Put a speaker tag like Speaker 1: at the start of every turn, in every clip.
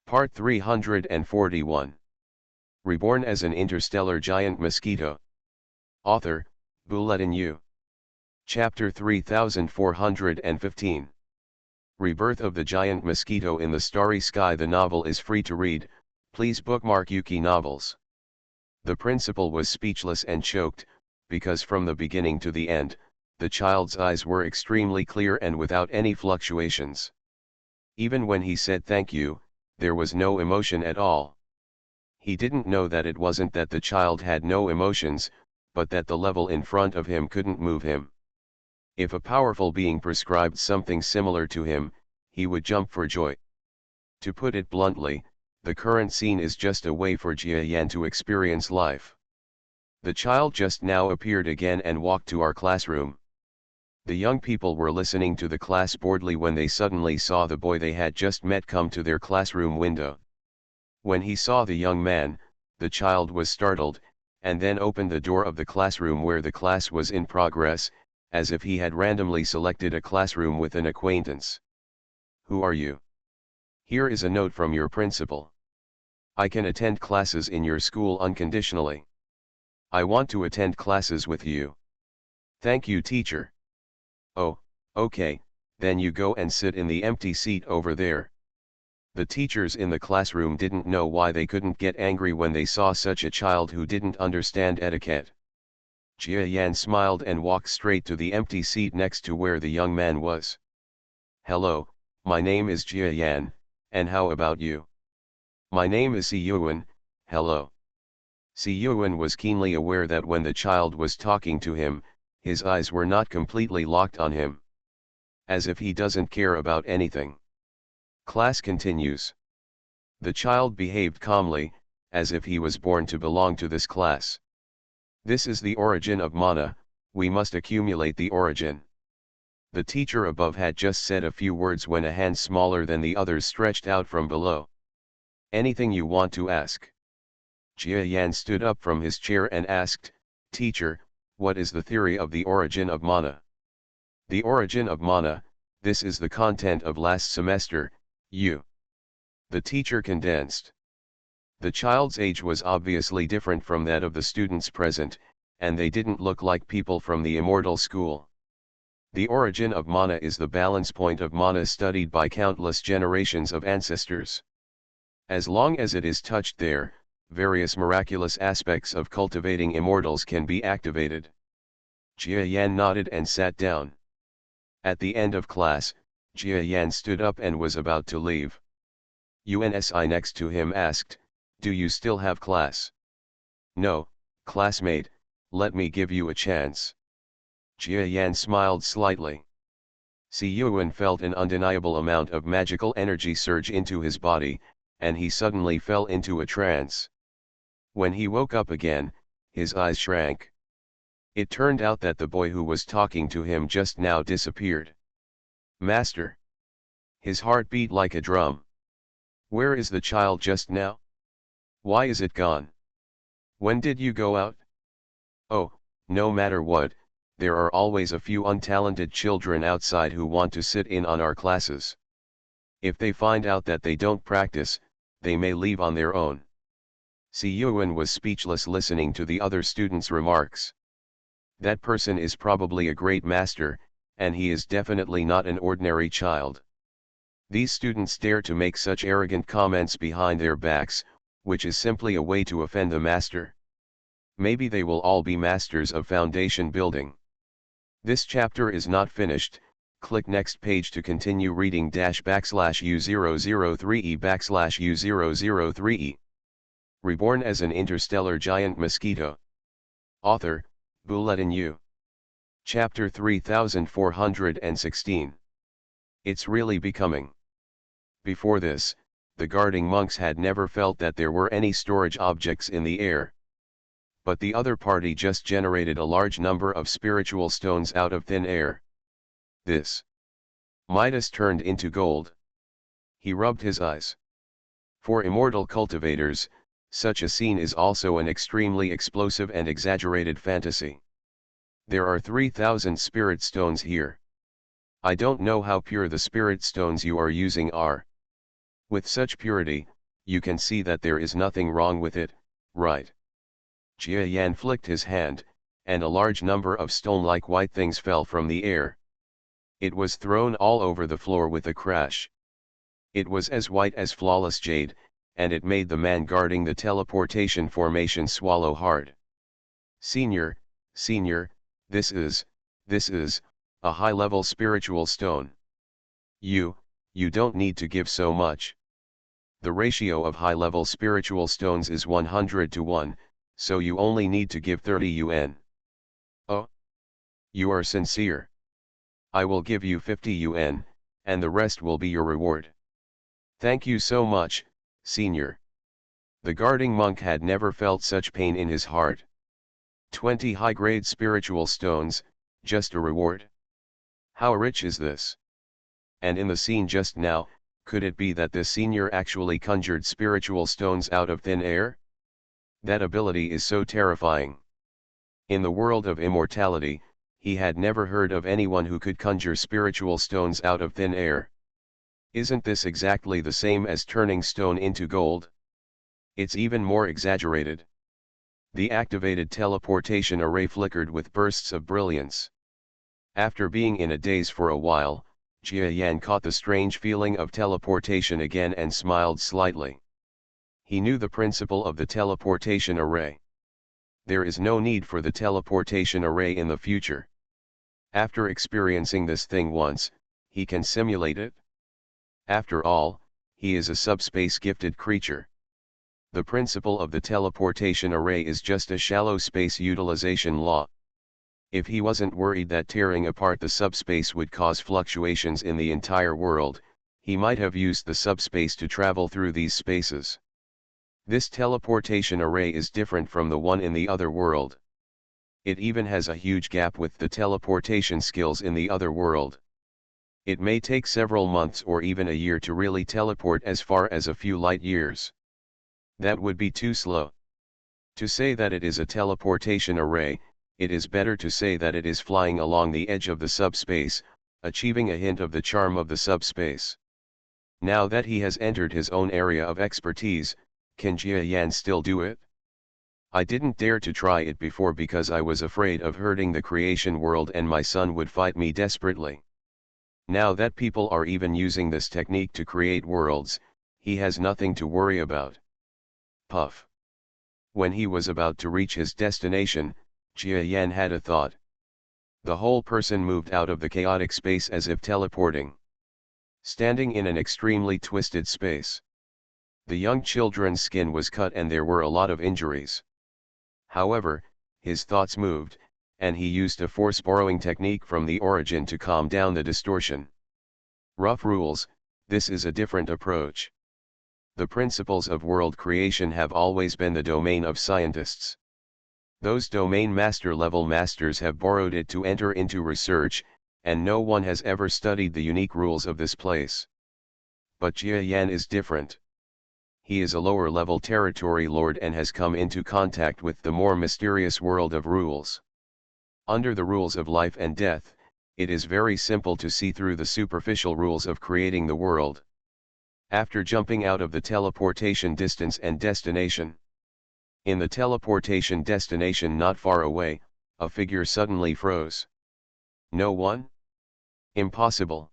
Speaker 1: Part 341. Reborn as an interstellar giant mosquito. Author, Bulletin U. Chapter 3415. Rebirth of the Giant Mosquito in the Starry Sky. The novel is free to read, please bookmark Yuki Novels. The principal was speechless and choked, because from the beginning to the end, the child's eyes were extremely clear and without any fluctuations. Even when he said thank you, there was no emotion at all. He didn't know that it wasn't that the child had no emotions, but that the level in front of him couldn't move him. If a powerful being prescribed something similar to him, he would jump for joy. To put it bluntly, the current scene is just a way for Jia Yan to experience life. The child just now appeared again and walked to our classroom. The young people were listening to the class boredly when they suddenly saw the boy they had just met come to their classroom window. When he saw the young man, the child was startled, and then opened the door of the classroom where the class was in progress, as if he had randomly selected a classroom with an acquaintance. "Who are you? Here is a note from your principal. I can attend classes in your school unconditionally. I want to attend classes with you. Thank you, teacher." "Oh, okay, then you go and sit in the empty seat over there." The teachers in the classroom didn't know why they couldn't get angry when they saw such a child who didn't understand etiquette. Jia Yan smiled and walked straight to the empty seat next to where the young man was. "Hello, my name is Jia Yan, and how about you?" "My name is Si Yuan, hello." Si Yuan was keenly aware that when the child was talking to him, his eyes were not completely locked on him. As if he doesn't care about anything. Class continues. The child behaved calmly, as if he was born to belong to this class. "This is the origin of mana, we must accumulate the origin." The teacher above had just said a few words when a hand smaller than the others stretched out from below. "Anything you want to ask?" Jia Yan stood up from his chair and asked, "Teacher, what is the theory of the origin of mana?" "The origin of mana, this is the content of last semester, you." The teacher condensed. The child's age was obviously different from that of the students present, and they didn't look like people from the immortal school. The origin of mana is the balance point of mana studied by countless generations of ancestors. As long as it is touched there, various miraculous aspects of cultivating immortals can be activated. Jia Yan nodded and sat down. At the end of class, Jia Yan stood up and was about to leave. UNSI next to him asked, "Do you still have class?" "No, classmate, let me give you a chance." Jia Yan smiled slightly. Si Yuan felt an undeniable amount of magical energy surge into his body, and he suddenly fell into a trance. When he woke up again, his eyes shrank. It turned out that the boy who was talking to him just now disappeared. "Master!" His heart beat like a drum. "Where is the child just now? Why is it gone? When did you go out?" "Oh, no matter what, there are always a few untalented children outside who want to sit in on our classes. If they find out that they don't practice, they may leave on their own." Si Yuan was speechless listening to the other students' remarks. That person is probably a great master, and he is definitely not an ordinary child. These students dare to make such arrogant comments behind their backs, which is simply a way to offend the master. Maybe they will all be masters of foundation building. This chapter is not finished. Click next page to continue reading --U003E/U003E. Reborn as an interstellar giant mosquito. Author, Bulletin U. Chapter 3416. It's really becoming. Before this, the guarding monks had never felt that there were any storage objects in the air. But the other party just generated a large number of spiritual stones out of thin air. This Midas turned into gold. He rubbed his eyes. For immortal cultivators, such a scene is also an extremely explosive and exaggerated fantasy. There are 3,000 spirit stones here. I don't know how pure the spirit stones you are using are. With such purity, You can see that there is nothing wrong with it, right? Jia Yan flicked his hand, and a large number of stone-like white things fell from the air. It was thrown all over the floor with a crash. It was as white as flawless jade, and it made the man guarding the teleportation formation swallow hard. Senior, this is a high-level spiritual stone. You don't need to give so much. The ratio of high-level spiritual stones is 100 to 1, so you only need to give 30 yuan. Oh? You are sincere. I will give you 50 yuan, and the rest will be your reward. Thank you so much, senior. The guarding monk had never felt such pain in his heart. 20 high-grade spiritual stones, just a reward? How rich is this? And in the scene just now, could it be that this senior actually conjured spiritual stones out of thin air? That ability is so terrifying. In the world of immortality, he had never heard of anyone who could conjure spiritual stones out of thin air. Isn't this exactly the same as turning stone into gold? It's even more exaggerated. The activated teleportation array flickered with bursts of brilliance. After being in a daze for a while, Jia Yan caught the strange feeling of teleportation again and smiled slightly. He knew the principle of the teleportation array. There is no need for the teleportation array in the future. After experiencing this thing once, he can simulate it. After all, he is a subspace gifted creature. The principle of the teleportation array is just a shallow space utilization law. If he wasn't worried that tearing apart the subspace would cause fluctuations in the entire world, he might have used the subspace to travel through these spaces. This teleportation array is different from the one in the other world. It even has a huge gap with the teleportation skills in the other world. It may take several months or even a year to really teleport as far as a few light years. That would be too slow. To say that it is a teleportation array, it is better to say that it is flying along the edge of the subspace, achieving a hint of the charm of the subspace. Now that he has entered his own area of expertise, can Jia Yan still do it? I didn't dare to try it before because I was afraid of hurting the creation world and my son would fight me desperately. Now that people are even using this technique to create worlds, he has nothing to worry about. Puff. When he was about to reach his destination, Jia Yan had a thought. The whole person moved out of the chaotic space as if teleporting. Standing in an extremely twisted space. The young children's skin was cut and there were a lot of injuries. However, his thoughts moved, and he used a force borrowing technique from the origin to calm down the distortion. Rough rules, this is a different approach. The principles of world creation have always been the domain of scientists. Those domain master-level masters have borrowed it to enter into research, and no one has ever studied the unique rules of this place. But Jia Yan is different. He is a lower-level territory lord and has come into contact with the more mysterious world of rules. Under the rules of life and death, it is very simple to see through the superficial rules of creating the world. After jumping out of the teleportation distance and destination. In the teleportation destination not far away, a figure suddenly froze. No one? Impossible.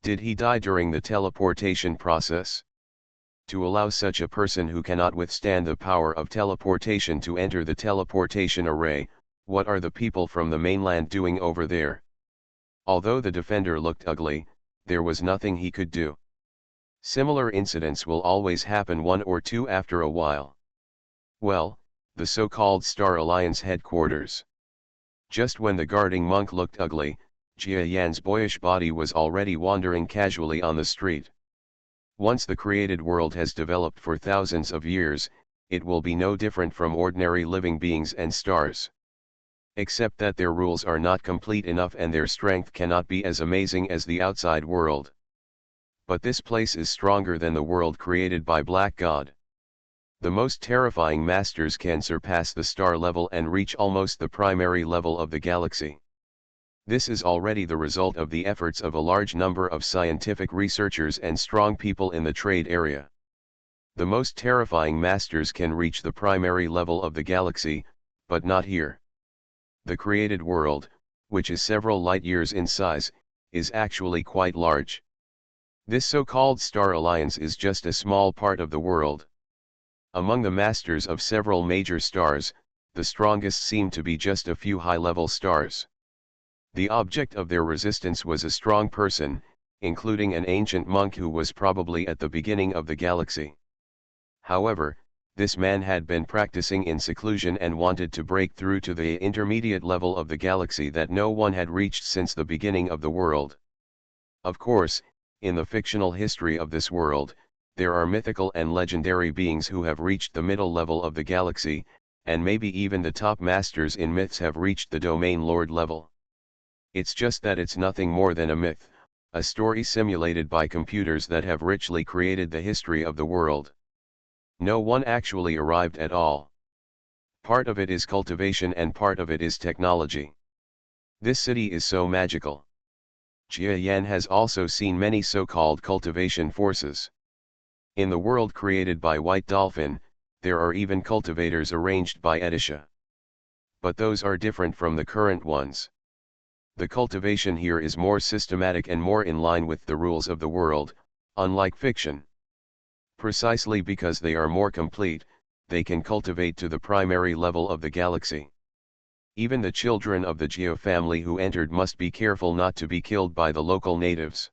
Speaker 1: Did he die during the teleportation process? To allow such a person who cannot withstand the power of teleportation to enter the teleportation array, what are the people from the mainland doing over there? Although the defender looked ugly, there was nothing he could do. Similar incidents will always happen one or two after a while. Well, the so-called Star Alliance headquarters. Just when the guarding monk looked ugly, Jia Yan's boyish body was already wandering casually on the street. Once the created world has developed for thousands of years, it will be no different from ordinary living beings and stars. Except that their rules are not complete enough and their strength cannot be as amazing as the outside world. But this place is stronger than the world created by Black God. The most terrifying masters can surpass the star level and reach almost the primary level of the galaxy. This is already the result of the efforts of a large number of scientific researchers and strong people in the trade area. The most terrifying masters can reach the primary level of the galaxy, but not here. The created world, which is several light years in size, is actually quite large. This so-called star alliance is just a small part of the world. Among the masters of several major stars, the strongest seem to be just a few high-level stars. The object of their resistance was a strong person, including an ancient monk who was probably at the beginning of the galaxy. However, this man had been practicing in seclusion and wanted to break through to the intermediate level of the galaxy that no one had reached since the beginning of the world. Of course, in the fictional history of this world, there are mythical and legendary beings who have reached the middle level of the galaxy, and maybe even the top masters in myths have reached the domain lord level. It's just that it's nothing more than a myth, a story simulated by computers that have richly created the history of the world. No one actually arrived at all. Part of it is cultivation and part of it is technology. This city is so magical. Jia Yan has also seen many so-called cultivation forces. In the world created by White Dolphin, there are even cultivators arranged by Edisha. But those are different from the current ones. The cultivation here is more systematic and more in line with the rules of the world, unlike fiction. Precisely because they are more complete, they can cultivate to the primary level of the galaxy. Even the children of the Geo family who entered must be careful not to be killed by the local natives.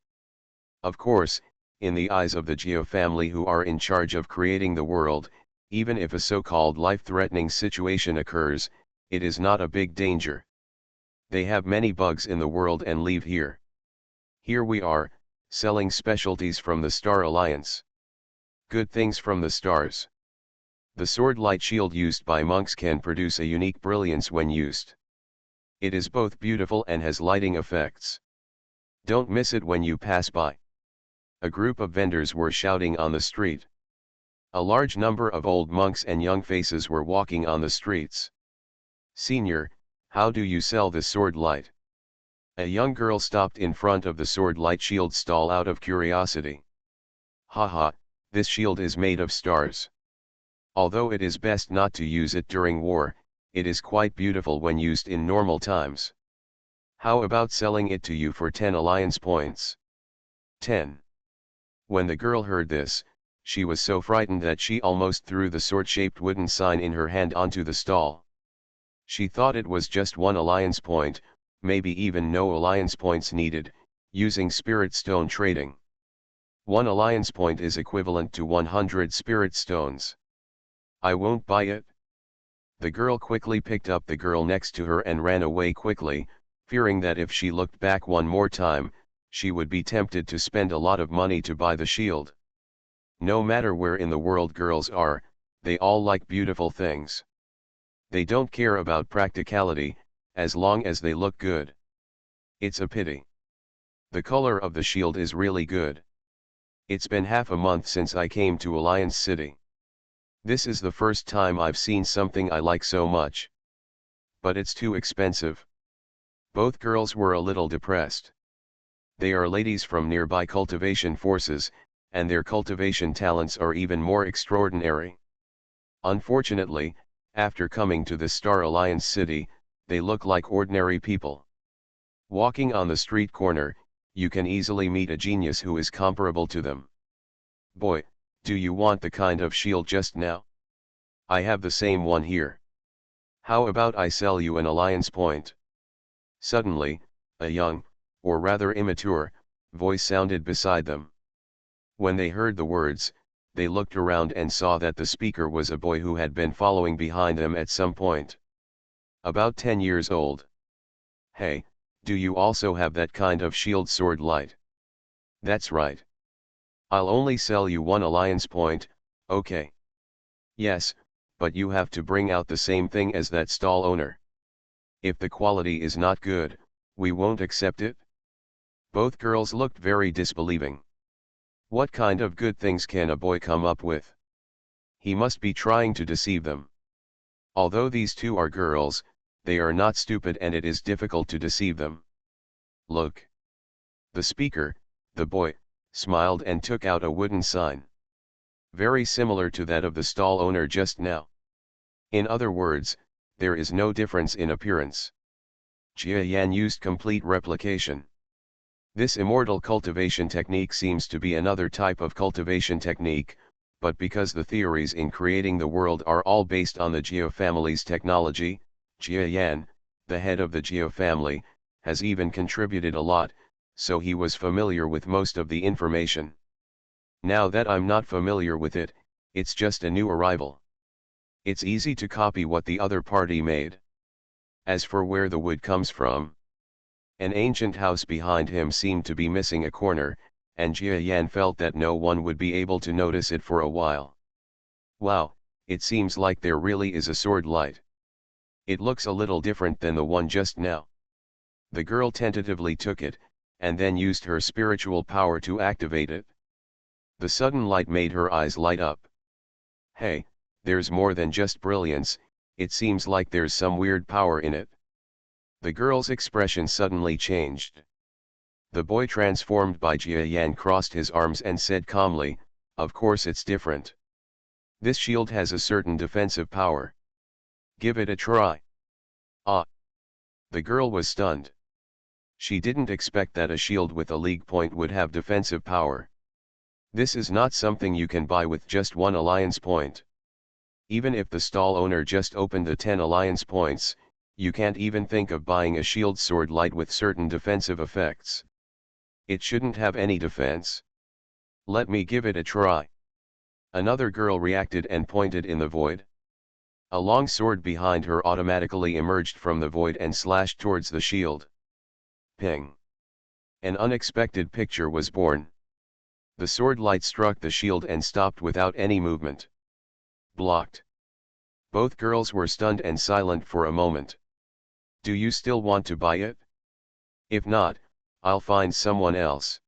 Speaker 1: Of course, in the eyes of the Geo family who are in charge of creating the world, even if a so-called life-threatening situation occurs, it is not a big danger. They have many bugs in the world and leave here. Here we are, selling specialties from the Star Alliance. Good things from the stars. The sword light shield used by monks can produce a unique brilliance when used. It is both beautiful and has lighting effects. Don't miss it when you pass by. A group of vendors were shouting on the street. A large number of old monks and young faces were walking on the streets. "Senior, how do you sell this sword light?" A young girl stopped in front of the sword light shield stall out of curiosity. "Haha, this shield is made of stars. Although it is best not to use it during war, it is quite beautiful when used in normal times. How about selling it to you for 10 alliance points?" 10. When the girl heard this, she was so frightened that she almost threw the sword-shaped wooden sign in her hand onto the stall. She thought it was just 1 alliance point, maybe even no alliance points needed, using spirit stone trading. 1 alliance point is equivalent to 100 spirit stones. "I won't buy it." The girl quickly picked up the girl next to her and ran away quickly, fearing that if she looked back one more time, she would be tempted to spend a lot of money to buy the shield. No matter where in the world girls are, they all like beautiful things. They don't care about practicality, as long as they look good. It's a pity. The color of the shield is really good. It's been half a month since I came to Alliance City. This is the first time I've seen something I like so much. But it's too expensive. Both girls were a little depressed. They are ladies from nearby cultivation forces, and their cultivation talents are even more extraordinary. Unfortunately, after coming to the Star Alliance city, they look like ordinary people. Walking on the street corner, you can easily meet a genius who is comparable to them. "Boy, do you want the kind of shield just now? I have the same one here. How about I sell you an alliance point?" Suddenly, a young, or rather immature, voice sounded beside them. When they heard the words, they looked around and saw that the speaker was a boy who had been following behind them at some point. About 10 years old. "Hey, do you also have that kind of shield sword light?" "That's right. I'll only sell you 1 alliance point, okay?" "Yes, but you have to bring out the same thing as that stall owner. If the quality is not good, we won't accept it." Both girls looked very disbelieving. What kind of good things can a boy come up with? He must be trying to deceive them. Although these two are girls, they are not stupid and it is difficult to deceive them. "Look." The speaker, the boy, smiled and took out a wooden sign. very similar to that of the stall owner just now. In other words, there is no difference in appearance. Jia Yan used complete replication. This immortal cultivation technique seems to be another type of cultivation technique, but because the theories in creating the world are all based on the Jia family's technology, Jia Yan, the head of the Jia family, has even contributed a lot, so he was familiar with most of the information. Now that I'm not familiar with it, it's just a new arrival. It's easy to copy what the other party made. As for where the wood comes from, an ancient house behind him seemed to be missing a corner, and Jia Yan felt that no one would be able to notice it for a while. Wow, it seems like there really is a sword light. It looks a little different than the one just now. The girl tentatively took it, and then used her spiritual power to activate it. The sudden light made her eyes light up. Hey, there's more than just brilliance, it seems like there's some weird power in it. The girl's expression suddenly changed. The boy transformed by Jia Yan crossed his arms and said calmly, "Of course it's different. This shield has a certain defensive power. Give it a try." Ah! The girl was stunned. She didn't expect that a shield with a league point would have defensive power. This is not something you can buy with just one alliance point. Even if the stall owner just opened the 10 alliance points, you can't even think of buying a shield sword light with certain defensive effects. It shouldn't have any defense. Let me give it a try. Another girl reacted and pointed in the void. A long sword behind her automatically emerged from the void and slashed towards the shield. Ping! An unexpected picture was born. The sword light struck the shield and stopped without any movement. Blocked. Both girls were stunned and silent for a moment. Do you still want to buy it? If not, I'll find someone else.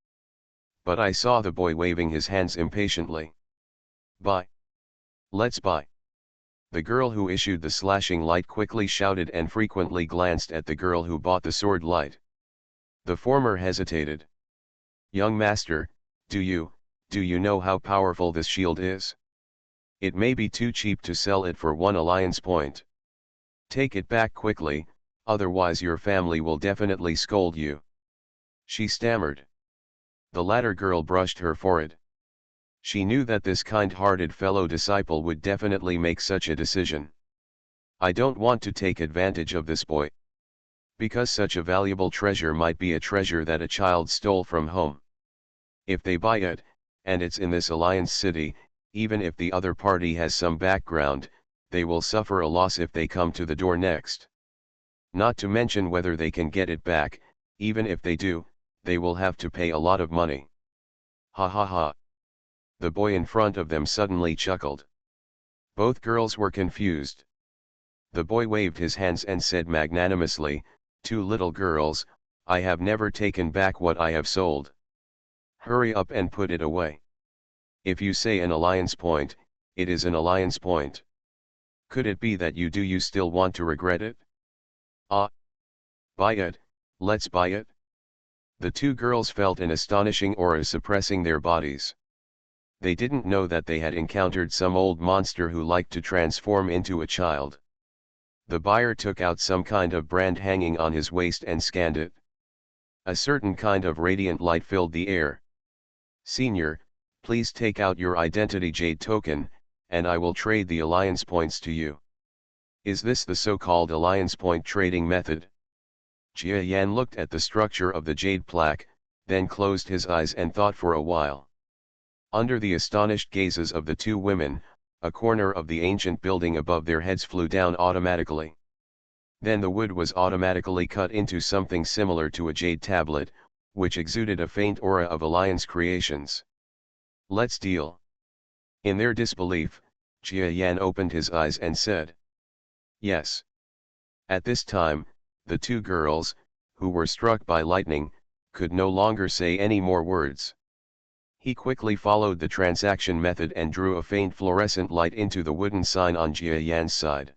Speaker 1: But I saw the boy waving his hands impatiently. Buy. Let's buy. The girl who issued the slashing light quickly shouted and frequently glanced at the girl who bought the sword light. The former hesitated. Young master, do you know how powerful this shield is? It may be too cheap to sell it for 1 alliance point. Take it back quickly, otherwise your family will definitely scold you. She stammered. The latter girl brushed her forehead. She knew that this kind-hearted fellow disciple would definitely make such a decision. I don't want to take advantage of this boy. Because such a valuable treasure might be a treasure that a child stole from home. If they buy it, and it's in this alliance city, even if the other party has some background, they will suffer a loss if they come to the door next. Not to mention whether they can get it back, even if they do, they will have to pay a lot of money. Ha ha ha. The boy in front of them suddenly chuckled. Both girls were confused. The boy waved his hands and said magnanimously, "Two little girls, I have never taken back what I have sold. Hurry up and put it away. If you say an alliance point, it is an alliance point. Could it be that you still want to regret it? Ah! Buy it, let's buy it." The two girls felt an astonishing aura suppressing their bodies. They didn't know that they had encountered some old monster who liked to transform into a child. The buyer took out some kind of brand hanging on his waist and scanned it. A certain kind of radiant light filled the air. "Senior, please take out your identity jade token, and I will trade the alliance points to you." Is this the so-called alliance point trading method? Jia Yan looked at the structure of the jade plaque, then closed his eyes and thought for a while. Under the astonished gazes of the two women, a corner of the ancient building above their heads flew down automatically. Then the wood was automatically cut into something similar to a jade tablet, which exuded a faint aura of alliance creations. "Let's deal." In their disbelief, Jia Yan opened his eyes and said, "Yes." At this time, the two girls, who were struck by lightning, could no longer say any more words. He quickly followed the transaction method and drew a faint fluorescent light into the wooden sign on Jia Yan's side.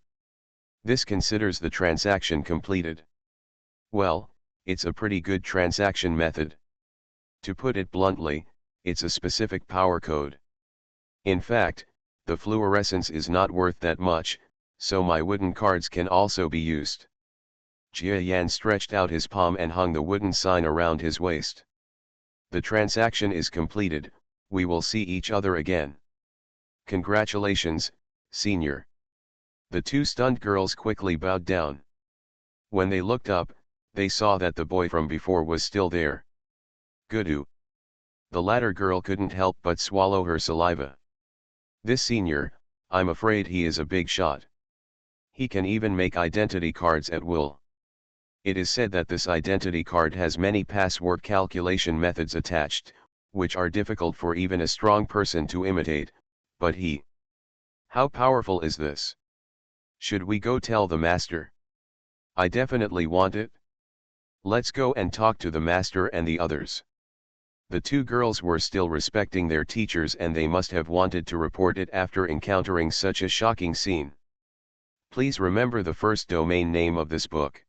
Speaker 1: This considers the transaction completed. Well, it's a pretty good transaction method. To put it bluntly, it's a specific power code. In fact, the fluorescence is not worth that much, so my wooden cards can also be used. Jia Yan stretched out his palm and hung the wooden sign around his waist. The transaction is completed, we will see each other again. Congratulations, senior. The two stunned girls quickly bowed down. When they looked up, they saw that the boy from before was still there. Goodoo. The latter girl couldn't help but swallow her saliva. This senior, I'm afraid he is a big shot. He can even make identity cards at will. It is said that this identity card has many password calculation methods attached, which are difficult for even a strong person to imitate, but he... How powerful is this? Should we go tell the master? I definitely want it. Let's go and talk to the master and the others. The two girls were still respecting their teachers and they must have wanted to report it after encountering such a shocking scene. Please remember the first domain name of this book.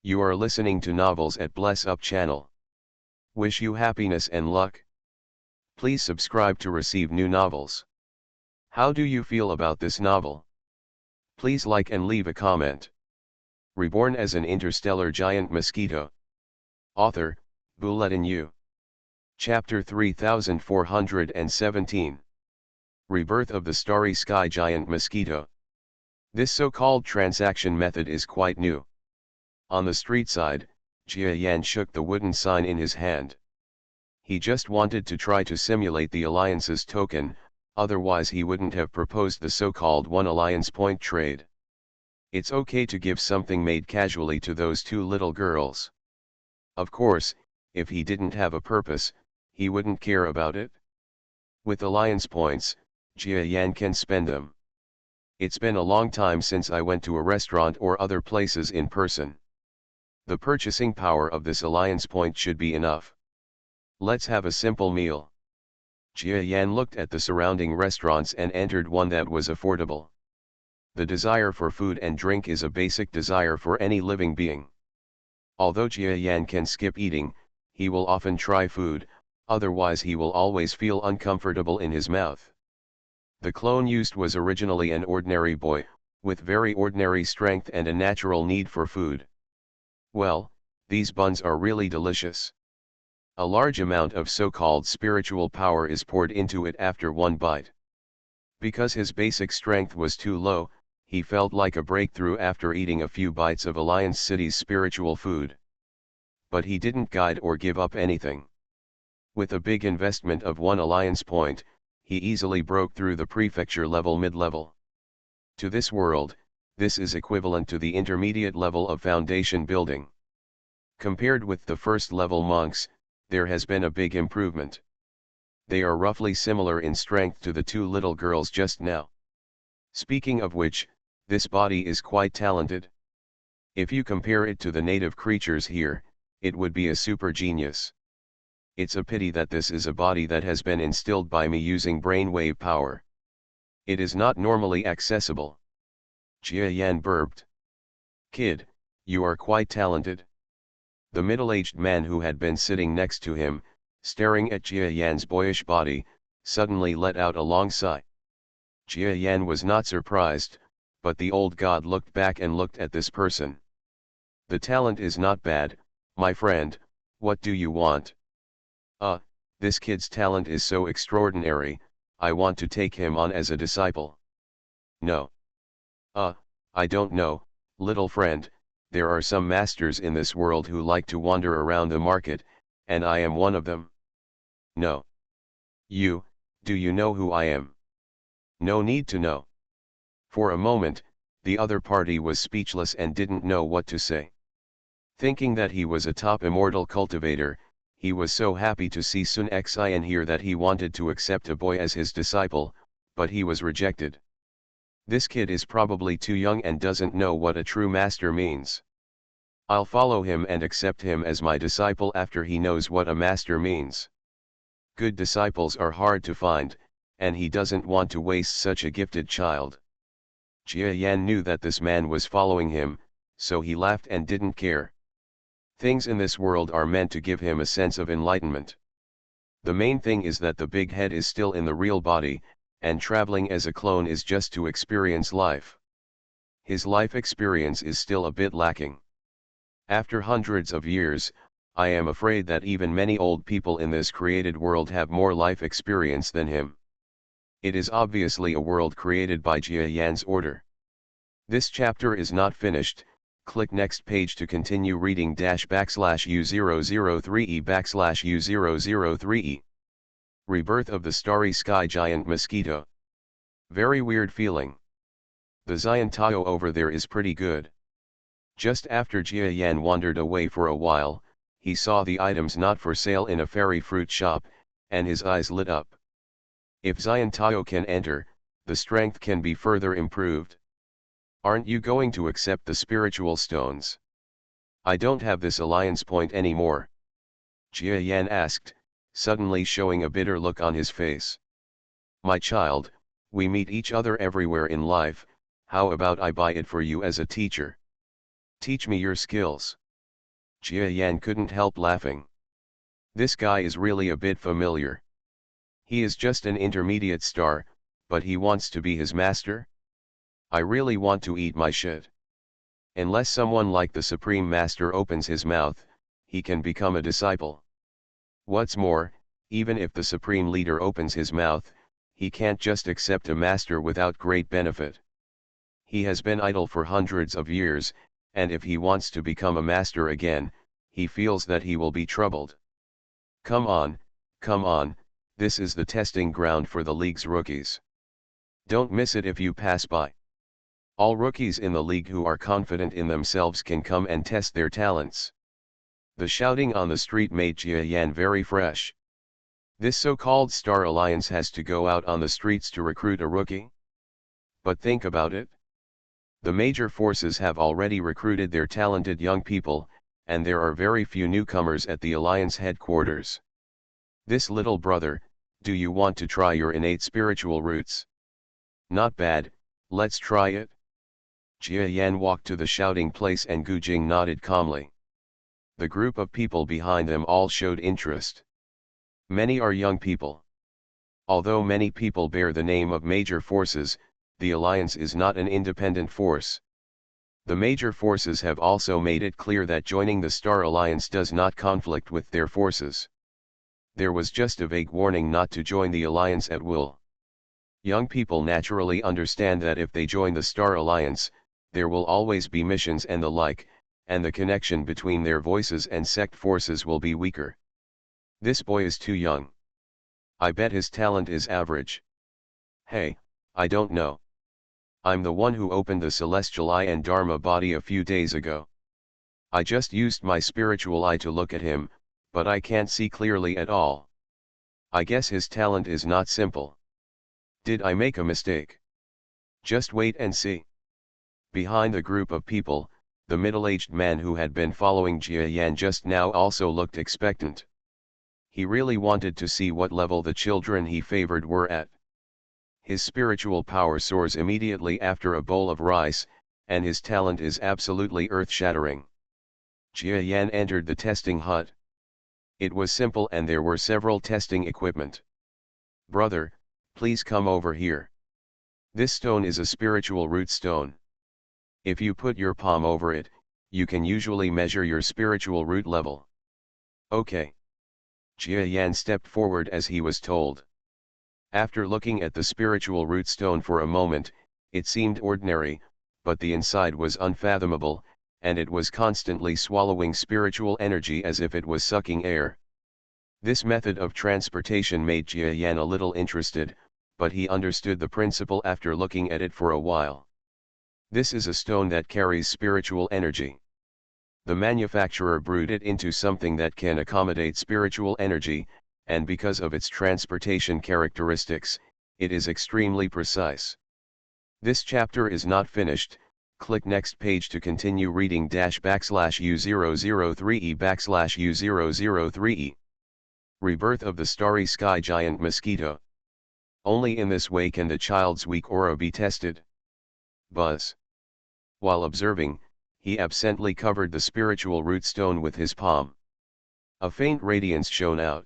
Speaker 1: You are listening to Novels at Bless Up channel. Wish you happiness and luck. Please subscribe to receive new novels. How do you feel about this novel? Please like and leave a comment. Reborn as an interstellar giant mosquito. Author, Bulletin U. Chapter 3417. Rebirth of the starry sky giant mosquito. This so-called transaction method is quite new. On the street side, Jia Yan shook the wooden sign in his hand. He just wanted to try to simulate the alliance's token, otherwise he wouldn't have proposed the so-called one alliance point trade. It's okay to give something made casually to those two little girls. Of course, if he didn't have a purpose, he wouldn't care about it. With alliance points, Jia Yan can spend them. It's been a long time since I went to a restaurant or other places in person. The purchasing power of this alliance point should be enough. Let's have a simple meal. Jia Yan looked at the surrounding restaurants and entered one that was affordable. The desire for food and drink is a basic desire for any living being. Although Jia Yan can skip eating, he will often try food, otherwise he will always feel uncomfortable in his mouth. The clone used was originally an ordinary boy, with very ordinary strength and a natural need for food. Well, these buns are really delicious. A large amount of so-called spiritual power is poured into it after one bite. Because his basic strength was too low, he felt like a breakthrough after eating a few bites of Alliance City's spiritual food. But he didn't guide or give up anything. With a big investment of one alliance point, he easily broke through the prefecture level mid-level. To this world, this is equivalent to the intermediate level of foundation building. Compared with the first level monks, there has been a big improvement. They are roughly similar in strength to the two little girls just now. Speaking of which, this body is quite talented. If you compare it to the native creatures here, it would be a super genius. It's a pity that this is a body that has been instilled by me using brainwave power. It is not normally accessible. Jia Yan burped. Kid, you are quite talented. The middle-aged man who had been sitting next to him, staring at Jia Yan's boyish body, suddenly let out a long sigh. Jia Yan was not surprised, but the old god looked back and looked at this person. The talent is not bad, my friend, what do you want? This kid's talent is so extraordinary, I want to take him on as a disciple. No. I don't know, little friend, there are some masters in this world who like to wander around the market, and I am one of them. No. Do you know who I am? No need to know. For a moment, the other party was speechless and didn't know what to say. Thinking that he was a top immortal cultivator, he was so happy to see Sun Xi and hear that he wanted to accept a boy as his disciple, but he was rejected. This kid is probably too young and doesn't know what a true master means. I'll follow him and accept him as my disciple after he knows what a master means. Good disciples are hard to find, and he doesn't want to waste such a gifted child. Jia Yan knew that this man was following him, so he laughed and didn't care. Things in this world are meant to give him a sense of enlightenment. The main thing is that the big head is still in the real body, and traveling as a clone is just to experience life. His life experience is still a bit lacking. After hundreds of years, I am afraid that even many old people in this created world have more life experience than him. It is obviously a world created by Jia Yan's order. This chapter is not finished. Click next page to continue reading --U003E/U003E. Rebirth of the Starry Sky Giant Mosquito. Very weird feeling. The Xiantao over there is pretty good. Just after Jia Yan wandered away for a while, he saw the items not for sale in a fairy fruit shop, and his eyes lit up. If Xiantao can enter, the strength can be further improved. Aren't you going to accept the spiritual stones? I don't have this alliance point anymore. Jia Yan asked, suddenly showing a bitter look on his face. My child, we meet each other everywhere in life, how about I buy it for you as a teacher? Teach me your skills. Jia Yan couldn't help laughing. This guy is really a bit familiar. He is just an intermediate star, but he wants to be his master? I really want to eat my shit. Unless someone like the Supreme Master opens his mouth, he can become a disciple. What's more, even if the Supreme Leader opens his mouth, he can't just accept a master without great benefit. He has been idle for hundreds of years, and if he wants to become a master again, he feels that he will be troubled. Come on, this is the testing ground for the league's rookies. Don't miss it if you pass by. All rookies in the league who are confident in themselves can come and test their talents. The shouting on the street made Jia Yan very fresh. This so-called Star Alliance has to go out on the streets to recruit a rookie? But think about it. The major forces have already recruited their talented young people, and there are very few newcomers at the Alliance headquarters. This little brother, do you want to try your innate spiritual roots? Not bad, let's try it. Jia Yan walked to the shouting place and Gu Jing nodded calmly. The group of people behind them all showed interest. Many are young people. Although many people bear the name of major forces, the Alliance is not an independent force. The major forces have also made it clear that joining the Star Alliance does not conflict with their forces. There was just a vague warning not to join the Alliance at will. Young people naturally understand that if they join the Star Alliance, there will always be missions and the like, and the connection between their voices and sect forces will be weaker. This boy is too young. I bet his talent is average. Hey, I don't know. I'm the one who opened the celestial eye and Dharma body a few days ago. I just used my spiritual eye to look at him, but I can't see clearly at all. I guess his talent is not simple. Did I make a mistake? Just wait and see. Behind the group of people, the middle-aged man who had been following Jia Yan just now also looked expectant. He really wanted to see what level the children he favored were at. His spiritual power soars immediately after a bowl of rice, and his talent is absolutely earth-shattering. Jia Yan entered the testing hut. It was simple and there were several testing equipment. Brother, please come over here. This stone is a spiritual root stone. If you put your palm over it, you can usually measure your spiritual root level. Okay. Jia Yan stepped forward as he was told. After looking at the spiritual root stone for a moment, it seemed ordinary, but the inside was unfathomable, and it was constantly swallowing spiritual energy as if it was sucking air. This method of transportation made Jia Yan a little interested, but he understood the principle after looking at it for a while. This is a stone that carries spiritual energy. The manufacturer brewed it into something that can accommodate spiritual energy, and because of its transportation characteristics, it is extremely precise. This chapter is not finished. Click next page to continue reading --U003E/U003E. Rebirth of the Starry Sky Giant Mosquito. Only in this way can the child's weak aura be tested. Buzz. While observing, he absently covered the spiritual root stone with his palm. A faint radiance shone out.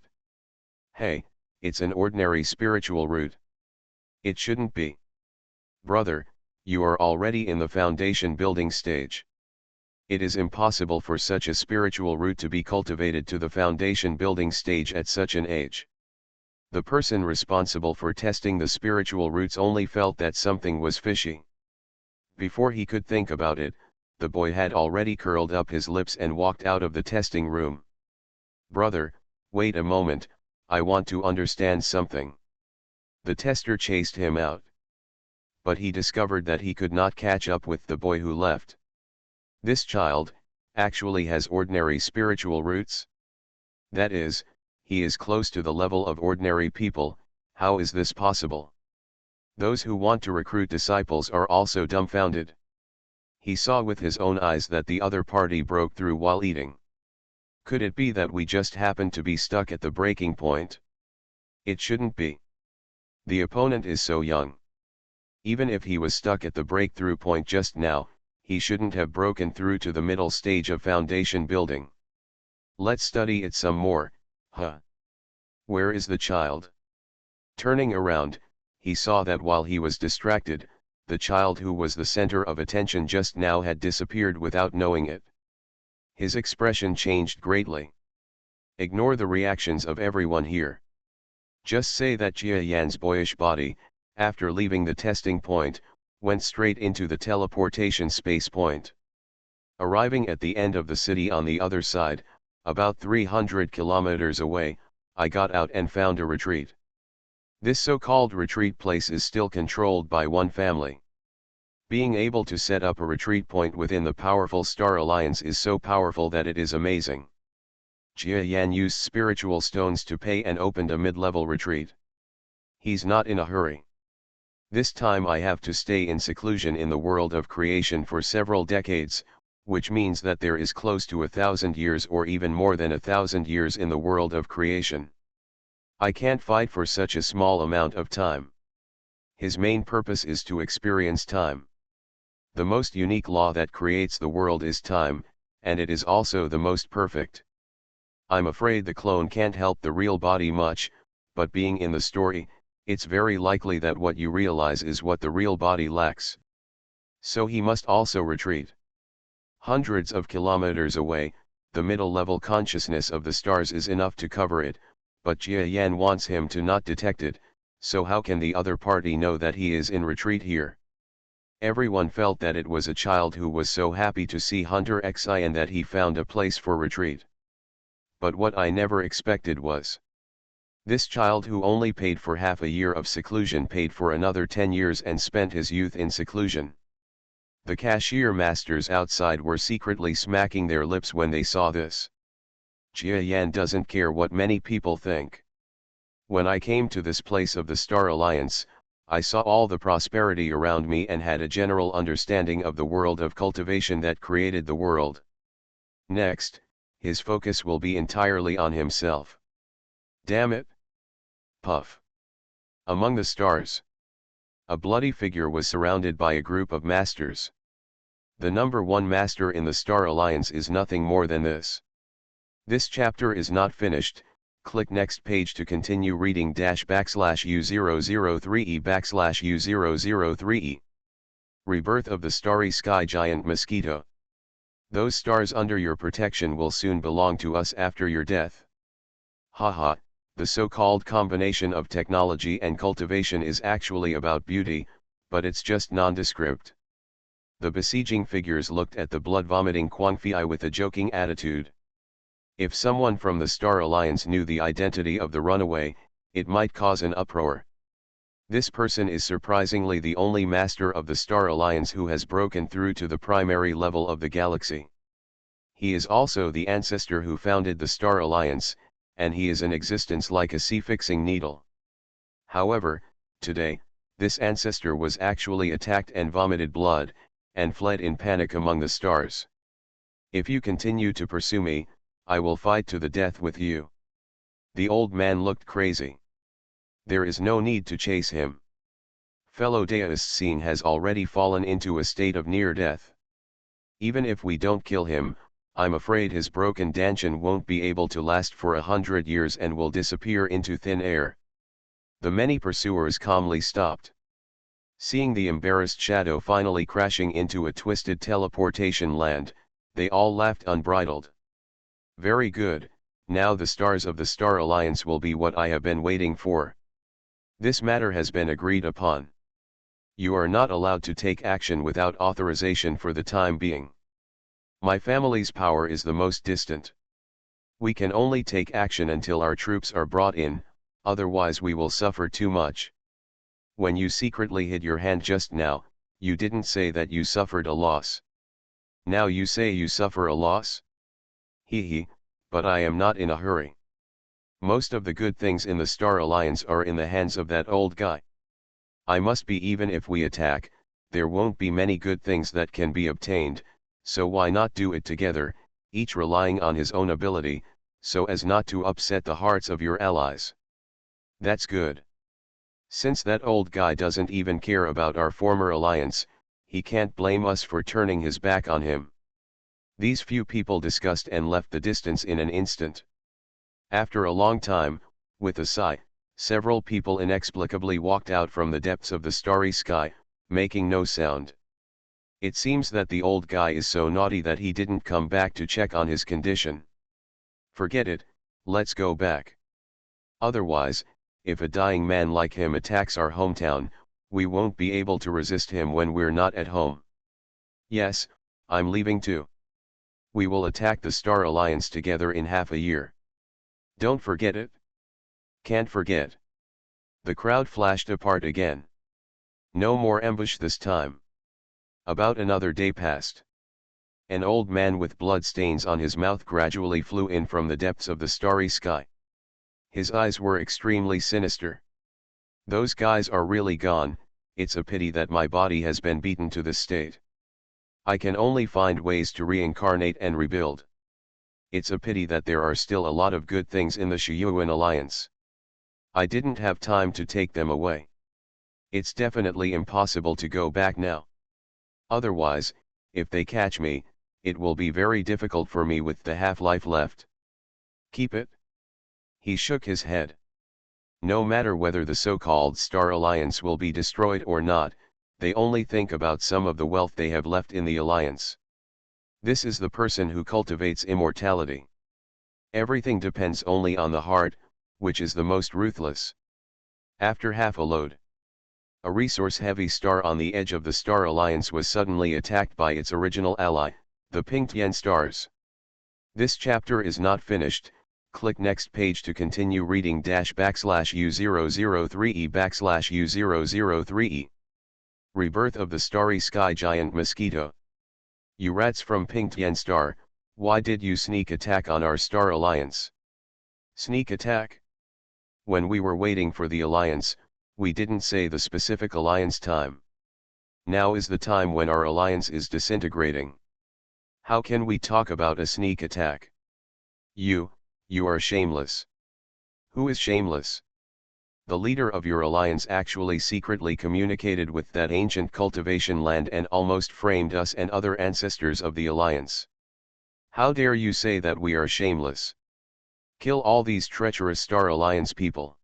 Speaker 1: Hey, it's an ordinary spiritual root. It shouldn't be. Brother, you are already in the foundation building stage. It is impossible for such a spiritual root to be cultivated to the foundation building stage at such an age. The person responsible for testing the spiritual roots only felt that something was fishy. Before he could think about it, the boy had already curled up his lips and walked out of the testing room. Brother, wait a moment, I want to understand something. The tester chased him out. But he discovered that he could not catch up with the boy who left. This child, actually has ordinary spiritual roots? That is, he is close to the level of ordinary people. How is this possible? Those who want to recruit disciples are also dumbfounded. He saw with his own eyes that the other party broke through while eating. Could it be that we just happened to be stuck at the breaking point? It shouldn't be. The opponent is so young. Even if he was stuck at the breakthrough point just now, he shouldn't have broken through to the middle stage of foundation building. Let's study it some more, huh? Where is the child? Turning around, he saw that while he was distracted, the child who was the center of attention just now had disappeared without knowing it. His expression changed greatly. Ignore the reactions of everyone here. Just say that Jia Yan's boyish body, after leaving the testing point, went straight into the teleportation space point. Arriving at the end of the city on the other side, about 300 kilometers away, I got out and found a retreat. This so-called retreat place is still controlled by one family. Being able to set up a retreat point within the powerful Star Alliance is so powerful that it is amazing. Jia Yan used spiritual stones to pay and opened a mid-level retreat. He's not in a hurry. This time I have to stay in seclusion in the world of creation for several decades, which means that there is close to 1,000 years or even more than 1,000 years in the world of creation. I can't fight for such a small amount of time. His main purpose is to experience time. The most unique law that creates the world is time, and it is also the most perfect. I'm afraid the clone can't help the real body much, but being in the story, it's very likely that what you realize is what the real body lacks. So he must also retreat. Hundreds of kilometers away, the middle-level consciousness of the stars is enough to cover it, but Jia Yan wants him to not detect it, so how can the other party know that he is in retreat here? Everyone felt that it was a child who was so happy to see Hunter Xi and that he found a place for retreat. But what I never expected was this child who only paid for half a year of seclusion paid for another 10 years and spent his youth in seclusion. The cashier masters outside were secretly smacking their lips when they saw this. Jia Yan doesn't care what many people think. When I came to this place of the Star Alliance, I saw all the prosperity around me and had a general understanding of the world of cultivation that created the world. Next, his focus will be entirely on himself. Damn it! Puff. Among the stars, a bloody figure was surrounded by a group of masters. The number one master in the Star Alliance is nothing more than this. This chapter is not finished. Click next page to continue reading /U003E/U003E. Rebirth of the Starry Sky Giant Mosquito. Those stars under your protection will soon belong to us after your death. Haha. The so-called combination of technology and cultivation is actually about beauty, but it's just nondescript. The besieging figures looked at the blood-vomiting Quang Fei with a joking attitude. If someone from the Star Alliance knew the identity of the runaway, it might cause an uproar. This person is surprisingly the only master of the Star Alliance who has broken through to the primary level of the galaxy. He is also the ancestor who founded the Star Alliance, and he is in existence like a sea-fixing needle. However, today, this ancestor was actually attacked and vomited blood, and fled in panic among the stars. If you continue to pursue me, I will fight to the death with you. The old man looked crazy. There is no need to chase him. Fellow Daoist Scene has already fallen into a state of near death. Even if we don't kill him, I'm afraid his broken Danshan won't be able to last for 100 years and will disappear into thin air. The many pursuers calmly stopped. Seeing the embarrassed shadow finally crashing into a twisted teleportation land, they all laughed unbridled. Very good, now the stars of the Star Alliance will be what I have been waiting for. This matter has been agreed upon. You are not allowed to take action without authorization for the time being. My family's power is the most distant. We can only take action until our troops are brought in, otherwise we will suffer too much. When you secretly hid your hand just now, you didn't say that you suffered a loss. Now you say you suffer a loss? Hee, but I am not in a hurry. Most of the good things in the Star Alliance are in the hands of that old guy. I must be even if we attack, there won't be many good things that can be obtained, so why not do it together, each relying on his own ability, so as not to upset the hearts of your allies. That's good. Since that old guy doesn't even care about our former alliance, he can't blame us for turning his back on him. These few people discussed and left the distance in an instant. After a long time, with a sigh, several people inexplicably walked out from the depths of the starry sky, making no sound. It seems that the old guy is so naughty that he didn't come back to check on his condition. Forget it, let's go back. Otherwise, if a dying man like him attacks our hometown, we won't be able to resist him when we're not at home. Yes, I'm leaving too. We will attack the Star Alliance together in half a year. Don't forget it. Can't forget. The crowd flashed apart again. No more ambush this time. About another day passed. An old man with blood stains on his mouth gradually flew in from the depths of the starry sky. His eyes were extremely sinister. Those guys are really gone, it's a pity that my body has been beaten to this state. I can only find ways to reincarnate and rebuild. It's a pity that there are still a lot of good things in the Shiyuan Alliance. I didn't have time to take them away. It's definitely impossible to go back now. Otherwise, if they catch me, it will be very difficult for me with the half-life left. Keep it? He shook his head. No matter whether the so-called Star Alliance will be destroyed or not, they only think about some of the wealth they have left in the Alliance. This is the person who cultivates immortality. Everything depends only on the heart, which is the most ruthless. After half a load, a resource-heavy star on the edge of the Star Alliance was suddenly attacked by its original ally, the Pingtian stars. This chapter is not finished. Click next page to continue reading /U003E/U003E. Rebirth of the Starry Sky Giant Mosquito. You rats from Pingtian Star, why did you sneak attack on our Star Alliance? Sneak attack? When we were waiting for the Alliance, we didn't say the specific Alliance time. Now is the time when our Alliance is disintegrating. How can we talk about a sneak attack? You are shameless. Who is shameless? The leader of your alliance actually secretly communicated with that ancient cultivation land and almost framed us and other ancestors of the alliance. How dare you say that we are shameless? Kill all these treacherous Star Alliance people.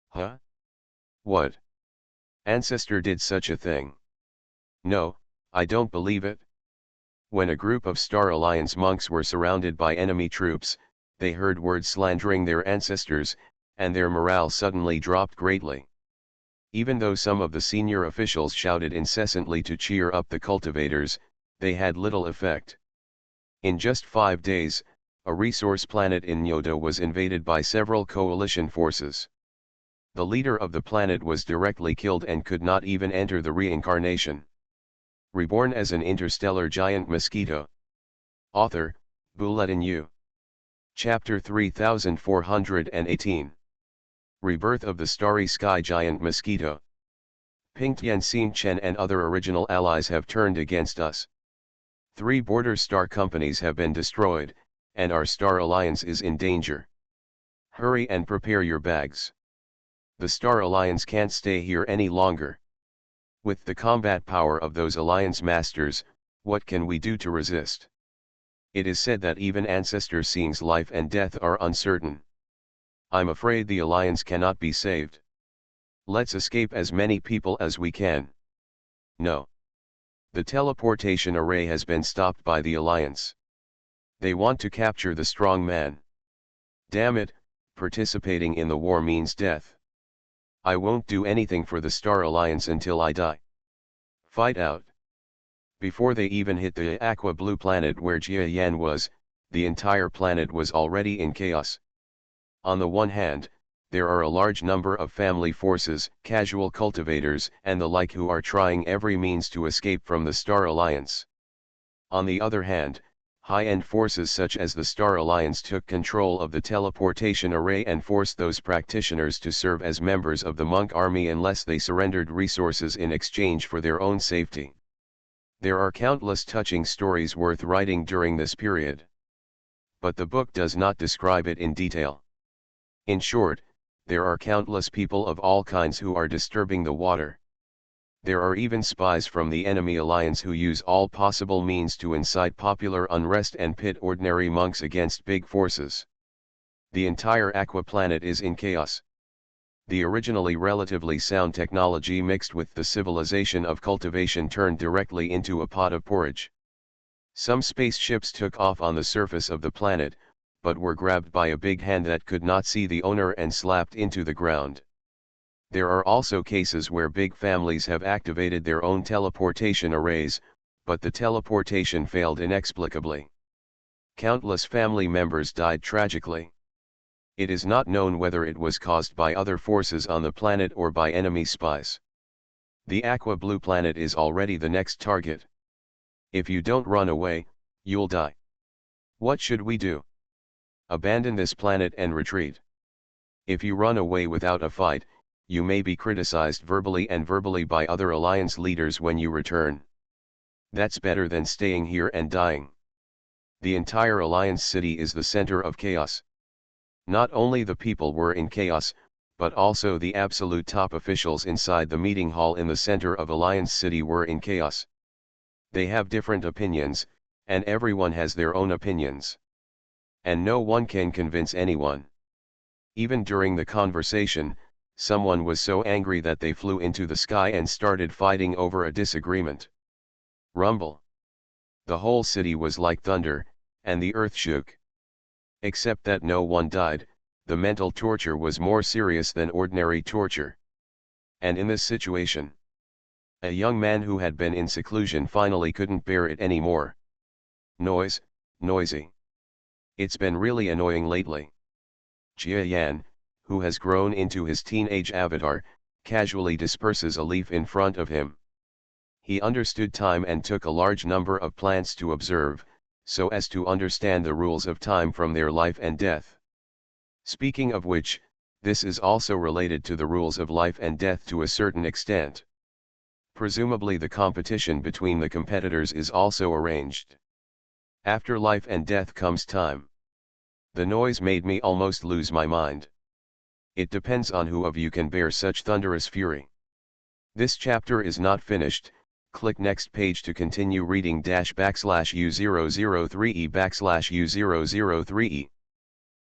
Speaker 1: Huh? What? Ancestor did such a thing? No, I don't believe it. When a group of Star Alliance monks were surrounded by enemy troops, they heard words slandering their ancestors, and their morale suddenly dropped greatly. Even though some of the senior officials shouted incessantly to cheer up the cultivators, they had little effect. In just 5 days, a resource planet in Nyoto was invaded by several coalition forces. The leader of the planet was directly killed and could not even enter the reincarnation. Reborn as an interstellar giant mosquito. Author, Bulletin U. Chapter 3418. Rebirth of the Starry Sky Giant Mosquito. Pingtian Xin Chen and other original allies have turned against us. 3 border star companies have been destroyed, and our Star Alliance is in danger. Hurry and prepare your bags. The Star Alliance can't stay here any longer. With the combat power of those Alliance masters, what can we do to resist? It is said that even Ancestor Xing's life and death are uncertain. I'm afraid the Alliance cannot be saved. Let's escape as many people as we can. No. The teleportation array has been stopped by the Alliance. They want to capture the strong man. Damn it, participating in the war means death. I won't do anything for the Star Alliance until I die. Fight out. Before they even hit the aqua blue planet where Jia Yan was, the entire planet was already in chaos. On the one hand, there are a large number of family forces, casual cultivators, and the like who are trying every means to escape from the Star Alliance. On the other hand, high-end forces such as the Star Alliance took control of the teleportation array and forced those practitioners to serve as members of the monk army unless they surrendered resources in exchange for their own safety. There are countless touching stories worth writing during this period. But the book does not describe it in detail. In short, there are countless people of all kinds who are disturbing the water. There are even spies from the enemy alliance who use all possible means to incite popular unrest and pit ordinary monks against big forces. The entire aqua planet is in chaos. The originally relatively sound technology mixed with the civilization of cultivation turned directly into a pot of porridge. Some spaceships took off on the surface of the planet, but were grabbed by a big hand that could not see the owner and slapped into the ground. There are also cases where big families have activated their own teleportation arrays, but the teleportation failed inexplicably. Countless family members died tragically. It is not known whether it was caused by other forces on the planet or by enemy spies. The aqua blue planet is already the next target. If you don't run away, you'll die. What should we do? Abandon this planet and retreat. If you run away without a fight, you may be criticized verbally by other alliance leaders when you return. That's better than staying here and dying. The entire alliance city is the center of chaos. Not only the people were in chaos, but also the absolute top officials inside the meeting hall in the center of alliance city were in chaos. They have different opinions, and everyone has their own opinions. And no one can convince anyone. Even during the conversation, someone was so angry that they flew into the sky and started fighting over a disagreement. Rumble. The whole city was like thunder, and the earth shook. Except that no one died, the mental torture was more serious than ordinary torture. And in this situation, a young man who had been in seclusion finally couldn't bear it anymore. Noise, noisy. It's been really annoying lately. Jia Yan, who has grown into his teenage avatar, casually disperses a leaf in front of him. He understood time and took a large number of plants to observe, so as to understand the rules of time from their life and death. Speaking of which, this is also related to the rules of life and death to a certain extent. Presumably the competition between the competitors is also arranged. After life and death comes time. The noise made me almost lose my mind. It depends on who of you can bear such thunderous fury. This chapter is not finished. Click next page to continue reading /U003E/U003E.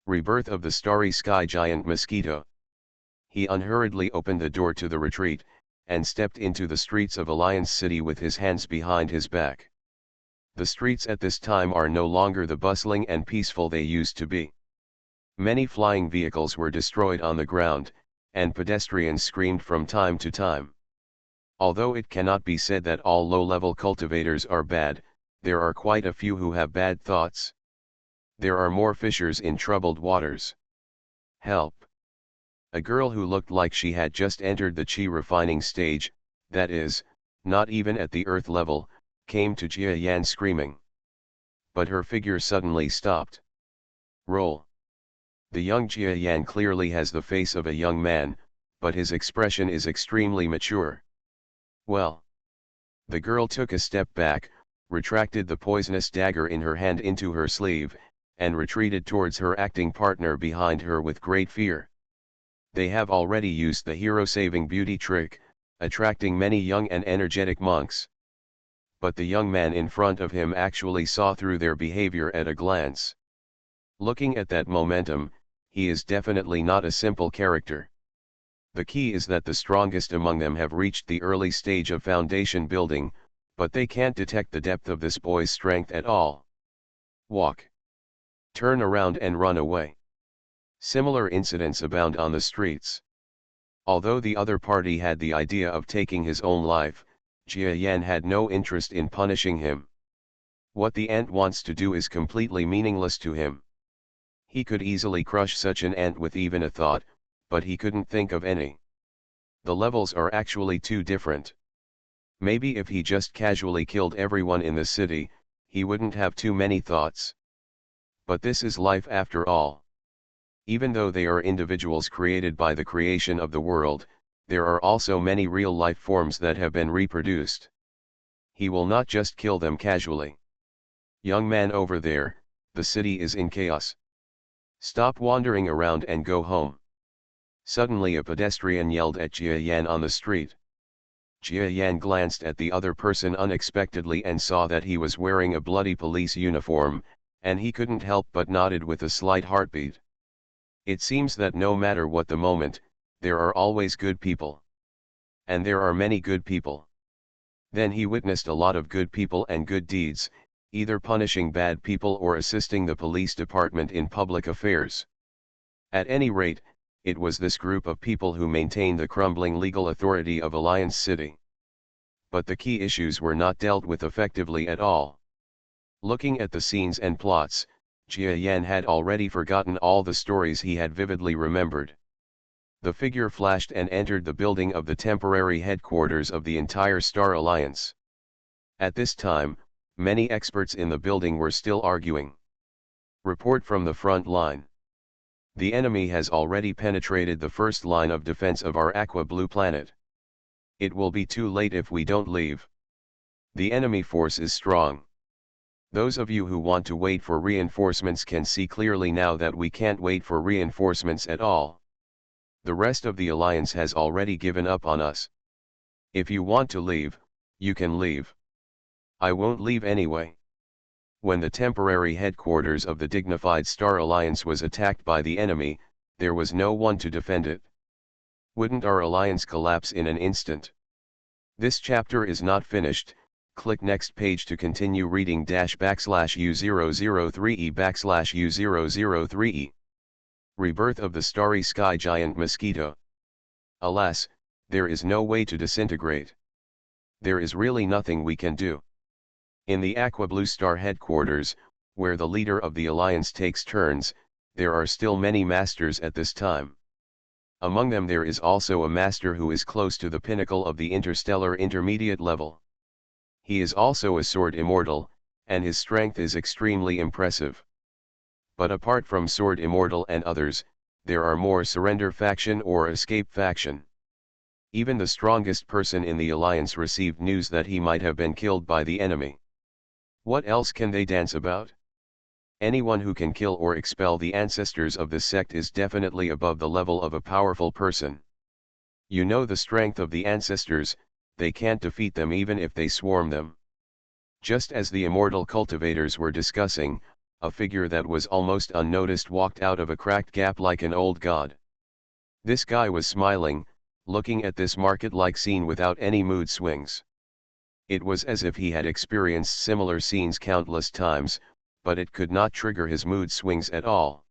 Speaker 1: Rebirth of the Starry Sky Giant Mosquito. He unhurriedly opened the door to the retreat, and stepped into the streets of Alliance City with his hands behind his back. The streets at this time are no longer the bustling and peaceful they used to be. Many flying vehicles were destroyed on the ground, and pedestrians screamed from time to time. Although it cannot be said that all low-level cultivators are bad, there are quite a few who have bad thoughts. There are more fishers in troubled waters. Help! A girl who looked like she had just entered the chi refining stage, that is, not even at the earth level, came to Jia Yan screaming. But her figure suddenly stopped. Roll. The young Jia Yan clearly has the face of a young man, but his expression is extremely mature. Well. The girl took a step back, retracted the poisonous dagger in her hand into her sleeve, and retreated towards her acting partner behind her with great fear. They have already used the hero-saving beauty trick, attracting many young and energetic monks. But the young man in front of him actually saw through their behavior at a glance. Looking at that momentum, he is definitely not a simple character. The key is that the strongest among them have reached the early stage of foundation building, but they can't detect the depth of this boy's strength at all. Walk. Turn around and run away. Similar incidents abound on the streets. Although the other party had the idea of taking his own life, Jia Yan had no interest in punishing him. What the ant wants to do is completely meaningless to him. He could easily crush such an ant with even a thought, but he couldn't think of any. The levels are actually too different. Maybe if he just casually killed everyone in the city, he wouldn't have too many thoughts. But this is life after all. Even though they are individuals created by the creation of the world, there are also many real life forms that have been reproduced. He will not just kill them casually. Young man over there, the city is in chaos. Stop wandering around and go home. Suddenly a pedestrian yelled at Jia Yan on the street. Jia Yan glanced at the other person unexpectedly and saw that he was wearing a bloody police uniform, and he couldn't help but nodded with a slight heartbeat. It seems that no matter what the moment, there are always good people. And there are many good people. Then he witnessed a lot of good people and good deeds, either punishing bad people or assisting the police department in public affairs. At any rate, it was this group of people who maintained the crumbling legal authority of Alliance City. But the key issues were not dealt with effectively at all. Looking at the scenes and plots, Jia Yan had already forgotten all the stories he had vividly remembered. The figure flashed and entered the building of the temporary headquarters of the entire Star Alliance. At this time, many experts in the building were still arguing. Report from the front line. The enemy has already penetrated the first line of defense of our aqua blue planet. It will be too late if we don't leave. The enemy force is strong. Those of you who want to wait for reinforcements can see clearly now that we can't wait for reinforcements at all. The rest of the alliance has already given up on us. If you want to leave, you can leave. I won't leave anyway. When the temporary headquarters of the dignified Star Alliance was attacked by the enemy, there was no one to defend it. Wouldn't our alliance collapse in an instant? This chapter is not finished. Click next page to continue reading --U003E/U003E. Rebirth of the Starry Sky Giant Mosquito. Alas, there is no way to disintegrate. There is really nothing we can do. In the Aqua Blue Star headquarters, where the leader of the alliance takes turns, there are still many masters at this time. Among them there is also a master who is close to the pinnacle of the interstellar intermediate level. He is also a sword immortal, and his strength is extremely impressive. But apart from sword immortal and others, there are more surrender faction or escape faction. Even the strongest person in the alliance received news that he might have been killed by the enemy. What else can they dance about? Anyone who can kill or expel the ancestors of this sect is definitely above the level of a powerful person. You know the strength of the ancestors, they can't defeat them even if they swarm them. Just as the immortal cultivators were discussing, a figure that was almost unnoticed walked out of a cracked gap like an old god. This guy was smiling, looking at this market-like scene without any mood swings. It was as if he had experienced similar scenes countless times, but it could not trigger his mood swings at all.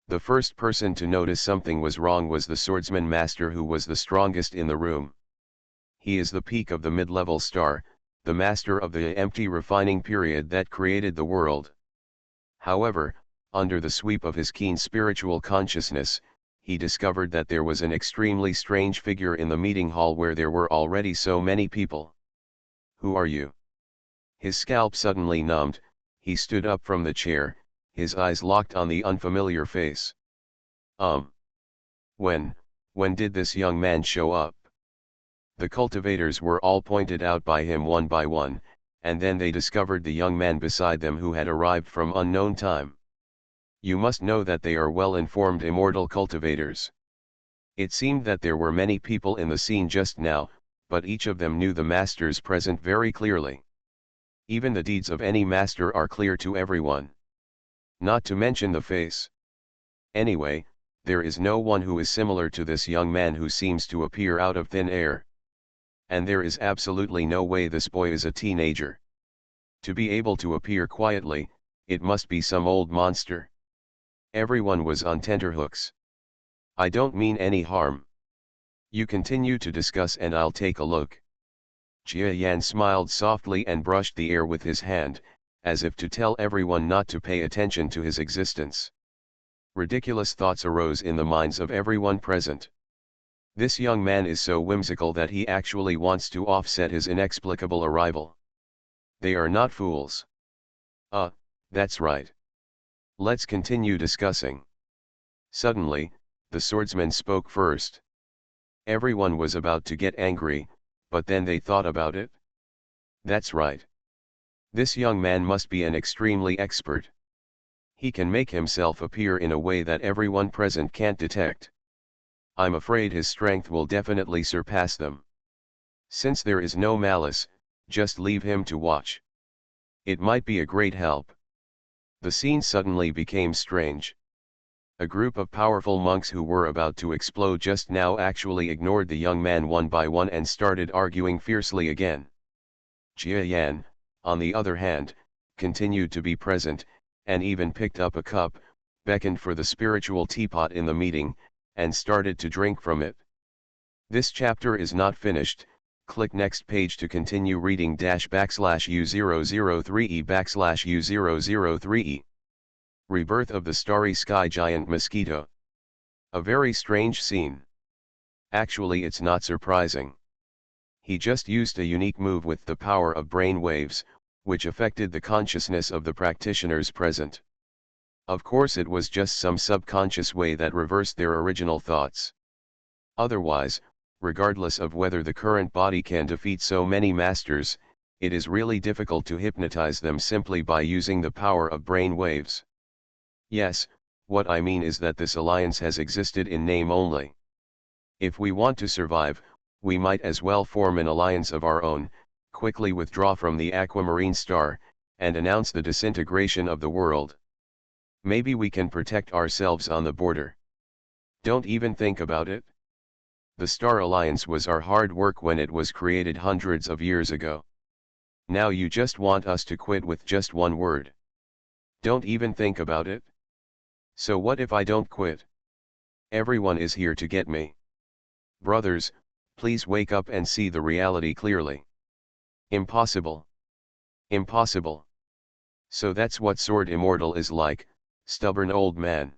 Speaker 1: The first person to notice something was wrong was the swordsman master, who was the strongest in the room. He is the peak of the mid-level star, the master of the empty refining period that created the world. However, under the sweep of his keen spiritual consciousness, he discovered that there was an extremely strange figure in the meeting hall where there were already so many people. Who are you? His scalp suddenly numbed, he stood up from the chair, his eyes locked on the unfamiliar face. When did this young man show up? The cultivators were all pointed out by him one by one, and then they discovered the young man beside them who had arrived from unknown time. You must know that they are well-informed immortal cultivators. It seemed that there were many people in the scene just now, but each of them knew the masters present very clearly. Even the deeds of any master are clear to everyone. Not to mention the face. Anyway, there is no one who is similar to this young man who seems to appear out of thin air. And there is absolutely no way this boy is a teenager. To be able to appear quietly, it must be some old monster. Everyone was on tenterhooks. I don't mean any harm. You continue to discuss and I'll take a look. Jia Yan smiled softly and brushed the air with his hand, as if to tell everyone not to pay attention to his existence. Ridiculous thoughts arose in the minds of everyone present. This young man is so whimsical that he actually wants to offset his inexplicable arrival. They are not fools. That's right. Let's continue discussing. Suddenly, the swordsman spoke first. Everyone was about to get angry, but then they thought about it. That's right. This young man must be an extremely expert. He can make himself appear in a way that everyone present can't detect. I'm afraid his strength will definitely surpass them. Since there is no malice, just leave him to watch. It might be a great help. The scene suddenly became strange. A group of powerful monks who were about to explode just now actually ignored the young man one by one and started arguing fiercely again. Jia Yan, on the other hand, continued to be present, and even picked up a cup, beckoned for the spiritual teapot in the meeting, and started to drink from it. This chapter is not finished. Click next page to continue reading /U003E/U003E. Rebirth of the Starry Sky Giant Mosquito. A very strange scene. Actually, it's not surprising. He just used a unique move with the power of brain waves, which affected the consciousness of the practitioners present. Of course, it was just some subconscious way that reversed their original thoughts. Otherwise, regardless of whether the current body can defeat so many masters, it is really difficult to hypnotize them simply by using the power of brain waves. Yes, what I mean is that this alliance has existed in name only. If we want to survive, we might as well form an alliance of our own, quickly withdraw from the aquamarine star, and announce the disintegration of the world. Maybe we can protect ourselves on the border. Don't even think about it. The Star Alliance was our hard work when it was created hundreds of years ago. Now you just want us to quit with just one word. Don't even think about it. So what if I don't quit? Everyone is here to get me. Brothers, please wake up and see the reality clearly. Impossible. Impossible. So that's what Sword Immortal is like, stubborn old man.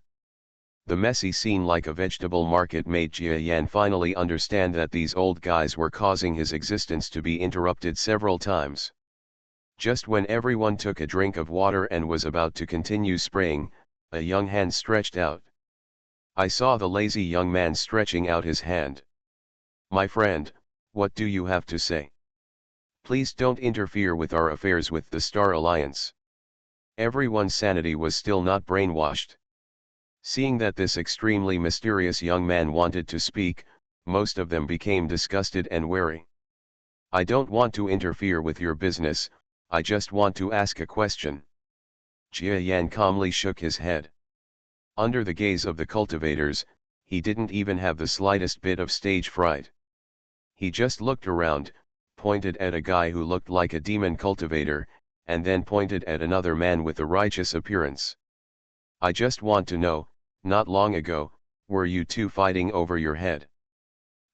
Speaker 1: The messy scene like a vegetable market made Jia Yan finally understand that these old guys were causing his existence to be interrupted several times. Just when everyone took a drink of water and was about to continue spraying, a young hand stretched out. I saw the lazy young man stretching out his hand. My friend, what do you have to say? Please don't interfere with our affairs with the Star Alliance. Everyone's sanity was still not brainwashed. Seeing that this extremely mysterious young man wanted to speak, most of them became disgusted and wary. I don't want to interfere with your business, I just want to ask a question. Jia Yan calmly shook his head. Under the gaze of the cultivators, he didn't even have the slightest bit of stage fright. He just looked around, pointed at a guy who looked like a demon cultivator, and then pointed at another man with a righteous appearance. I just want to know, not long ago, were you two fighting over your head?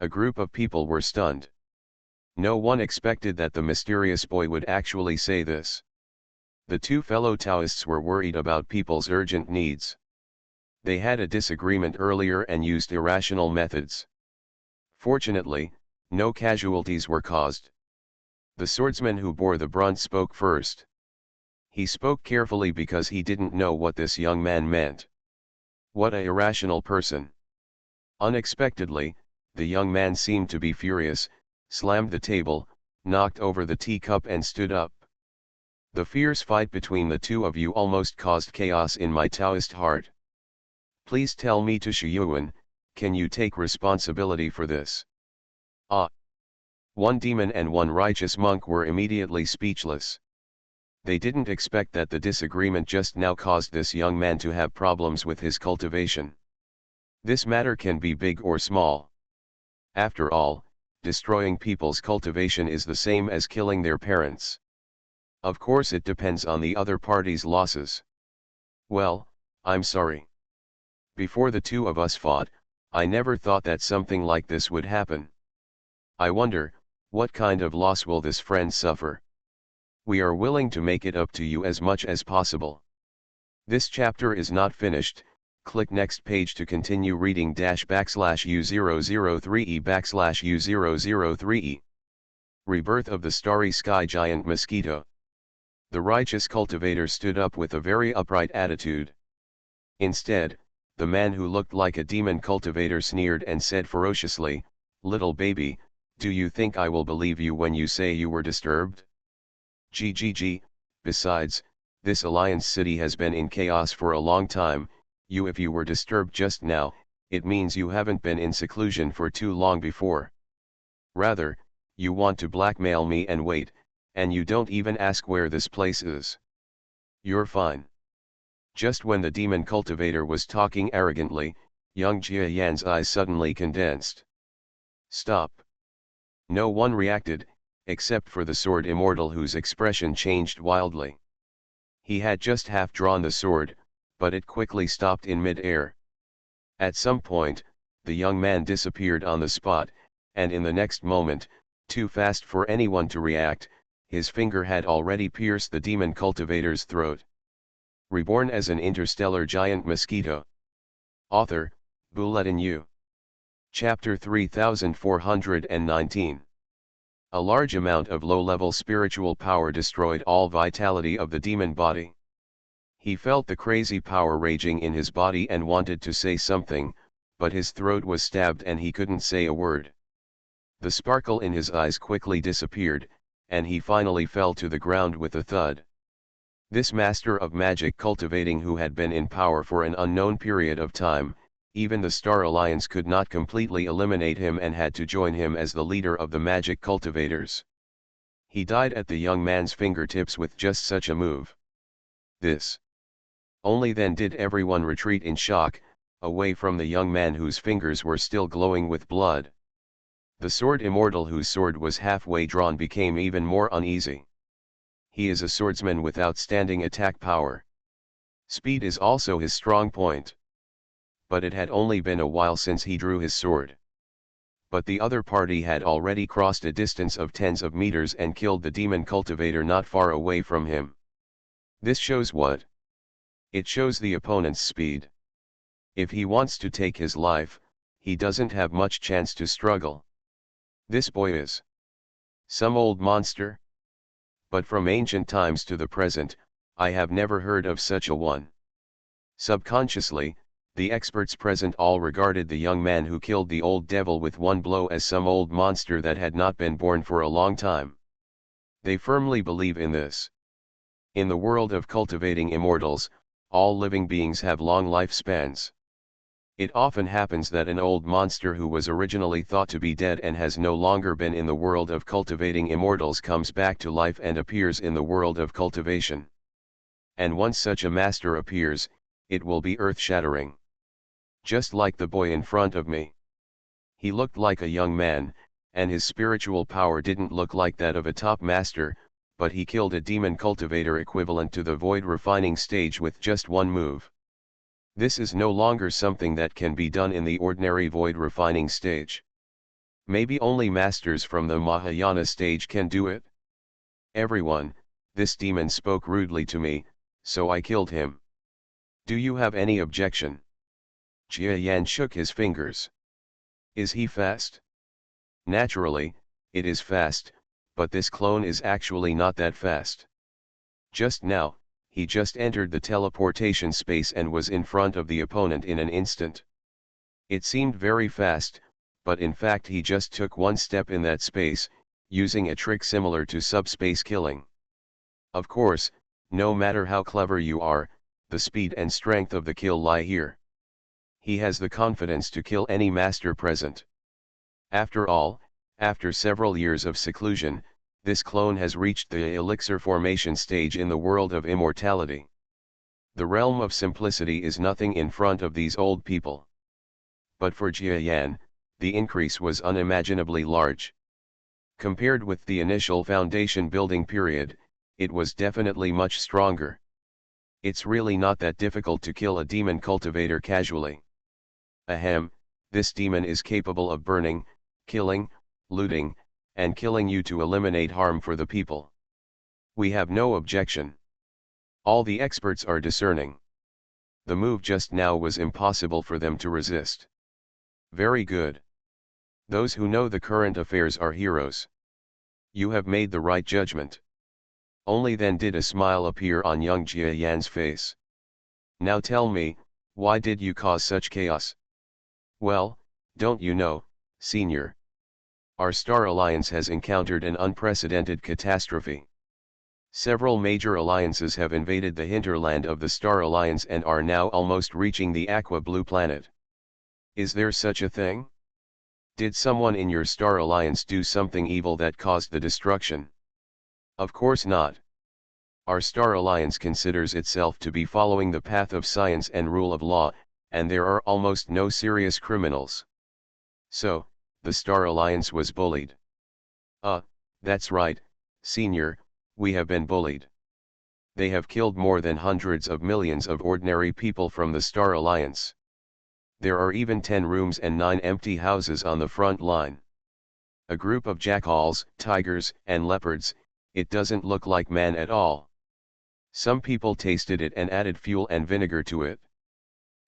Speaker 1: A group of people were stunned. No one expected that the mysterious boy would actually say this. The two fellow Taoists were worried about people's urgent needs. They had a disagreement earlier and used irrational methods. Fortunately, no casualties were caused. The swordsman who bore the brunt spoke first. He spoke carefully because he didn't know what this young man meant. What an irrational person. Unexpectedly, the young man seemed to be furious, slammed the table, knocked over the teacup and stood up. The fierce fight between the two of you almost caused chaos in my Taoist heart. Please tell me to Shuyuan, can you take responsibility for this? One demon and one righteous monk were immediately speechless. They didn't expect that the disagreement just now caused this young man to have problems with his cultivation. This matter can be big or small. After all, destroying people's cultivation is the same as killing their parents. Of course it depends on the other party's losses. Well, I'm sorry. Before the two of us fought, I never thought that something like this would happen. I wonder, what kind of loss will this friend suffer? We are willing to make it up to you as much as possible. This chapter is not finished. Click next page to continue reading /U003E/U003E. Rebirth of the Starry Sky Giant Mosquito. The righteous cultivator stood up with a very upright attitude. Instead, the man who looked like a demon cultivator sneered and said ferociously, "Little baby, do you think I will believe you when you say you were disturbed? GGG, besides, this Alliance city has been in chaos for a long time. If you were disturbed just now, it means you haven't been in seclusion for too long before. Rather, you want to blackmail me and wait, and you don't even ask where this place is. You're fine." Just when the demon cultivator was talking arrogantly, young Jia Yan's eyes suddenly condensed. "Stop." No one reacted, except for the sword immortal whose expression changed wildly. He had just half drawn the sword, but it quickly stopped in mid-air. At some point, the young man disappeared on the spot, and in the next moment, too fast for anyone to react, his finger had already pierced the demon cultivator's throat. Reborn as an interstellar giant mosquito. Author, Bulletin U. Chapter 3419. A large amount of low-level spiritual power destroyed all vitality of the demon body. He felt the crazy power raging in his body and wanted to say something, but his throat was stabbed and he couldn't say a word. The sparkle in his eyes quickly disappeared, and he finally fell to the ground with a thud. This master of magic cultivating who had been in power for an unknown period of time, even the Star Alliance could not completely eliminate him and had to join him as the leader of the magic cultivators. He died at the young man's fingertips with just such a move. This. Only then did everyone retreat in shock, away from the young man whose fingers were still glowing with blood. The sword immortal whose sword was halfway drawn became even more uneasy. He is a swordsman with outstanding attack power. Speed is also his strong point. But it had only been a while since he drew his sword. But the other party had already crossed a distance of tens of meters and killed the demon cultivator not far away from him. This shows what? It shows the opponent's speed. If he wants to take his life, he doesn't have much chance to struggle. This boy is some old monster? But from ancient times to the present, I have never heard of such a one. Subconsciously, the experts present all regarded the young man who killed the old devil with one blow as some old monster that had not been born for a long time. They firmly believe in this. In the world of cultivating immortals, all living beings have long lifespans. It often happens that an old monster who was originally thought to be dead and has no longer been in the world of cultivating immortals comes back to life and appears in the world of cultivation. And once such a master appears, it will be earth-shattering. Just like the boy in front of me. He looked like a young man, and his spiritual power didn't look like that of a top master, but he killed a demon cultivator equivalent to the void refining stage with just one move. This is no longer something that can be done in the ordinary void refining stage. Maybe only masters from the Mahayana stage can do it. "Everyone, this demon spoke rudely to me, so I killed him. Do you have any objection?" Jia Yan shook his fingers. "Is he fast?" "Naturally, it is fast, but this clone is actually not that fast. Just now, he just entered the teleportation space and was in front of the opponent in an instant. It seemed very fast, but in fact he just took one step in that space, using a trick similar to subspace killing. Of course, no matter how clever you are, the speed and strength of the kill lie here. He has the confidence to kill any master present. After all, after several years of seclusion, this clone has reached the elixir formation stage in the world of immortality. The realm of simplicity is nothing in front of these old people. but for Jiayan, the increase was unimaginably large. Compared with the initial foundation building period, it was definitely much stronger. It's really not that difficult to kill a demon cultivator casually. Ahem, this demon is capable of burning, killing, looting, and killing you to eliminate harm for the people. We have no objection. All the experts are discerning. The move just now was impossible for them to resist. Very good. Those who know the current affairs are heroes. You have made the right judgment. Only then did a smile appear on young Jia Yan's face. Now tell me, why did you cause such chaos? Well, don't you know, Senior? Our Star Alliance has encountered an unprecedented catastrophe. Several major alliances have invaded the hinterland of the Star Alliance and are now almost reaching the Aqua Blue planet. Is there such a thing? Did someone in your Star Alliance do something evil that caused the destruction? Of course not. Our Star Alliance considers itself to be following the path of science and rule of law, and there are almost no serious criminals. So, the Star Alliance was bullied. That's right, Senior, we have been bullied. They have killed more than hundreds of millions of ordinary people from the Star Alliance. There are even 10 rooms and 9 empty houses on the front line. A group of jackals, tigers, and leopards. It doesn't look like man at all. Some people tasted it and added fuel and vinegar to it.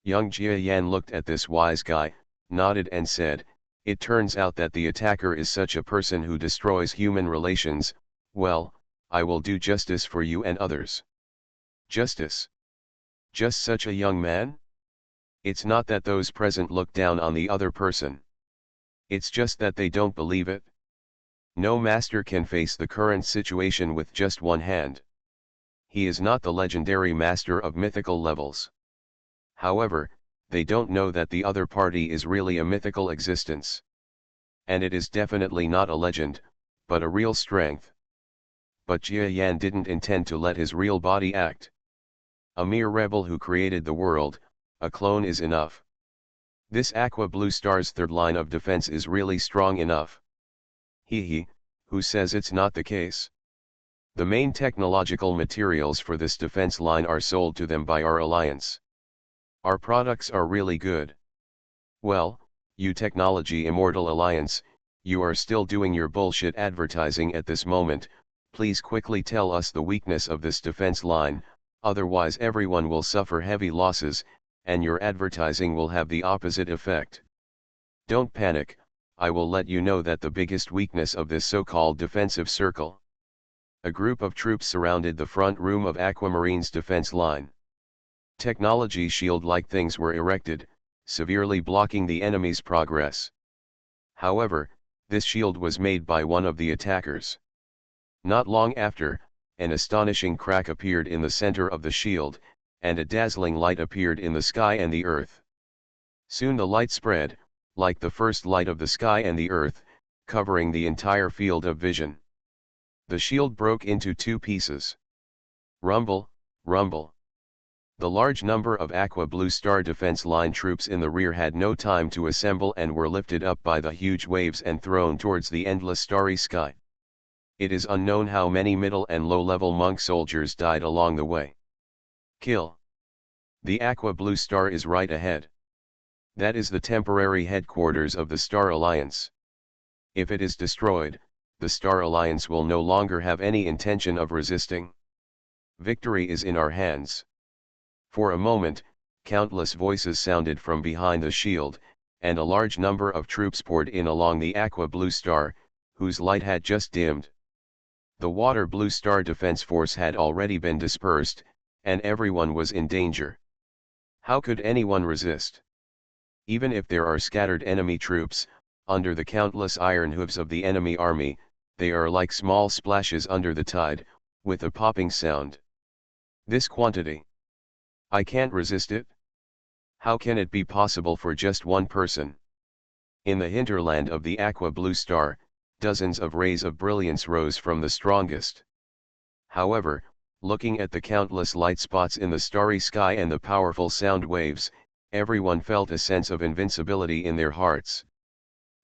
Speaker 1: Young Jia Yan looked at this wise guy, nodded and said, "It turns out that the attacker is such a person who destroys human relations. Well, I will do justice for you and others." Justice? Just such a young man? It's not that those present look down on the other person. It's just that they don't believe it. No master can face the current situation with just one hand. He is not the legendary master of mythical levels. However, they don't know that the other party is really a mythical existence. And it is definitely not a legend, but a real strength. But Jia Yan didn't intend to let his real body act. A mere rebel who created the world, a clone is enough. This Aqua Blue Star's third line of defense is really strong enough. Who says it's not the case? The main technological materials for this defense line are sold to them by our alliance. Our products are really good. Well, you Technology Immortal Alliance, you are still doing your bullshit advertising at this moment. Please quickly tell us the weakness of this defense line, otherwise everyone will suffer heavy losses, and your advertising will have the opposite effect. Don't panic, I will let you know that the biggest weakness of this so-called defensive circle. A group of troops surrounded the front room of Aquamarine's defense line. Technology shield-like things were erected, severely blocking the enemy's progress. However, this shield was made by one of the attackers. Not long after, an astonishing crack appeared in the center of the shield, and a dazzling light appeared in the sky and the earth. Soon the light spread, like the first light of the sky and the earth, covering the entire field of vision. The shield broke into 2 pieces. Rumble, rumble. The large number of Aqua Blue Star defense line troops in the rear had no time to assemble and were lifted up by the huge waves and thrown towards the endless starry sky. It is unknown how many middle and low-level monk soldiers died along the way. Kill. The Aqua Blue Star is right ahead. That is the temporary headquarters of the Star Alliance. If it is destroyed, the Star Alliance will no longer have any intention of resisting. Victory is in our hands. For a moment, countless voices sounded from behind the shield, and a large number of troops poured in along the Aqua Blue Star, whose light had just dimmed. The Water Blue Star Defense Force had already been dispersed, and everyone was in danger. How could anyone resist? Even if there are scattered enemy troops, under the countless iron hooves of the enemy army, they are like small splashes under the tide, with a popping sound. This quantity. I can't resist it. How can it be possible for just one person? In the hinterland of the Aqua Blue Star, dozens of rays of brilliance rose from the strongest. However, looking at the countless light spots in the starry sky and the powerful sound waves, everyone felt a sense of invincibility in their hearts.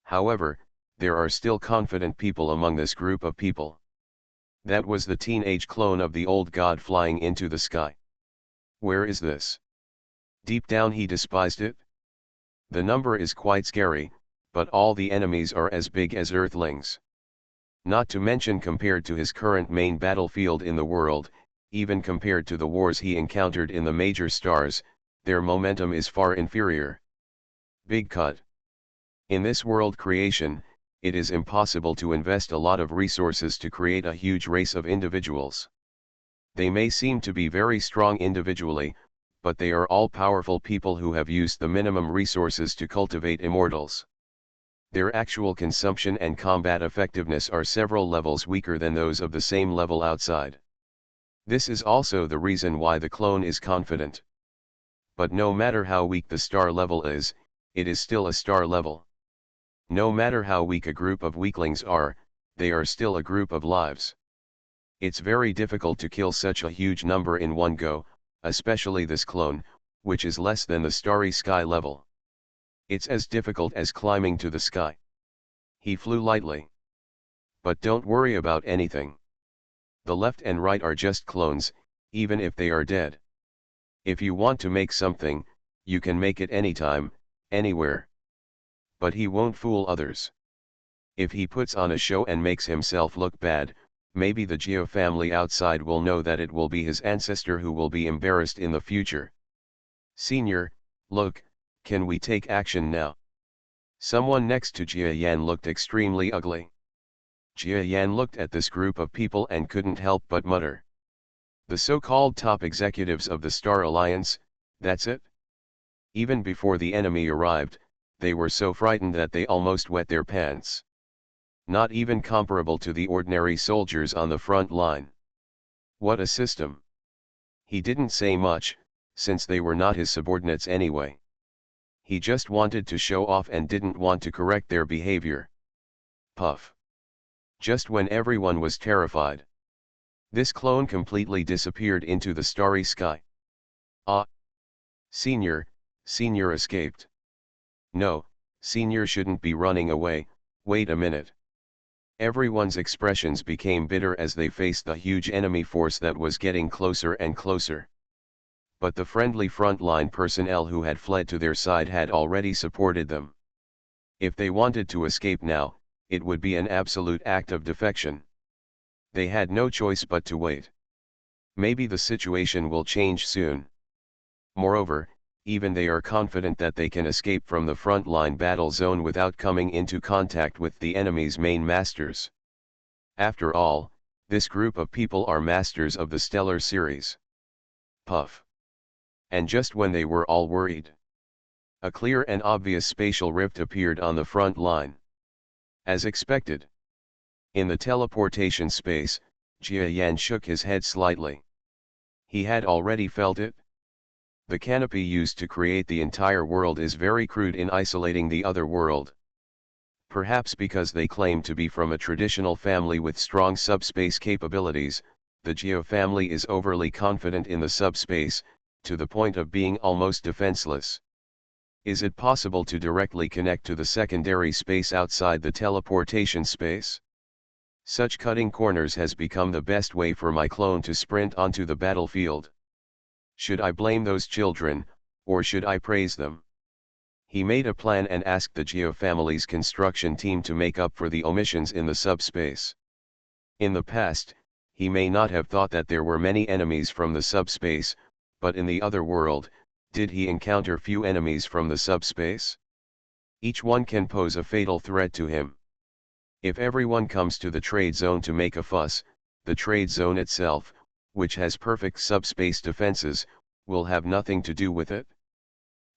Speaker 1: However, there are still confident people among this group of people. That was the teenage clone of the old god flying into the sky. Where is this? Deep down he despised it. The number is quite scary, but all the enemies are as big as Earthlings. Not to mention compared to his current main battlefield in the world, even compared to the wars he encountered in the major stars, their momentum is far inferior. Big cut. In this world creation, it is impossible to invest a lot of resources to create a huge race of individuals. They may seem to be very strong individually, but they are all powerful people who have used the minimum resources to cultivate immortals. Their actual consumption and combat effectiveness are several levels weaker than those of the same level outside. This is also the reason why the clone is confident. But no matter how weak the star level is, it is still a star level. No matter how weak a group of weaklings are, they are still a group of lives. It's very difficult to kill such a huge number in one go, especially this clone, which is less than the starry sky level. It's as difficult as climbing to the sky. He flew lightly. But don't worry about anything. The left and right are just clones, even if they are dead. If you want to make something, you can make it anytime, anywhere. But he won't fool others. If he puts on a show and makes himself look bad, maybe the Geo family outside will know that it will be his ancestor who will be embarrassed in the future. Senior, look, can we take action now? Someone next to Jia Yan looked extremely ugly. Jia Yan looked at this group of people and couldn't help but mutter. The so-called top executives of the Star Alliance, that's it? Even before the enemy arrived, they were so frightened that they almost wet their pants. Not even comparable to the ordinary soldiers on the front line. What a system! He didn't say much, since they were not his subordinates anyway. He just wanted to show off and didn't want to correct their behavior. Puff. Just when everyone was terrified, this clone completely disappeared into the starry sky. Ah! Senior escaped. No, Senior shouldn't be running away, wait a minute. Everyone's expressions became bitter as they faced the huge enemy force that was getting closer and closer. But the friendly frontline personnel who had fled to their side had already supported them. If they wanted to escape now, it would be an absolute act of defection. They had no choice but to wait. Maybe the situation will change soon. Moreover, even they are confident that they can escape from the frontline battle zone without coming into contact with the enemy's main masters. After all, this group of people are masters of the Stellar series. Puff. And just when they were all worried, a clear and obvious spatial rift appeared on the front line. As expected. In the teleportation space, Jia Yan shook his head slightly. He had already felt it. The canopy used to create the entire world is very crude in isolating the other world. Perhaps because they claim to be from a traditional family with strong subspace capabilities, the Geo family is overly confident in the subspace, to the point of being almost defenseless. Is it possible to directly connect to the secondary space outside the teleportation space? Such cutting corners has become the best way for my clone to sprint onto the battlefield. Should I blame those children, or should I praise them? He made a plan and asked the Geo family's construction team to make up for the omissions in the subspace. In the past, he may not have thought that there were many enemies from the subspace, but in the other world, did he encounter few enemies from the subspace? Each one can pose a fatal threat to him. If everyone comes to the trade zone to make a fuss, the trade zone itself, which has perfect subspace defenses, will have nothing to do with it.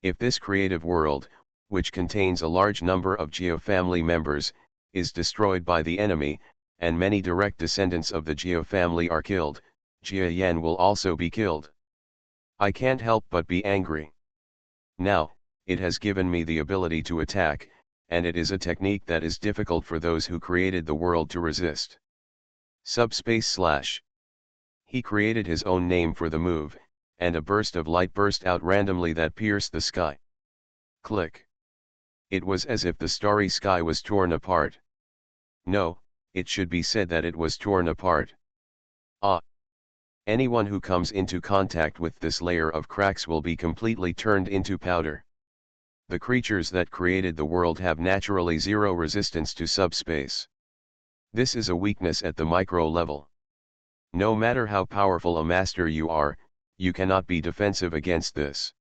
Speaker 1: If this creative world, which contains a large number of Geo family members, is destroyed by the enemy, and many direct descendants of the Geo family are killed, Jia Yan will also be killed. I can't help but be angry. Now, it has given me the ability to attack, and it is a technique that is difficult for those who created the world to resist. Subspace /. He created his own name for the move, and a burst of light burst out randomly that pierced the sky. Click. It was as if the starry sky was torn apart. No, it should be said that it was torn apart. Ah! Anyone who comes into contact with this layer of cracks will be completely turned into powder. The creatures that created the world have naturally zero resistance to subspace. This is a weakness at the micro level. No matter how powerful a master you are, you cannot be defensive against this.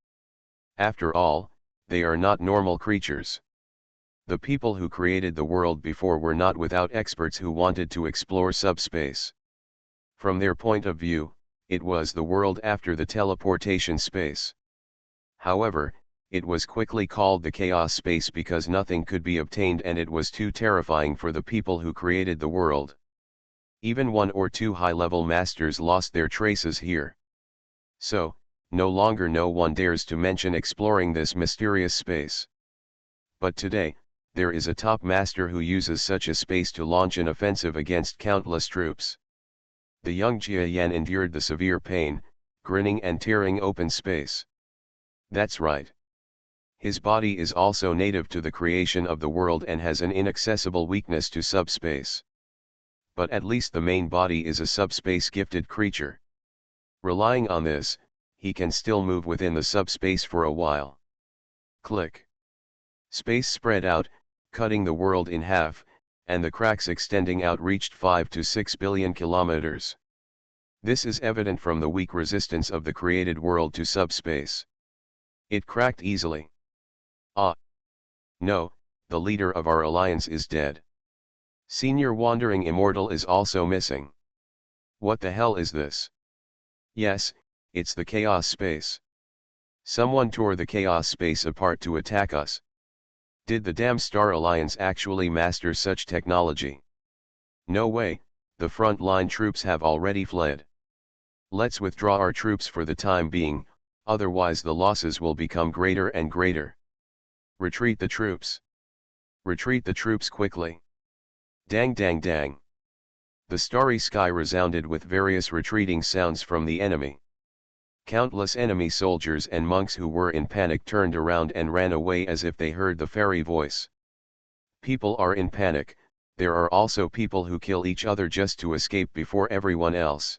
Speaker 1: After all, they are not normal creatures. The people who created the world before were not without experts who wanted to explore subspace. From their point of view, it was the world after the teleportation space. However, it was quickly called the chaos space because nothing could be obtained and it was too terrifying for the people who created the world. Even one or two high-level masters lost their traces here. So, no longer no one dares to mention exploring this mysterious space. But today, there is a top master who uses such a space to launch an offensive against countless troops. The young Jia Yan endured the severe pain, grinning and tearing open space. That's right. His body is also native to the creation of the world and has an inaccessible weakness to subspace. But at least the main body is a subspace-gifted creature. Relying on this, he can still move within the subspace for a while. Click. Space spread out, cutting the world in half, and the cracks extending out reached 5 to 6 billion kilometers. This is evident from the weak resistance of the created world to subspace. It cracked easily. Ah! No, the leader of our alliance is dead. Senior Wandering Immortal is also missing. What the hell is this? Yes, it's the chaos space. Someone tore the chaos space apart to attack us. Did the damn Star Alliance actually master such technology? No way, the front-line troops have already fled. Let's withdraw our troops for the time being, otherwise the losses will become greater and greater. Retreat the troops. Retreat the troops quickly. Dang dang dang. The starry sky resounded with various retreating sounds from the enemy. Countless enemy soldiers and monks who were in panic turned around and ran away as if they heard the fairy voice. People are in panic, there are also people who kill each other just to escape before everyone else.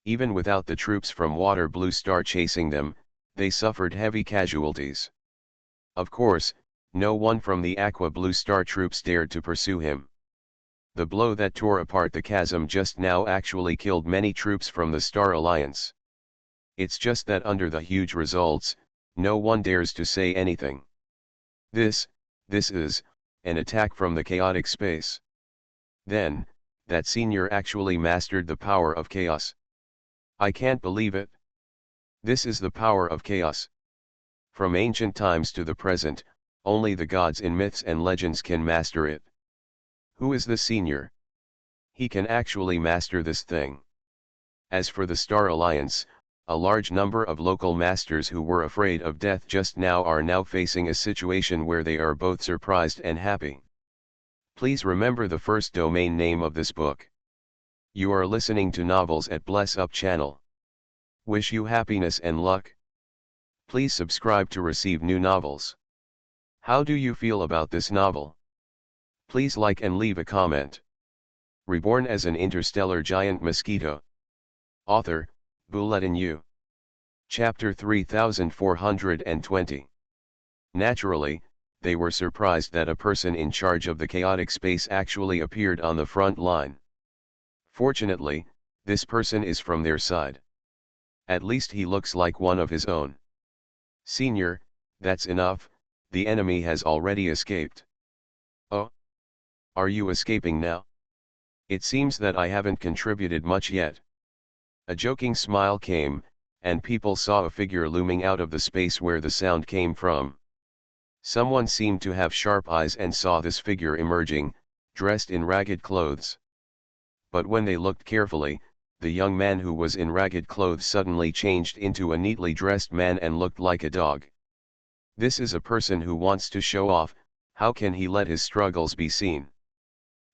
Speaker 1: Even without the troops from Water Blue Star chasing them, they suffered heavy casualties. Of course, no one from the Aqua Blue Star troops dared to pursue him. The blow that tore apart the chasm just now actually killed many troops from the Star Alliance. It's just that under the huge results, no one dares to say anything. This is, an attack from the chaotic space. Then, that senior actually mastered the power of chaos. I can't believe it. This is the power of chaos. From ancient times to the present, only the gods in myths and legends can master it. Who is the senior? He can actually master this thing. As for the Star Alliance, a large number of local masters who were afraid of death just now are now facing a situation where they are both surprised and happy. Please remember the first domain name of this book. You are listening to Novels at Bless Up channel. Wish you happiness and luck. Please subscribe to receive new novels. How do you feel about this novel? Please like and leave a comment. Reborn as an interstellar giant mosquito. Author, Bulletin U. Chapter 3420. Naturally, they were surprised that a person in charge of the chaotic space actually appeared on the front line. Fortunately, this person is from their side. At least he looks like one of his own. Senior, that's enough, the enemy has already escaped. Oh? Are you escaping now? It seems that I haven't contributed much yet. A joking smile came, and people saw a figure looming out of the space where the sound came from. Someone seemed to have sharp eyes and saw this figure emerging, dressed in ragged clothes. But when they looked carefully, the young man who was in ragged clothes suddenly changed into a neatly dressed man and looked like a dog. This is a person who wants to show off, how can he let his struggles be seen?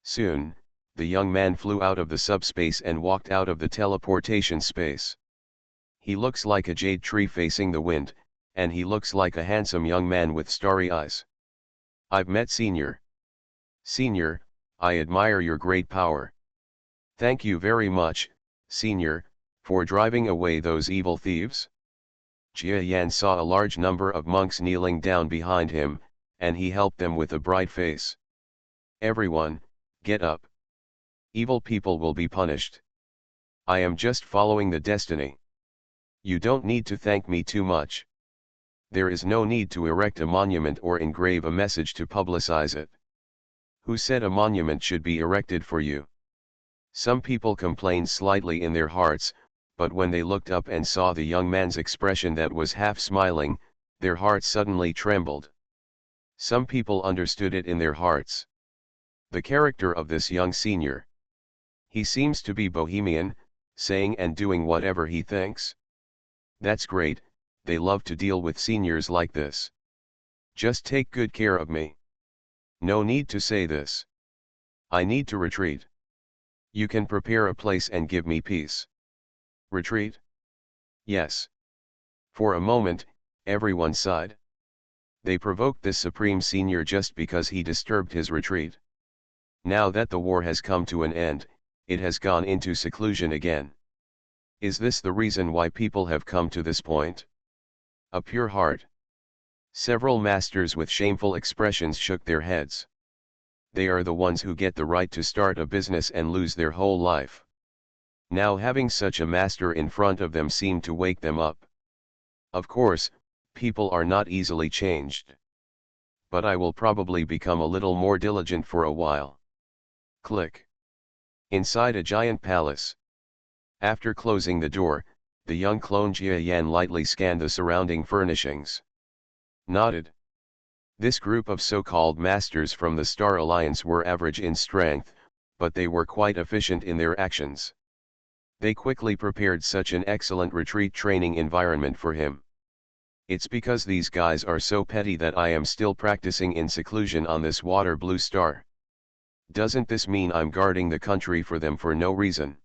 Speaker 1: Soon, the young man flew out of the subspace and walked out of the teleportation space. He looks like a jade tree facing the wind, and he looks like a handsome young man with starry eyes. I've met Senior. Senior, I admire your great power. Thank you very much, Senior, for driving away those evil thieves. Jia Yan saw a large number of monks kneeling down behind him, and he helped them with a bright face. Everyone, get up. Evil people will be punished. I am just following the destiny. You don't need to thank me too much. There is no need to erect a monument or engrave a message to publicize it. Who said a monument should be erected for you? Some people complained slightly in their hearts, but when they looked up and saw the young man's expression that was half smiling, their hearts suddenly trembled. Some people understood it in their hearts. The character of this young senior. He seems to be bohemian, saying and doing whatever he thinks. That's great, they love to deal with seniors like this. Just take good care of me. No need to say this. I need to retreat. You can prepare a place and give me peace. Retreat? Yes. For a moment, everyone sighed. They provoked this supreme senior just because he disturbed his retreat. Now that the war has come to an end, it has gone into seclusion again. Is this the reason why people have come to this point? A pure heart. Several masters with shameful expressions shook their heads. They are the ones who get the right to start a business and lose their whole life. Now having such a master in front of them seemed to wake them up. Of course, people are not easily changed. But I will probably become a little more diligent for a while. Click. Inside a giant palace. After closing the door, the young clone Jia Yan lightly scanned the surrounding furnishings. Nodded. This group of so-called masters from the Star Alliance were average in strength, but they were quite efficient in their actions. They quickly prepared such an excellent retreat training environment for him. It's because these guys are so petty that I am still practicing in seclusion on this water blue star. Doesn't this mean I'm guarding the country for them for no reason?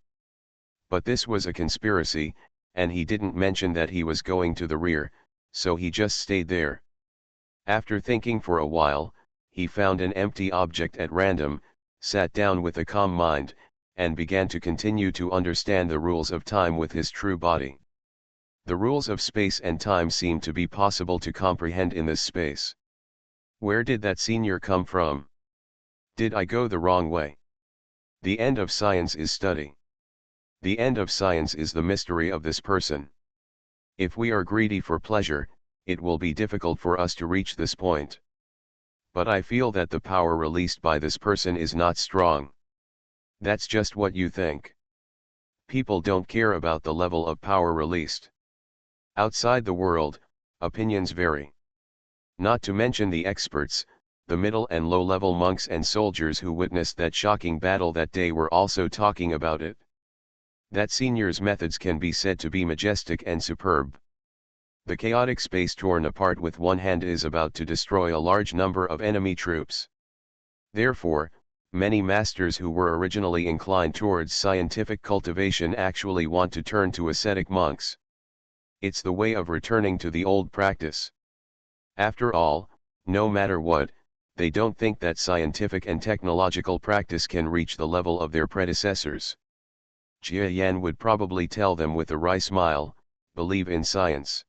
Speaker 1: But this was a conspiracy, and he didn't mention that he was going to the rear, so he just stayed there. After thinking for a while, he found an empty object at random, sat down with a calm mind, and began to continue to understand the rules of time with his true body. The rules of space and time seemed to be possible to comprehend in this space. Where did that senior come from? Did I go the wrong way? The end of science is study. The end of science is the mystery of this person. If we are greedy for pleasure, it will be difficult for us to reach this point. But I feel that the power released by this person is not strong. That's just what you think. People don't care about the level of power released. Outside the world, opinions vary. Not to mention the experts, the middle and low-level monks and soldiers who witnessed that shocking battle that day were also talking about it. That senior's methods can be said to be majestic and superb. The chaotic space torn apart with one hand is about to destroy a large number of enemy troops. Therefore, many masters who were originally inclined towards scientific cultivation actually want to turn to ascetic monks. It's the way of returning to the old practice. After all, no matter what, they don't think that scientific and technological practice can reach the level of their predecessors. Jia Yan would probably tell them with a wry smile, believe in science.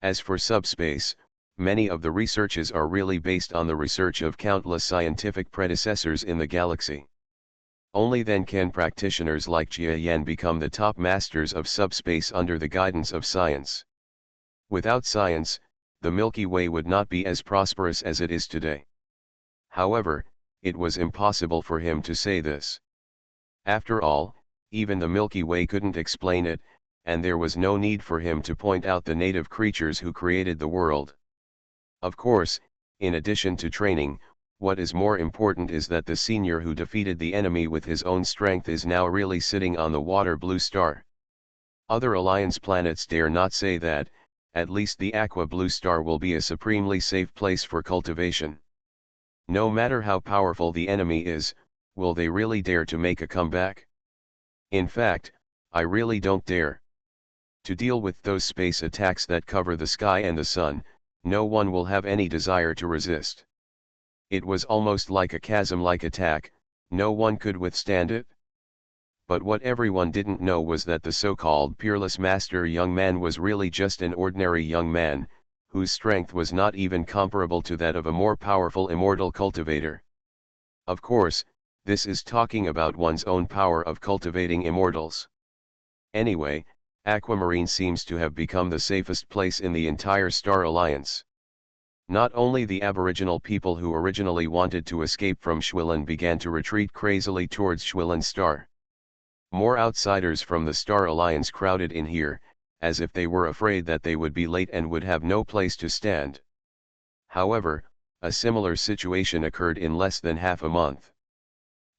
Speaker 1: As for subspace, many of the researches are really based on the research of countless scientific predecessors in the galaxy. Only then can practitioners like Jia Yan become the top masters of subspace under the guidance of science. Without science, the Milky Way would not be as prosperous as it is today. However, it was impossible for him to say this. After all, even the Milky Way couldn't explain it, and there was no need for him to point out the native creatures who created the world. Of course, in addition to training, what is more important is that the senior who defeated the enemy with his own strength is now really sitting on the water blue star. Other Alliance planets dare not say that, at least the aqua blue star will be a supremely safe place for cultivation. No matter how powerful the enemy is, will they really dare to make a comeback? In fact, I really don't dare. To deal with those space attacks that cover the sky and the sun, no one will have any desire to resist. It was almost like a chasm-like attack, no one could withstand it. But what everyone didn't know was that the so-called peerless master young man was really just an ordinary young man, whose strength was not even comparable to that of a more powerful immortal cultivator. Of course, this is talking about one's own power of cultivating immortals. Anyway, Aquamarine seems to have become the safest place in the entire Star Alliance. Not only the aboriginal people who originally wanted to escape from Schwillen began to retreat crazily towards Schwillen Star. More outsiders from the Star Alliance crowded in here, as if they were afraid that they would be late and would have no place to stand. However, a similar situation occurred in less than half a month.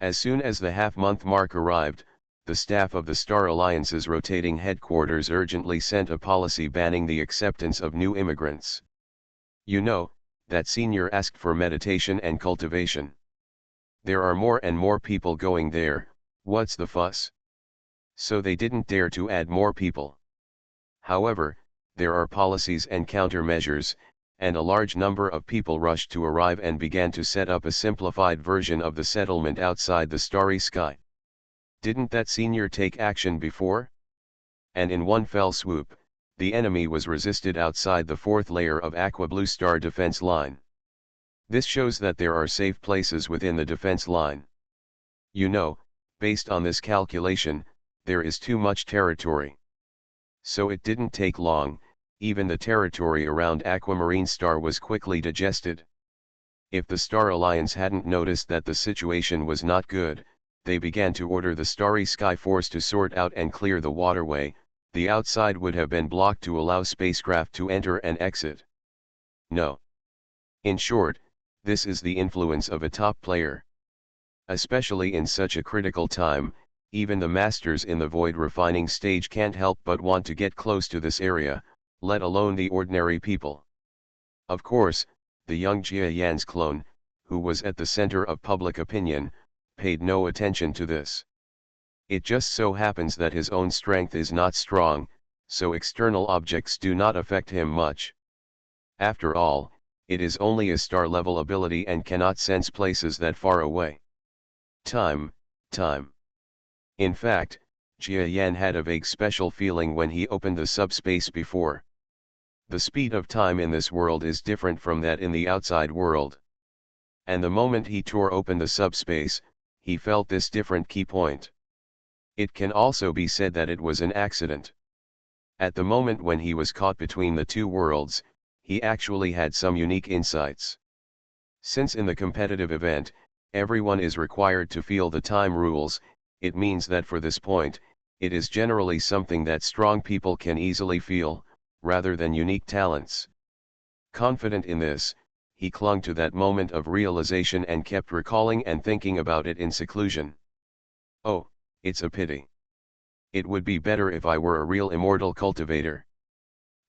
Speaker 1: As soon as the half-month mark arrived, the staff of the Star Alliance's rotating headquarters urgently sent a policy banning the acceptance of new immigrants. You know, that senior asked for meditation and cultivation. There are more and more people going there, what's the fuss? So they didn't dare to add more people. However, there are policies and countermeasures, and a large number of people rushed to arrive and began to set up a simplified version of the settlement outside the starry sky. Didn't that senior take action before? And in one fell swoop, the enemy was resisted outside the fourth layer of Aqua Blue Star defense line. This shows that there are safe places within the defense line. You know, based on this calculation, there is too much territory. So it didn't take long, even the territory around Aquamarine Star was quickly digested. If the Star Alliance hadn't noticed that the situation was not good, they began to order the Starry Sky Force to sort out and clear the waterway. The outside would have been blocked to allow spacecraft to enter and exit. No. In short, this is the influence of a top player. Especially in such a critical time, even the masters in the void refining stage can't help but want to get close to this area, let alone the ordinary people. Of course, the young Jia Yan's clone, who was at the center of public opinion, paid no attention to this. It just so happens that his own strength is not strong, so external objects do not affect him much. After all, it is only a star-level ability and cannot sense places that far away. Time. In fact, Jia Yan had a vague special feeling when he opened the subspace before. The speed of time in this world is different from that in the outside world. And the moment he tore open the subspace, he felt this different key point. It can also be said that it was an accident. At the moment when he was caught between the two worlds, he actually had some unique insights. Since in the competitive event, everyone is required to feel the time rules, it means that for this point, it is generally something that strong people can easily feel, rather than unique talents. Confident in this, he clung to that moment of realization and kept recalling and thinking about it in seclusion. Oh, it's a pity. It would be better if I were a real immortal cultivator.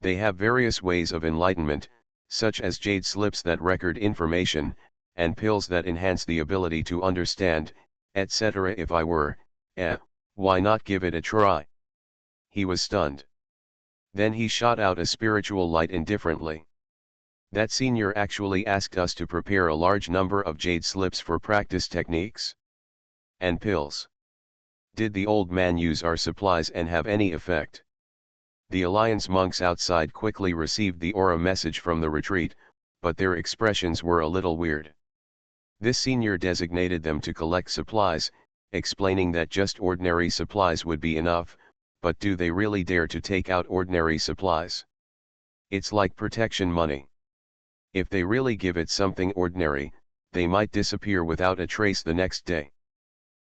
Speaker 1: They have various ways of enlightenment, such as jade slips that record information, and pills that enhance the ability to understand, etc. If I were, why not give it a try? He was stunned. Then he shot out a spiritual light indifferently. That senior actually asked us to prepare a large number of jade slips for practice techniques. And pills. Did the old man use our supplies and have any effect? The Alliance monks outside quickly received the aura message from the retreat, but their expressions were a little weird. This senior designated them to collect supplies, explaining that just ordinary supplies would be enough, but do they really dare to take out ordinary supplies? It's like protection money. If they really give it something ordinary, they might disappear without a trace the next day.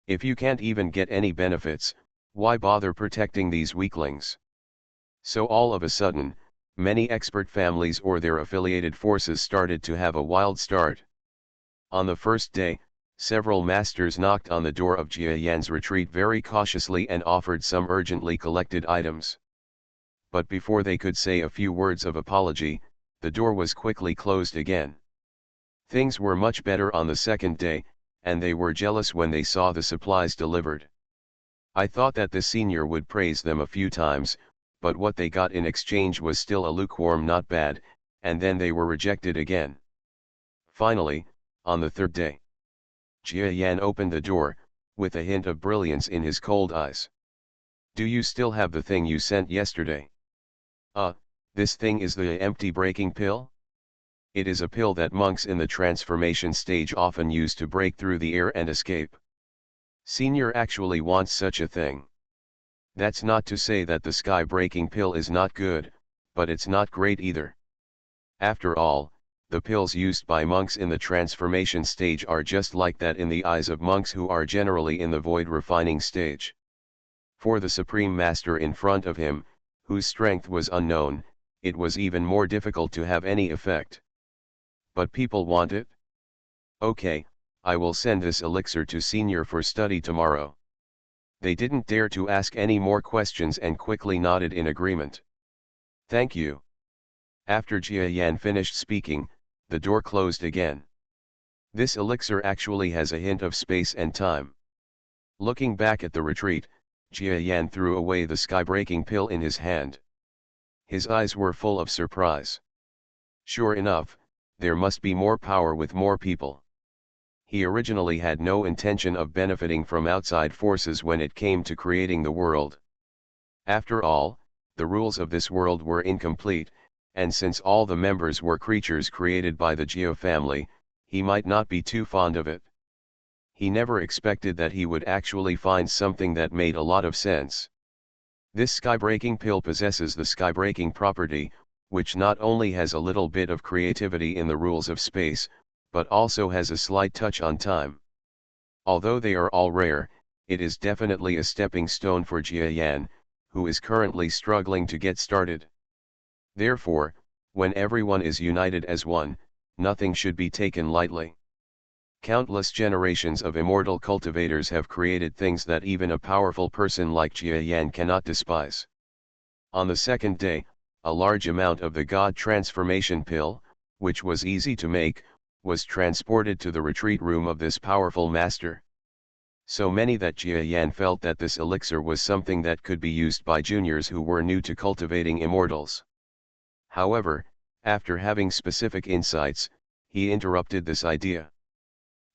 Speaker 1: If you can't even get any benefits, why bother protecting these weaklings? So all of a sudden, many expert families or their affiliated forces started to have a wild start. On the first day, several masters knocked on the door of Jia Yan's retreat very cautiously and offered some urgently collected items. But before they could say a few words of apology, the door was quickly closed again. Things were much better on the second day, and they were jealous when they saw the supplies delivered. I thought that the senior would praise them a few times, but what they got in exchange was still a lukewarm not bad, and then they were rejected again. Finally, on the third day, Jia Yan opened the door, with a hint of brilliance in his cold eyes. "Do you still have the thing you sent yesterday?" This thing is the empty breaking pill? It is a pill that monks in the transformation stage often use to break through the air and escape. Senior actually wants such a thing. That's not to say that the sky-breaking pill is not good, but it's not great either. After all, the pills used by monks in the transformation stage are just like that in the eyes of monks who are generally in the void refining stage. For the Supreme Master in front of him, whose strength was unknown, it was even more difficult to have any effect. But people want it? Okay, I will send this elixir to Senior for study tomorrow. They didn't dare to ask any more questions and quickly nodded in agreement. Thank you. After Jia Yan finished speaking, the door closed again. This elixir actually has a hint of space and time. Looking back at the retreat, Jia Yan threw away the sky-breaking pill in his hand. His eyes were full of surprise. Sure enough, there must be more power with more people. He originally had no intention of benefiting from outside forces when it came to creating the world. After all, the rules of this world were incomplete, and since all the members were creatures created by the Geo family, he might not be too fond of it. He never expected that he would actually find something that made a lot of sense. This sky-breaking pill possesses the sky-breaking property, which not only has a little bit of creativity in the rules of space, but also has a slight touch on time. Although they are all rare, it is definitely a stepping stone for Jia Yan, who is currently struggling to get started. Therefore, when everyone is united as one, nothing should be taken lightly. Countless generations of immortal cultivators have created things that even a powerful person like Jia Yan cannot despise. On the second day, a large amount of the God Transformation Pill, which was easy to make, was transported to the retreat room of this powerful master. So many that Jia Yan felt that this elixir was something that could be used by juniors who were new to cultivating immortals. However, after having specific insights, he interrupted this idea.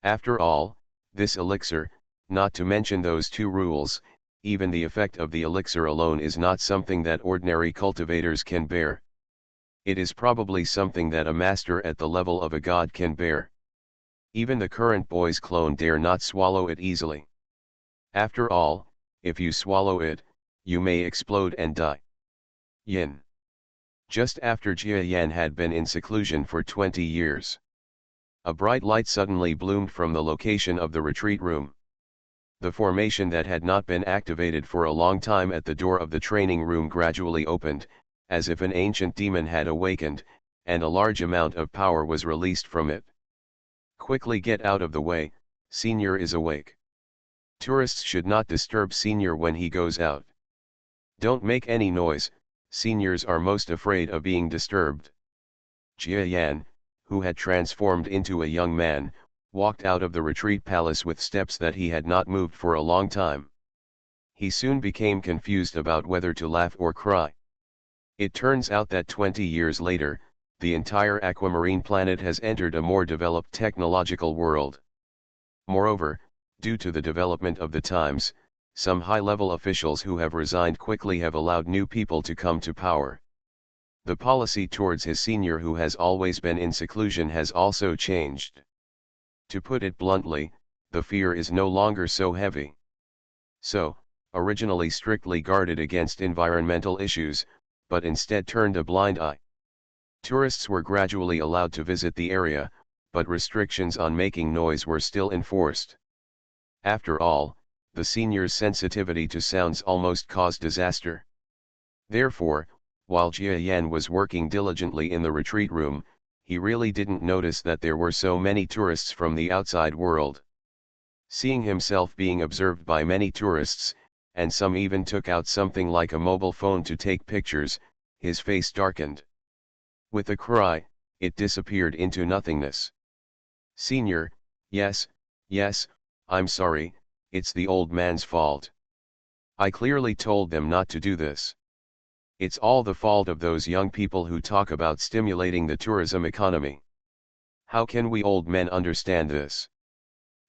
Speaker 1: After all, this elixir, not to mention those two rules, even the effect of the elixir alone is not something that ordinary cultivators can bear. It is probably something that a master at the level of a god can bear. Even the current boy's clone dare not swallow it easily. After all, if you swallow it, you may explode and die. Yin. Just after Jia Yan had been in seclusion for 20 years. A bright light suddenly bloomed from the location of the retreat room. The formation that had not been activated for a long time at the door of the training room gradually opened, as if an ancient demon had awakened, and a large amount of power was released from it. Quickly get out of the way, Senior is awake. Tourists should not disturb Senior when he goes out. Don't make any noise, seniors are most afraid of being disturbed. Jia Yan, who had transformed into a young man, walked out of the retreat palace with steps that he had not moved for a long time. He soon became confused about whether to laugh or cry. It turns out that 20 years later, the entire aquamarine planet has entered a more developed technological world. Moreover, due to the development of the times, some high-level officials who have resigned quickly have allowed new people to come to power. The policy towards his senior who has always been in seclusion has also changed. To put it bluntly, the fear is no longer so heavy. So, originally strictly guarded against environmental issues, but instead turned a blind eye. Tourists were gradually allowed to visit the area, but restrictions on making noise were still enforced. After all, the senior's sensitivity to sounds almost caused disaster. Therefore, while Jia Yan was working diligently in the retreat room, he really didn't notice that there were so many tourists from the outside world. Seeing himself being observed by many tourists, and some even took out something like a mobile phone to take pictures, his face darkened. With a cry, it disappeared into nothingness. Senior, yes, I'm sorry, it's the old man's fault. I clearly told them not to do this. It's all the fault of those young people who talk about stimulating the tourism economy. How can we old men understand this?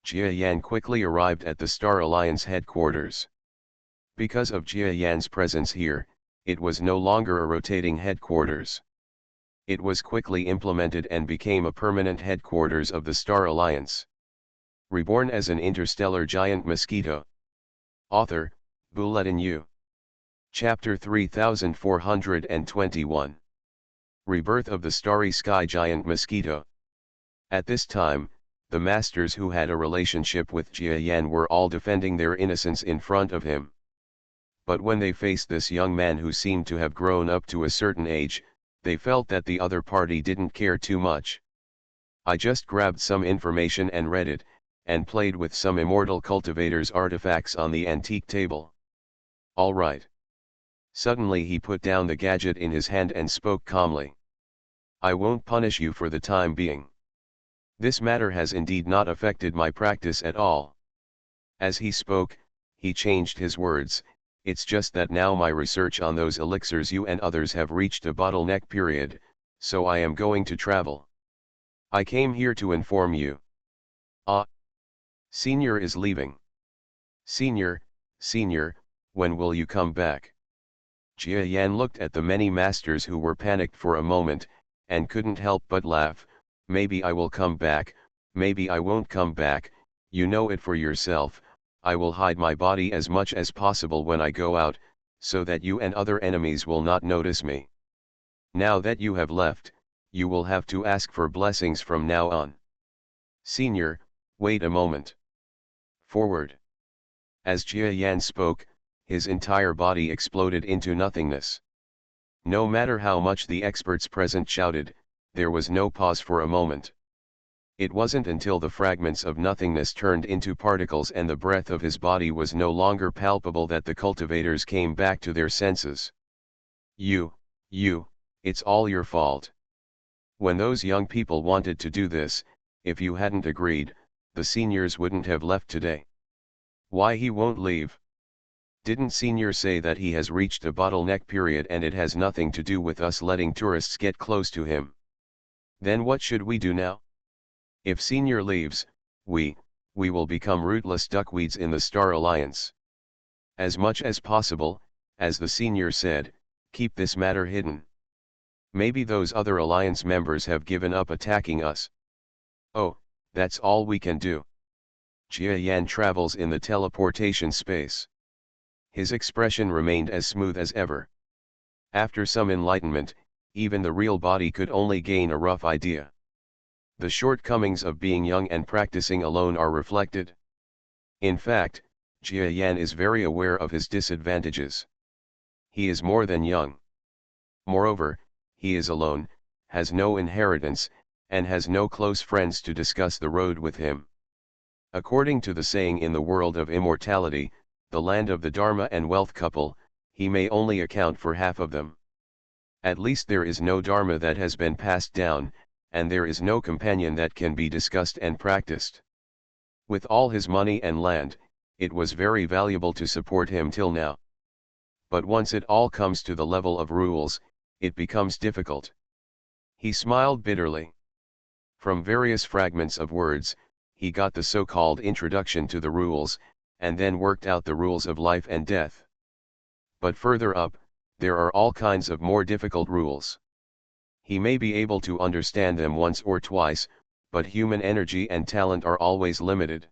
Speaker 1: Jia Yan quickly arrived at the Star Alliance headquarters. Because of Jia Yan's presence here, it was no longer a rotating headquarters. It was quickly implemented and became a permanent headquarters of the Star Alliance. Reborn as an interstellar giant mosquito. Author, Bulletin U. Chapter 3421. Rebirth of the Starry Sky Giant Mosquito. At this time, the masters who had a relationship with Jia Yan were all defending their innocence in front of him. But when they faced this young man who seemed to have grown up to a certain age, they felt that the other party didn't care too much. I just grabbed some information and read it, and played with some immortal cultivator's artifacts on the antique table. All right. Suddenly he put down the gadget in his hand and spoke calmly. I won't punish you for the time being. This matter has indeed not affected my practice at all. As he spoke, he changed his words. It's just that now my research on those elixirs you and others have reached a bottleneck period, so I am going to travel. I came here to inform you. Ah. Senior is leaving. Senior, when will you come back? Jia Yan looked at the many masters who were panicked for a moment, and couldn't help but laugh. Maybe I will come back, maybe I won't come back, you know it for yourself. I will hide my body as much as possible when I go out, so that you and other enemies will not notice me. Now that you have left, you will have to ask for blessings from now on. Senior, wait a moment. Forward. As Jia Yan spoke, his entire body exploded into nothingness. No matter how much the experts present shouted, there was no pause for a moment. It wasn't until the fragments of nothingness turned into particles and the breath of his body was no longer palpable that the cultivators came back to their senses. It's all your fault. When those young people wanted to do this, if you hadn't agreed, the seniors wouldn't have left today. Why he won't leave? Didn't Senior say that he has reached a bottleneck period and it has nothing to do with us letting tourists get close to him? Then what should we do now? If Senior leaves, we will become rootless duckweeds in the Star Alliance. As much as possible, as the Senior said, keep this matter hidden. Maybe those other Alliance members have given up attacking us. Oh, that's all we can do. Jia Yan travels in the teleportation space. His expression remained as smooth as ever. After some enlightenment, even the real body could only gain a rough idea. The shortcomings of being young and practicing alone are reflected. In fact, Jia Yan is very aware of his disadvantages. He is more than young. Moreover, he is alone, has no inheritance, and has no close friends to discuss the road with him. According to the saying in the world of immortality, the land of the Dharma and wealth couple, he may only account for half of them. At least there is no Dharma that has been passed down, and there is no companion that can be discussed and practiced. With all his money and land, it was very valuable to support him till now. But once it all comes to the level of rules, it becomes difficult. He smiled bitterly. From various fragments of words, he got the so-called introduction to the rules, and then worked out the rules of life and death. But further up, there are all kinds of more difficult rules. He may be able to understand them once or twice, but human energy and talent are always limited.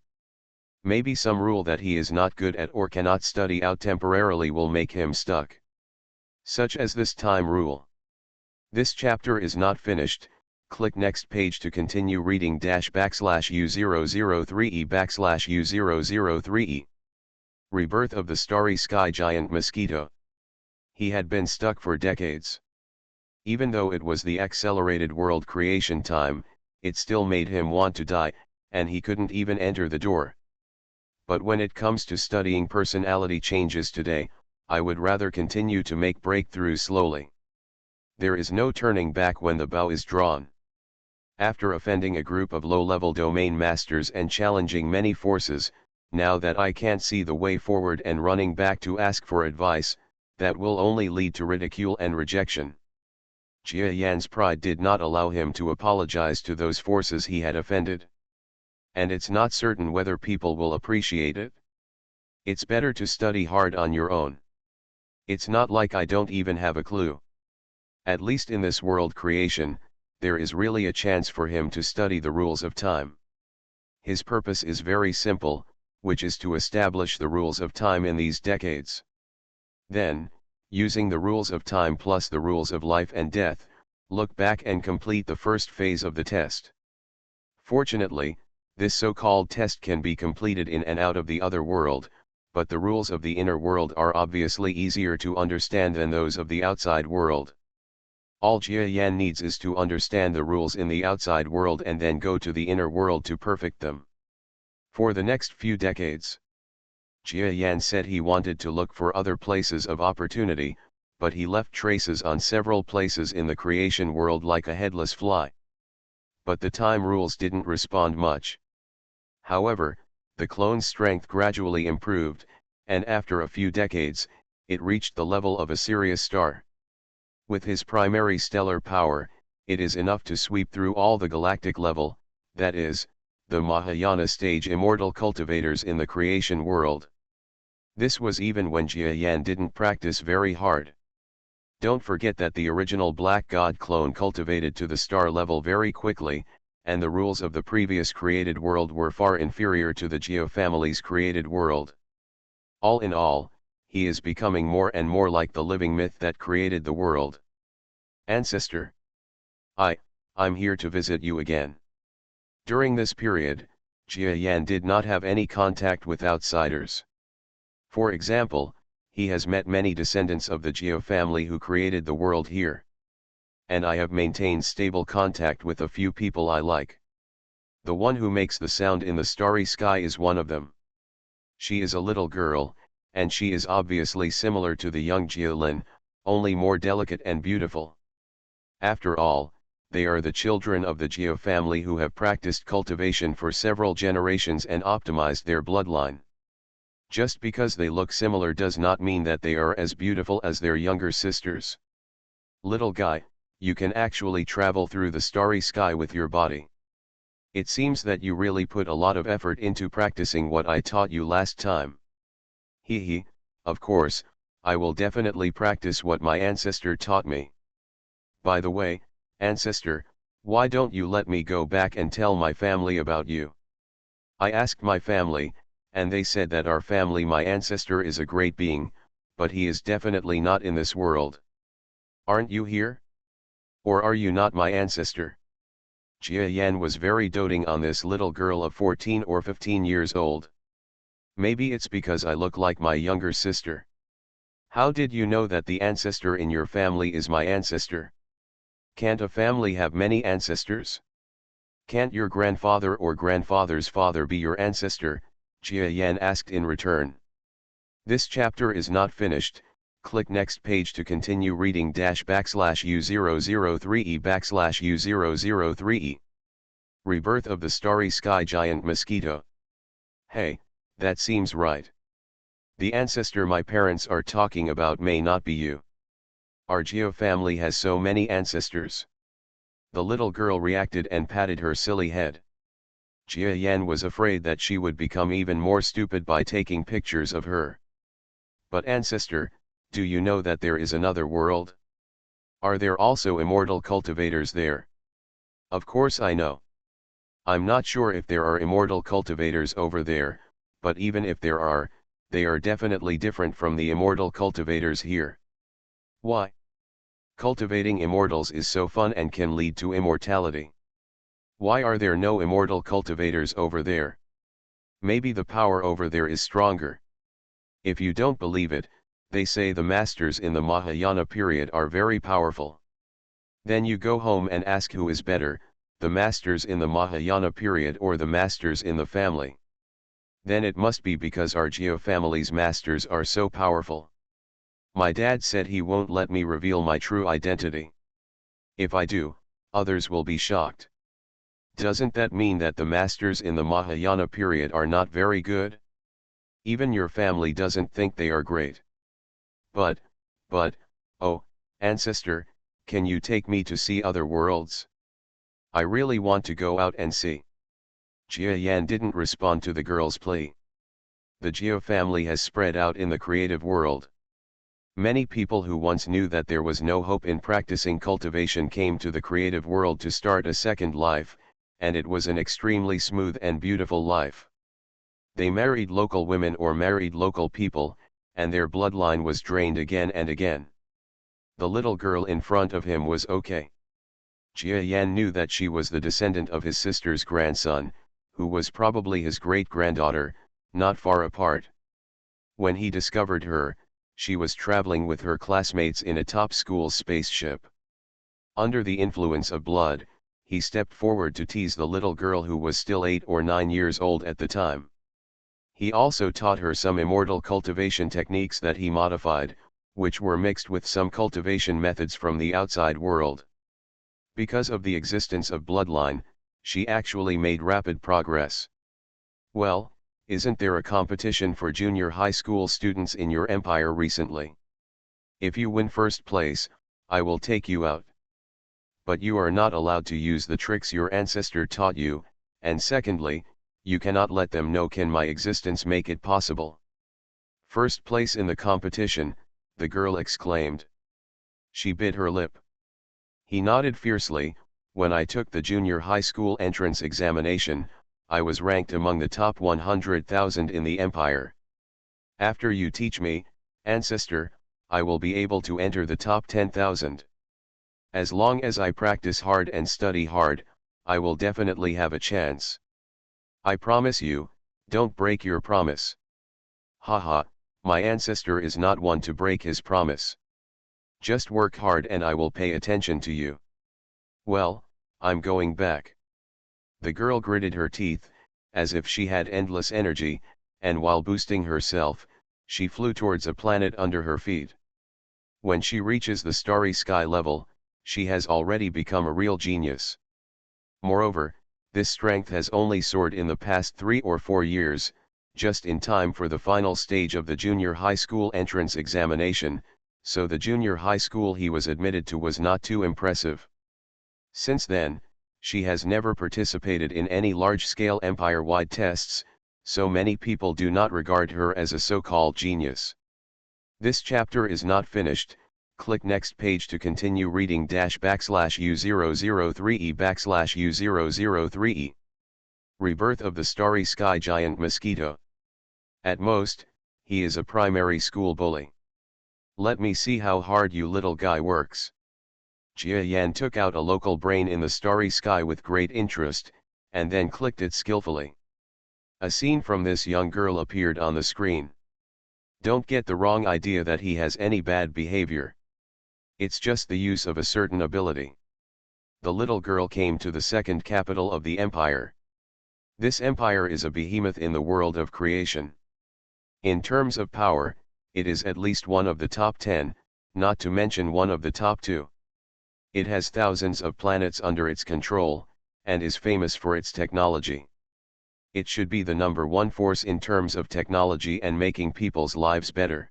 Speaker 1: Maybe some rule that he is not good at or cannot study out temporarily will make him stuck. Such as this time rule. This chapter is not finished. Click next page to continue reading /U003E/U003E. Rebirth of the Starry Sky Giant Mosquito. He had been stuck for decades. Even though it was the accelerated world creation time, it still made him want to die, and he couldn't even enter the door. But when it comes to studying personality changes today, I would rather continue to make breakthroughs slowly. There is no turning back when the bow is drawn. After offending a group of low-level domain masters and challenging many forces, now that I can't see the way forward and running back to ask for advice, that will only lead to ridicule and rejection. Jia Yan's pride did not allow him to apologize to those forces he had offended. And it's not certain whether people will appreciate it. It's better to study hard on your own. It's not like I don't even have a clue. At least in this world creation, there is really a chance for him to study the rules of time. His purpose is very simple, which is to establish the rules of time in these decades. Then, using the rules of time plus the rules of life and death, look back and complete the first phase of the test. Fortunately, this so-called test can be completed in and out of the other world, but the rules of the inner world are obviously easier to understand than those of the outside world. All Jia Yan needs is to understand the rules in the outside world and then go to the inner world to perfect them. For the next few decades, Jia Yan said he wanted to look for other places of opportunity, but he left traces on several places in the creation world like a headless fly. But the time rules didn't respond much. However, the clone's strength gradually improved, and after a few decades, it reached the level of a Sirius star. With his primary stellar power, it is enough to sweep through all the galactic level, that is, the Mahayana stage immortal cultivators in the creation world. This was even when Jia Yan didn't practice very hard. Don't forget that the original Black God clone cultivated to the star level very quickly, and the rules of the previous created world were far inferior to the Geo family's created world. All in all, he is becoming more and more like the living myth that created the world. Ancestor. I'm here to visit you again. During this period, Jia Yan did not have any contact with outsiders. For example, he has met many descendants of the Geo family who created the world here. And I have maintained stable contact with a few people I like. The one who makes the sound in the starry sky is one of them. She is a little girl, and she is obviously similar to the young Jialin, only more delicate and beautiful. After all, they are the children of the Geo family who have practiced cultivation for several generations and optimized their bloodline. Just because they look similar does not mean that they are as beautiful as their younger sisters. Little guy, you can actually travel through the starry sky with your body. It seems that you really put a lot of effort into practicing what I taught you last time. Hee, of course, I will definitely practice what my ancestor taught me. By the way, ancestor, why don't you let me go back and tell my family about you? I asked my family, and they said that our family, my ancestor is a great being, but he is definitely not in this world. Aren't you here? Or are you not my ancestor? Jia Yan was very doting on this little girl of 14 or 15 years old. Maybe it's because I look like my younger sister. How did you know that the ancestor in your family is my ancestor? Can't a family have many ancestors? Can't your grandfather or grandfather's father be your ancestor? Jia Yan asked in return. This chapter is not finished, click next page to continue reading --U003E/U003E. Rebirth of the Starry Sky Giant Mosquito. Hey, that seems right. The ancestor my parents are talking about may not be you. Our Geo family has so many ancestors. The little girl reacted and patted her silly head. Jia Yan was afraid that she would become even more stupid by taking pictures of her. But ancestor, do you know that there is another world? Are there also immortal cultivators there? Of course I know. I'm not sure if there are immortal cultivators over there, but even if there are, they are definitely different from the immortal cultivators here. Why? Cultivating immortals is so fun and can lead to immortality. Why are there no immortal cultivators over there? Maybe the power over there is stronger. If you don't believe it, they say the masters in the Mahayana period are very powerful. Then you go home and ask who is better, the masters in the Mahayana period or the masters in the family. Then it must be because our Geo family's masters are so powerful. My dad said he won't let me reveal my true identity. If I do, others will be shocked. Doesn't that mean that the masters in the Mahayana period are not very good? Even your family doesn't think they are great. But but, oh, ancestor, can you take me to see other worlds? I really want to go out and see. Jia Yan didn't respond to the girl's plea. The Geo family has spread out in the creative world. Many people who once knew that there was no hope in practicing cultivation came to the creative world to start a second life, and it was an extremely smooth and beautiful life. They married local women or married local people, and their bloodline was drained again and again. The little girl in front of him was okay. Jia Yan knew that she was the descendant of his sister's grandson, who was probably his great-granddaughter, not far apart. When he discovered her, she was traveling with her classmates in a top school spaceship. Under the influence of blood, he stepped forward to tease the little girl who was still 8 or 9 years old at the time. He also taught her some immortal cultivation techniques that he modified, which were mixed with some cultivation methods from the outside world. Because of the existence of bloodline, she actually made rapid progress. Well, isn't there a competition for junior high school students in your empire recently? If you win first place, I will take you out. But you are not allowed to use the tricks your ancestor taught you, and secondly, you cannot let them know can my existence make it possible. First place in the competition, the girl exclaimed. She bit her lip. He nodded fiercely. When I took the junior high school entrance examination, I was ranked among the top 100,000 in the empire. After you teach me, ancestor, I will be able to enter the top 10,000. As long as I practice hard and study hard, I will definitely have a chance. I promise you, don't break your promise. Haha, my ancestor is not one to break his promise. Just work hard and I will pay attention to you. Well, I'm going back. The girl gritted her teeth, as if she had endless energy, and while boosting herself, she flew towards a planet under her feet. When she reaches the starry sky level, she has already become a real genius. Moreover, this strength has only soared in the past 3 or 4 years, just in time for the final stage of the junior high school entrance examination, so the junior high school he was admitted to was not too impressive. Since then, she has never participated in any large-scale empire-wide tests, so many people do not regard her as a so-called genius. This chapter is not finished. Click next page to continue reading --U003E/U003E. Rebirth of the Starry Sky Giant Mosquito. At most, he is a primary school bully. Let me see how hard you little guy works. Jia Yan took out a local brain in the starry sky with great interest, and then clicked it skillfully. A scene from this young girl appeared on the screen. Don't get the wrong idea that he has any bad behavior. It's just the use of a certain ability. The little girl came to the second capital of the empire. This empire is a behemoth in the world of creation. In terms of power, it is at least one of the top 10, not to mention one of the top 2. It has thousands of planets under its control, and is famous for its technology. It should be the number 1 force in terms of technology and making people's lives better.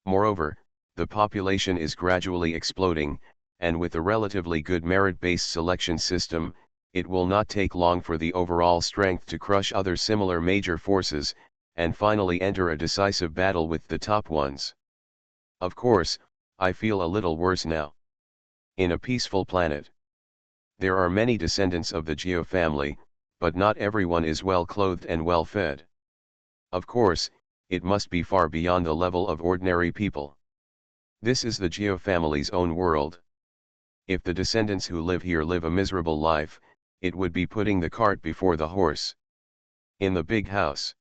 Speaker 1: Moreover, the population is gradually exploding, and with a relatively good merit-based selection system, it will not take long for the overall strength to crush other similar major forces, and finally enter a decisive battle with the top ones. Of course, I feel a little worse now. In a peaceful planet, there are many descendants of the Geo family, but not everyone is well clothed and well fed. Of course, it must be far beyond the level of ordinary people. This is the Geo family's own world. If the descendants who live here live a miserable life, it would be putting the cart before the horse. In the big house.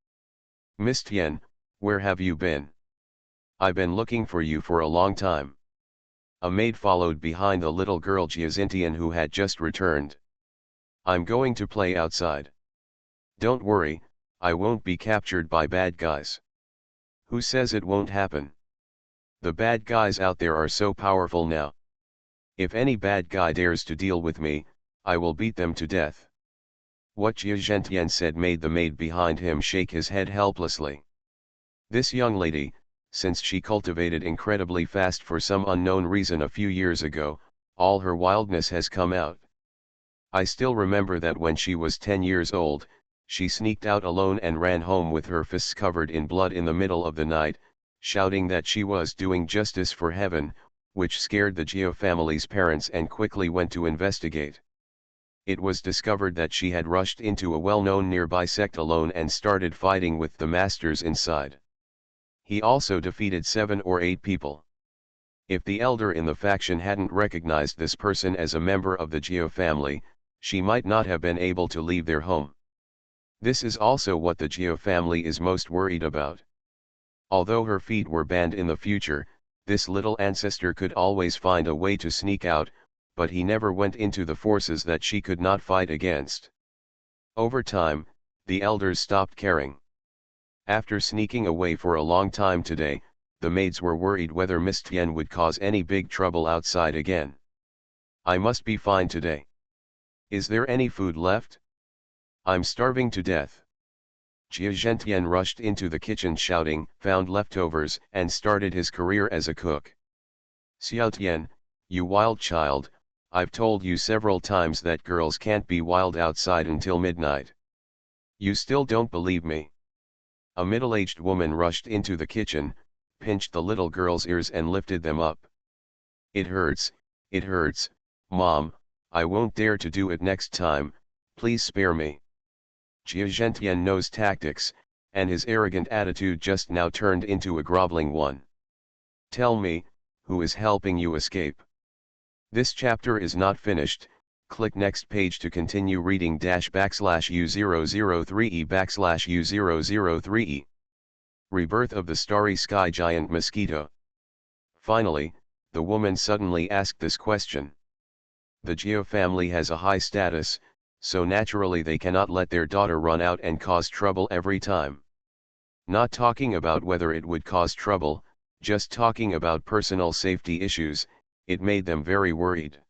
Speaker 1: Miss Tian, where have you been? I've been looking for you for a long time. A maid followed behind the little girl Jiazintian who had just returned. I'm going to play outside. Don't worry, I won't be captured by bad guys. Who says it won't happen? The bad guys out there are so powerful now. If any bad guy dares to deal with me, I will beat them to death. What Jia Zhentian said made the maid behind him shake his head helplessly. This young lady, since she cultivated incredibly fast for some unknown reason a few years ago, all her wildness has come out. I still remember that when she was 10 years old, she sneaked out alone and ran home with her fists covered in blood in the middle of the night, shouting that she was doing justice for heaven, which scared the Geo family's parents and quickly went to investigate. It was discovered that she had rushed into a well-known nearby sect alone and started fighting with the masters inside. He also defeated 7 or 8 people. If the elder in the faction hadn't recognized this person as a member of the Geo family, she might not have been able to leave their home. This is also what the Geo family is most worried about. Although her feet were banned in the future, this little ancestor could always find a way to sneak out, but he never went into the forces that she could not fight against. Over time, the elders stopped caring. After sneaking away for a long time today, the maids were worried whether Miss Tian would cause any big trouble outside again. I must be fine today. Is there any food left? I'm starving to death. Jia Zhentian rushed into the kitchen shouting, found leftovers, and started his career as a cook. Xiao Tian, you wild child, I've told you several times that girls can't be wild outside until midnight. You still don't believe me. A middle-aged woman rushed into the kitchen, pinched the little girl's ears and lifted them up. It hurts, Mom, I won't dare to do it next time, please spare me. Jia Zhentian knows tactics, and his arrogant attitude just now turned into a groveling one. Tell me, who is helping you escape? This chapter is not finished, click next page to continue reading /U003E/U003E. Rebirth of the Starry Sky Giant Mosquito. Finally, the woman suddenly asked this question. The Geo family has a high status, so naturally they cannot let their daughter run out and cause trouble every time. Not talking about whether it would cause trouble, just talking about personal safety issues, it made them very worried.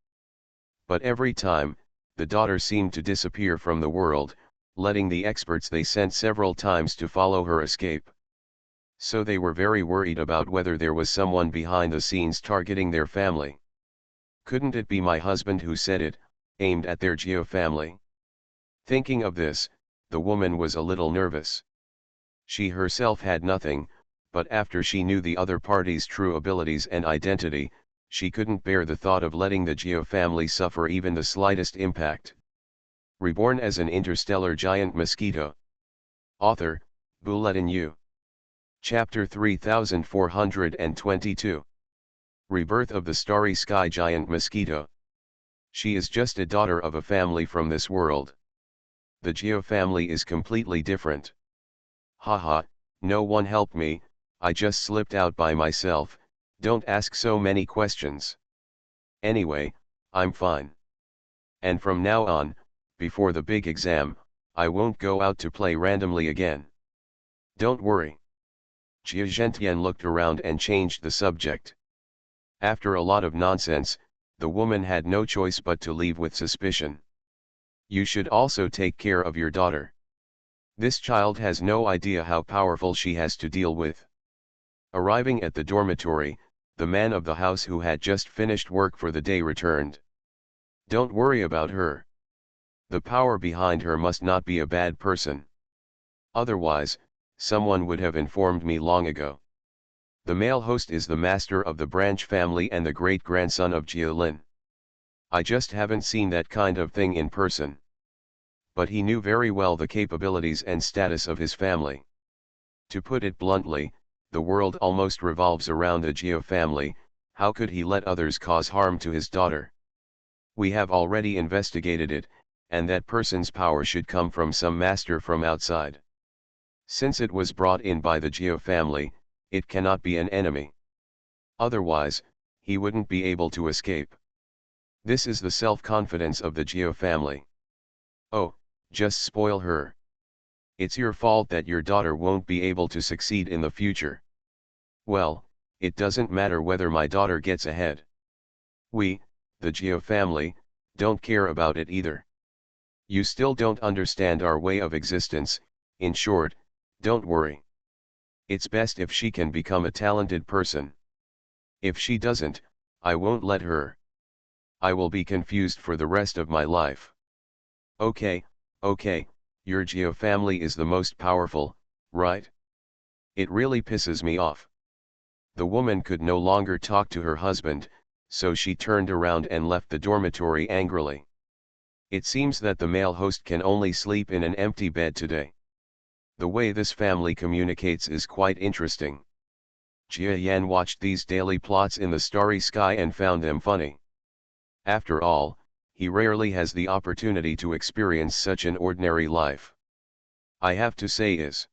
Speaker 1: But every time, the daughter seemed to disappear from the world, letting the experts they sent several times to follow her escape. So they were very worried about whether there was someone behind the scenes targeting their family. Couldn't it be my husband who said it, aimed at their Geo family? Thinking of this, the woman was a little nervous. She herself had nothing, but after she knew the other party's true abilities and identity, she couldn't bear the thought of letting the Geo family suffer even the slightest impact. Reborn as an interstellar giant mosquito. Author, Bulletin U. Chapter 3422. Rebirth of the Starry Sky Giant Mosquito. She is just a daughter of a family from this world. The Geo family is completely different. Haha, no one helped me, I just slipped out by myself, don't ask so many questions. Anyway, I'm fine. And from now on, before the big exam, I won't go out to play randomly again. Don't worry. Jia Zhentian looked around and changed the subject. After a lot of nonsense, the woman had no choice but to leave with suspicion. You should also take care of your daughter. This child has no idea how powerful she has to deal with. Arriving at the dormitory, the man of the house who had just finished work for the day returned. Don't worry about her. The power behind her must not be a bad person. Otherwise, someone would have informed me long ago. The male host is the master of the branch family and the great-grandson of Jia Lin. I just haven't seen that kind of thing in person. But he knew very well the capabilities and status of his family. To put it bluntly, the world almost revolves around the Jia family, how could he let others cause harm to his daughter? We have already investigated it, and that person's power should come from some master from outside. Since it was brought in by the Jia family, it cannot be an enemy. Otherwise, he wouldn't be able to escape. This is the self-confidence of the Jia family. Oh, just spoil her. It's your fault that your daughter won't be able to succeed in the future. Well, it doesn't matter whether my daughter gets ahead. We, the Jia family, don't care about it either. You still don't understand our way of existence, in short, don't worry. It's best if she can become a talented person. If she doesn't, I won't let her. I will be confused for the rest of my life. Okay, okay, your Geo family is the most powerful, right? It really pisses me off. The woman could no longer talk to her husband, so she turned around and left the dormitory angrily. It seems that the male host can only sleep in an empty bed today. The way this family communicates is quite interesting. Jia Yan watched these daily plots in the starry sky and found them funny. After all, he rarely has the opportunity to experience such an ordinary life. I have to say is.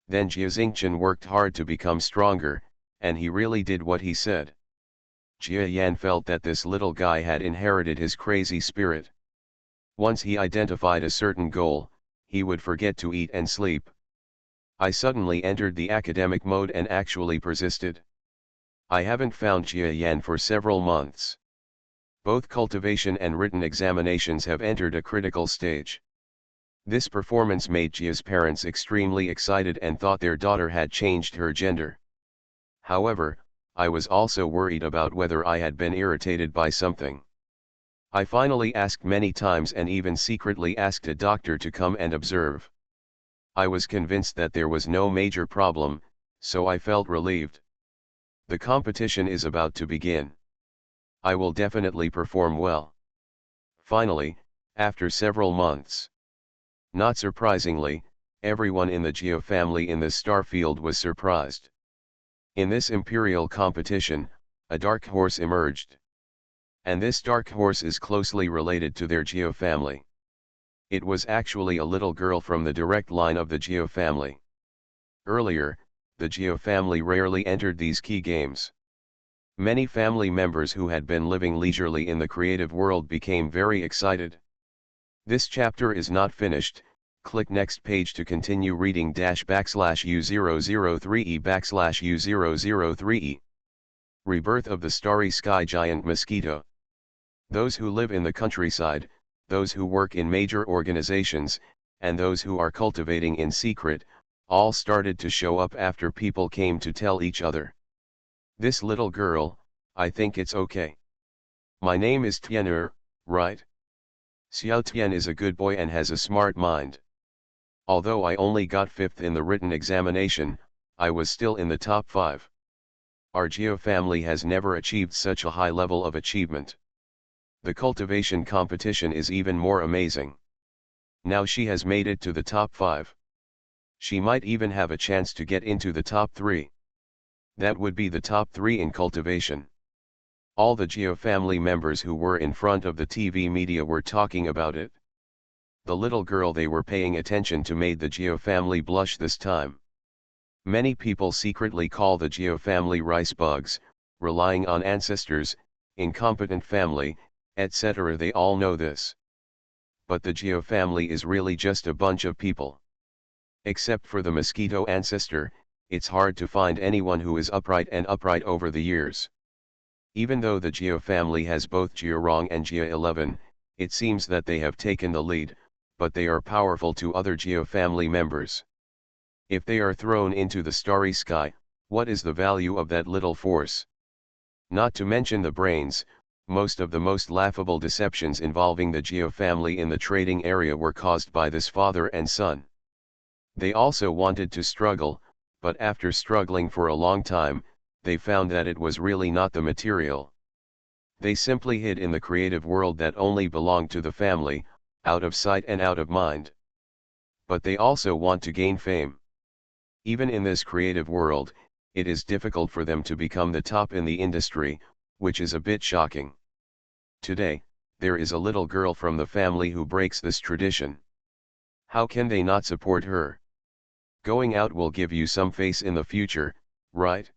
Speaker 1: Then Jia Xingchen worked hard to become stronger, and he really did what he said. Jia Yan felt that this little guy had inherited his crazy spirit. Once he identified a certain goal, he would forget to eat and sleep. I suddenly entered the academic mode and actually persisted. I haven't found Jia Yan for several months. Both cultivation and written examinations have entered a critical stage. This performance made Jia's parents extremely excited and thought their daughter had changed her gender. However, I was also worried about whether I had been irritated by something. I finally asked many times and even secretly asked a doctor to come and observe. I was convinced that there was no major problem, so I felt relieved. The competition is about to begin. I will definitely perform well. Finally, after several months. Not surprisingly, everyone in the Geo family in the star field was surprised. In this imperial competition, a dark horse emerged. And this dark horse is closely related to their Geo family. It was actually a little girl from the direct line of the Geo family. Earlier, the Geo family rarely entered these key games. Many family members who had been living leisurely in the creative world became very excited. This chapter is not finished. Click next page to continue reading --U003E/U003E. Rebirth of the Starry Sky Giant Mosquito. Those who live in the countryside, those who work in major organizations, and those who are cultivating in secret, all started to show up after people came to tell each other. This little girl, I think it's okay. My name is Tian'er, right? Xiao Tian is a good boy and has a smart mind. Although I only got 5th in the written examination, I was still in the top 5. Our Geo family has never achieved such a high level of achievement. The cultivation competition is even more amazing. Now she has made it to the top 5. She might even have a chance to get into the top 3. That would be the top 3 in cultivation. All the Geo family members who were in front of the TV media were talking about it. The little girl they were paying attention to made the Geo family blush this time. Many people secretly call the Geo family rice bugs, relying on ancestors, incompetent family, etc. They all know this. But the Geo family is really just a bunch of people. Except for the Mosquito ancestor, it's hard to find anyone who is upright over the years. Even though the Geo family has both Georong and Geo 11, it seems that they have taken the lead, but they are powerful to other Geo family members. If they are thrown into the starry sky, what is the value of that little force? Not to mention the brains, most of the most laughable deceptions involving the Geo family in the trading area were caused by this father and son. They also wanted to struggle, but after struggling for a long time, they found that it was really not the material. They simply hid in the creative world that only belonged to the family, out of sight and out of mind. But they also want to gain fame. Even in this creative world, it is difficult for them to become the top in the industry, which is a bit shocking. Today, there is a little girl from the family who breaks this tradition. How can they not support her? Going out will give you some face in the future, right?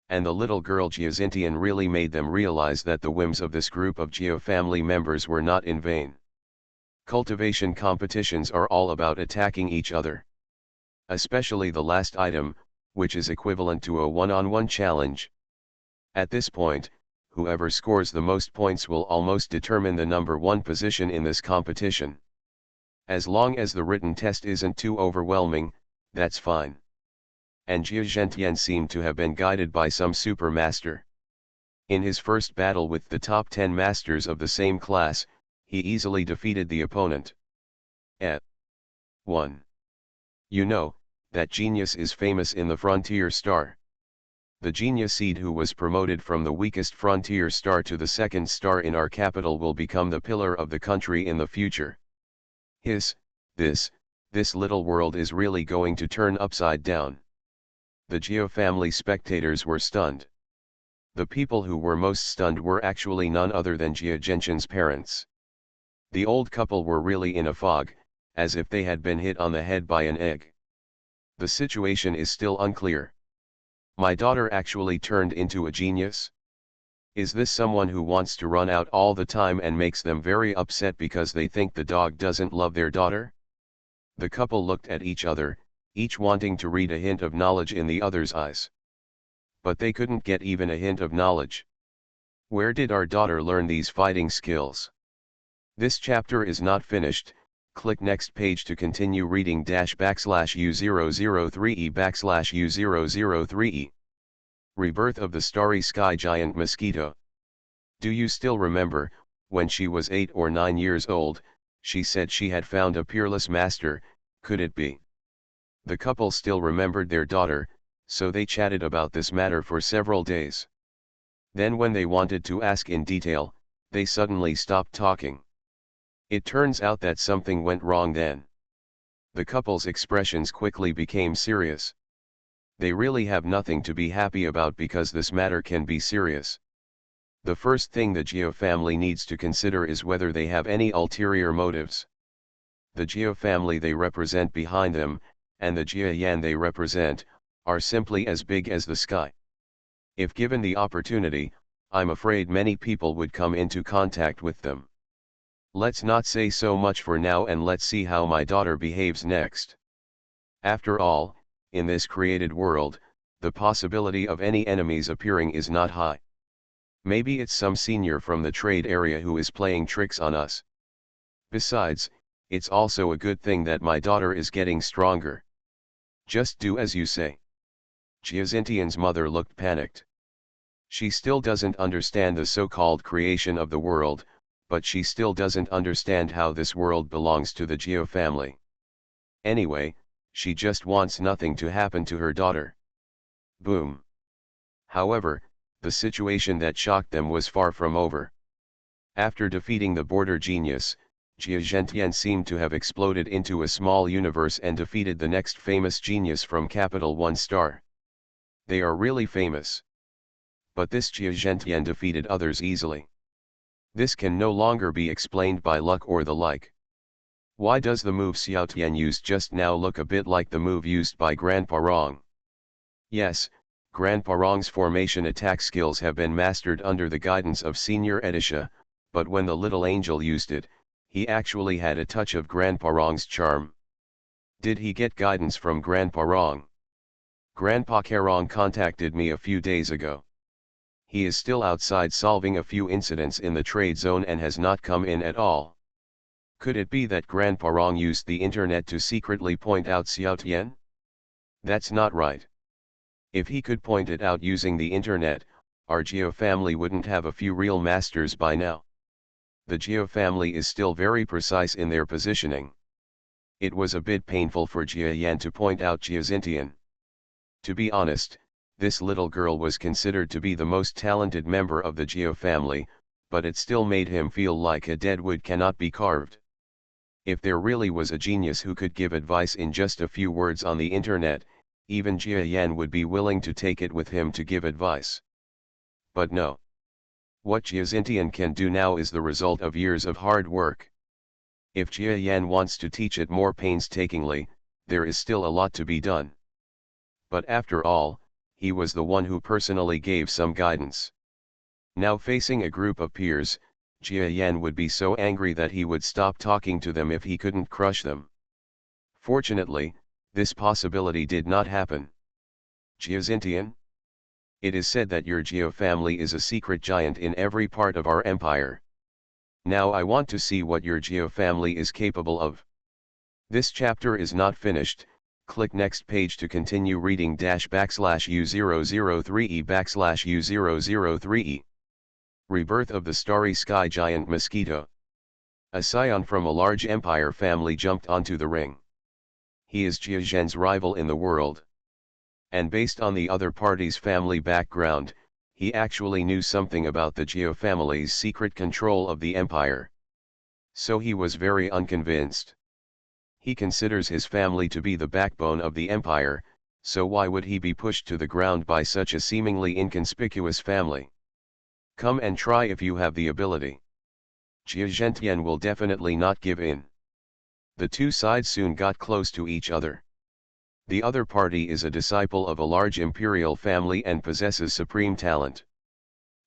Speaker 1: And the little girl Geozintian really made them realize that the whims of this group of Geo family members were not in vain. Cultivation competitions are all about attacking each other. Especially the last item, which is equivalent to a one-on-one challenge. At this point, whoever scores the most points will almost determine the number 1 position in this competition. As long as the written test isn't too overwhelming, that's fine. and Jia Zhentian seemed to have been guided by some super master. In his first battle with the top 10 masters of the same class, he easily defeated the opponent. 1. You know, that genius is famous in the Frontier Star. The genius seed who was promoted from the weakest Frontier Star to the second star in our capital will become the pillar of the country in the future. This little world is really going to turn upside down. The Geo family spectators were stunned. The people who were most stunned were actually none other than Jia Zhentian's parents. The old couple were really in a fog, as if they had been hit on the head by an egg. The situation is still unclear. My daughter actually turned into a genius? Is this someone who wants to run out all the time and makes them very upset because they think the dog doesn't love their daughter? The couple looked at each other, each wanting to read a hint of knowledge in the other's eyes. But they couldn't get even a hint of knowledge. Where did our daughter learn these fighting skills? This chapter is not finished. Click next page to continue reading /U003E/U003E. Rebirth of the Starry Sky Giant Mosquito. Do you still remember, when she was 8 or 9 years old, she said she had found a peerless master? Could it be? The couple still remembered their daughter, so they chatted about this matter for several days. Then when they wanted to ask in detail, they suddenly stopped talking. It turns out that something went wrong then. The couple's expressions quickly became serious. They really have nothing to be happy about because this matter can be serious. The first thing the Geo family needs to consider is whether they have any ulterior motives. The Geo family they represent behind them, and the Jia Yan they represent, are simply as big as the sky. If given the opportunity, I'm afraid many people would come into contact with them. Let's not say so much for now and let's see how my daughter behaves next. After all, in this created world, the possibility of any enemies appearing is not high. Maybe it's some senior from the trade area who is playing tricks on us. Besides, it's also a good thing that my daughter is getting stronger. Just do as you say. Jia Zhentian's mother looked panicked. She still doesn't understand the so-called creation of the world, but she still doesn't understand how this world belongs to the Geo family. Anyway, she just wants nothing to happen to her daughter. Boom. However, the situation that shocked them was far from over. After defeating the border genius, Jia Zhentian seemed to have exploded into a small universe and defeated the next famous genius from Capital 1 Star. They are really famous. But this Jia Zhentian defeated others easily. This can no longer be explained by luck or the like. Why does the move Xiao Tian used just now look a bit like the move used by Grandpa Rong? Yes, Grandpa Rong's formation attack skills have been mastered under the guidance of Senior Edisha, but when the little angel used it, he actually had a touch of Grandpa Rong's charm. Did he get guidance from Grandpa Rong? Grandpa Kerong contacted me a few days ago. He is still outside solving a few incidents in the trade zone and has not come in at all. Could it be that Grandpa Rong used the internet to secretly point out Xiao Tian? That's not right. If he could point it out using the internet, our Geo family wouldn't have a few real masters by now. The Geo family is still very precise in their positioning. It was a bit painful for Jia Yan to point out Jia Zhentian. To be honest, this little girl was considered to be the most talented member of the Geo family, but it still made him feel like a dead wood cannot be carved. If there really was a genius who could give advice in just a few words on the internet, even Jia Yan would be willing to take it with him to give advice. But no. What Jia Zhentian can do now is the result of years of hard work. If Jia Yan wants to teach it more painstakingly, there is still a lot to be done. But after all, he was the one who personally gave some guidance. Now facing a group of peers, Jia Yan would be so angry that he would stop talking to them if he couldn't crush them. Fortunately, this possibility did not happen. Jia Zhentian? It is said that your Geo family is a secret giant in every part of our empire. Now I want to see what your Geo family is capable of. This chapter is not finished. Click next page to continue reading U003E/U003E. Rebirth of the starry sky giant Mosquito. A scion from a large empire family jumped onto the ring. He is Jia Zhen's rival in the world. And based on the other party's family background, he actually knew something about the Jia family's secret control of the empire. So he was very unconvinced. He considers his family to be the backbone of the empire, so why would he be pushed to the ground by such a seemingly inconspicuous family? Come and try if you have the ability. Jia Zhentian will definitely not give in. The two sides soon got close to each other. The other party is a disciple of a large imperial family and possesses supreme talent.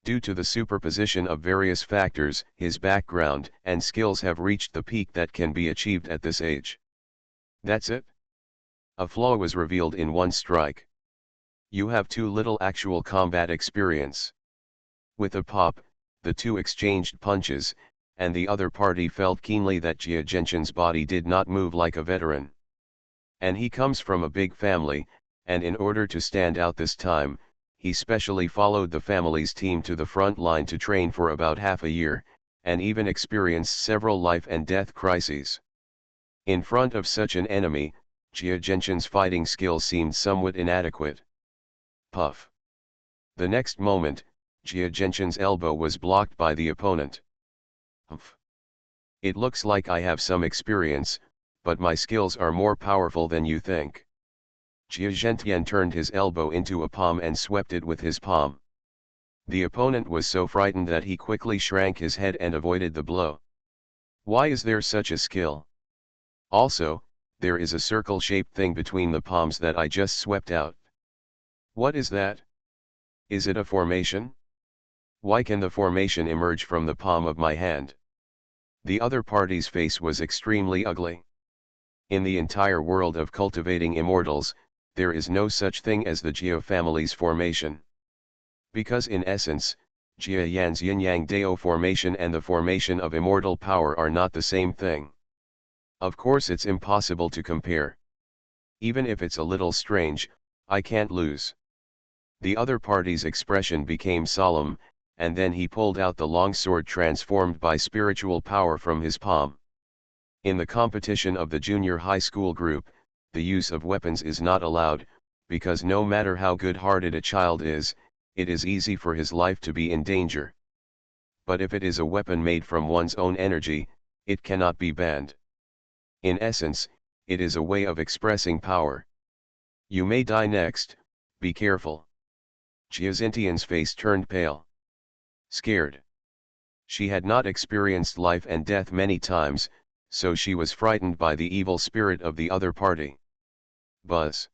Speaker 1: Due to the superposition of various factors, his background and skills have reached the peak that can be achieved at this age. That's it? A flaw was revealed in one strike. You have too little actual combat experience. With a pop, the two exchanged punches, and the other party felt keenly that Jia Zhentian's body did not move like a veteran. And he comes from a big family, and in order to stand out this time, he specially followed the family's team to the front line to train for about half a year, and even experienced several life and death crises. In front of such an enemy, Jia Zhentian's fighting skills seemed somewhat inadequate. Puff. The next moment, Jia Zhentian's elbow was blocked by the opponent. Humph. It looks like I have some experience, but my skills are more powerful than you think. Jia Zhentian turned his elbow into a palm and swept it with his palm. The opponent was so frightened that he quickly shrank his head and avoided the blow. Why is there such a skill? Also, there is a circle-shaped thing between the palms that I just swept out. What is that? Is it a formation? Why can the formation emerge from the palm of my hand? The other party's face was extremely ugly. In the entire world of cultivating immortals, there is no such thing as the Jia family's formation. Because in essence, Jia Yan's yin-yang Dao formation and the formation of immortal power are not the same thing. Of course it's impossible to compare. Even if it's a little strange, I can't lose. The other party's expression became solemn, and then he pulled out the long sword transformed by spiritual power from his palm. In the competition of the junior high school group, the use of weapons is not allowed, because no matter how good-hearted a child is, it is easy for his life to be in danger. But if it is a weapon made from one's own energy, it cannot be banned. In essence, it is a way of expressing power. You may die next, be careful. Jia Zhentian's face turned pale. Scared. She had not experienced life and death many times, so she was frightened by the evil spirit of the other party. Buzz.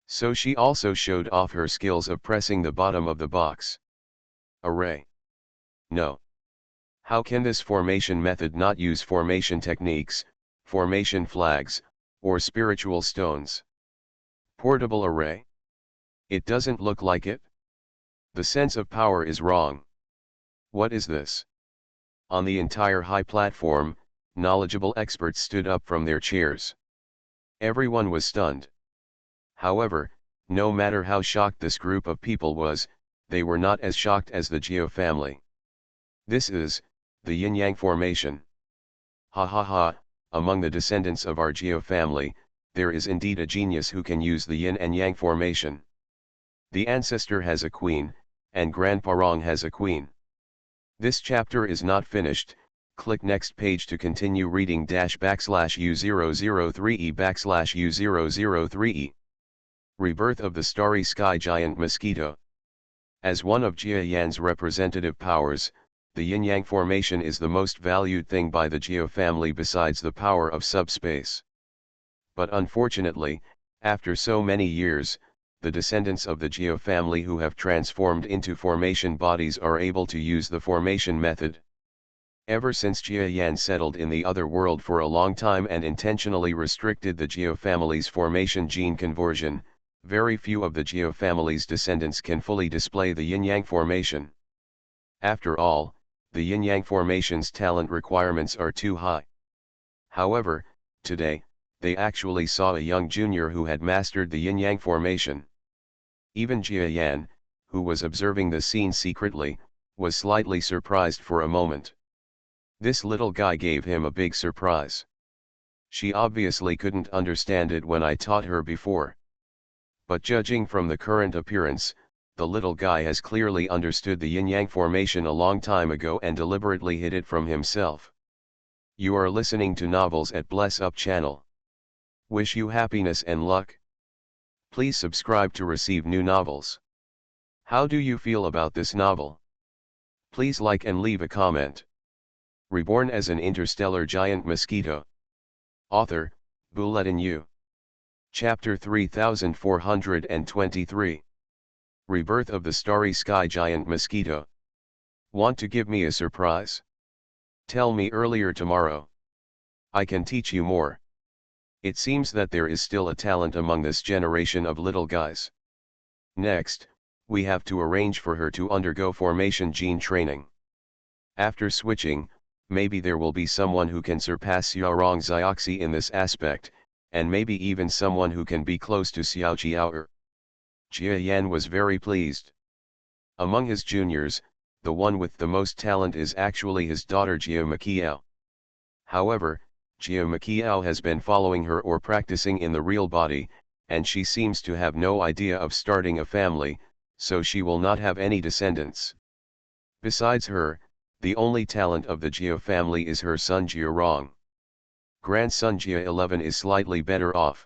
Speaker 1: So she also showed off her skills of pressing the bottom of the box. Array. No. How can this formation method not use formation techniques, formation flags, or spiritual stones? Portable array? It doesn't look like it. The sense of power is wrong. What is this? On the entire high platform, knowledgeable experts stood up from their chairs. Everyone was stunned. However, no matter how shocked this group of people was, they were not as shocked as the Jia family. This is the yin-yang formation. Ha ha ha, among the descendants of our Jia family, there is indeed a genius who can use the yin and yang formation. The ancestor has a queen, and grandparent has a queen. This chapter is not finished. Click next page to continue reading U003E/U003E. Rebirth of the starry sky giant Mosquito. As one of Jia Yan's representative powers, the yin-yang formation is the most valued thing by the Jia family besides the power of subspace. But unfortunately, after so many years, the descendants of the Jia family who have transformed into formation bodies are able to use the formation method. Ever since Jia Yan settled in the other world for a long time and intentionally restricted the Jia family's formation gene conversion, very few of the Jia family's descendants can fully display the yin-yang formation. After all, the yin-yang formation's talent requirements are too high. However, today, they actually saw a young junior who had mastered the yin-yang formation. Even Jia Yan, who was observing the scene secretly, was slightly surprised for a moment. This little guy gave him a big surprise. She obviously couldn't understand it when I taught her before. But judging from the current appearance, the little guy has clearly understood the yin-yang formation a long time ago and deliberately hid it from himself. You are listening to Novels at Bless Up channel. Wish you happiness and luck. Please subscribe to receive new novels. How do you feel about this novel? Please like and leave a comment. Reborn as an interstellar giant mosquito. Author, Bulletin U. Chapter 3423. Rebirth of the Starry Sky Giant Mosquito. Want to give me a surprise? Tell me earlier tomorrow. I can teach you more. It seems that there is still a talent among this generation of little guys. Next, we have to arrange for her to undergo formation gene training. After switching, maybe there will be someone who can surpass Xiaorong Zioxi in this aspect, and maybe even someone who can be close to Xiao Jiao. Jia Yan was very pleased. Among his juniors, the one with the most talent is actually his daughter Jia Maqiao. However, Jia Maqiao has been following her or practicing in the real body, and she seems to have no idea of starting a family, so she will not have any descendants. Besides her, the only talent of the Jia family is her son Jia Rong. Grandson Jia 11 is slightly better off.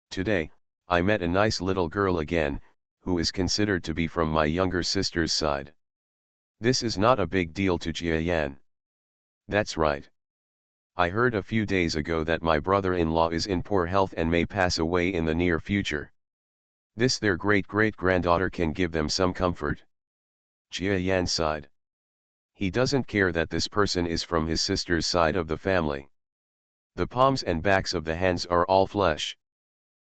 Speaker 1: Today, I met a nice little girl again, who is considered to be from my younger sister's side. This is not a big deal to Jia Yan. That's right. I heard a few days ago that my brother-in-law is in poor health and may pass away in the near future. This their great-great-granddaughter can give them some comfort. Jia Yan sighed. He doesn't care that this person is from his sister's side of the family. The palms and backs of the hands are all flesh.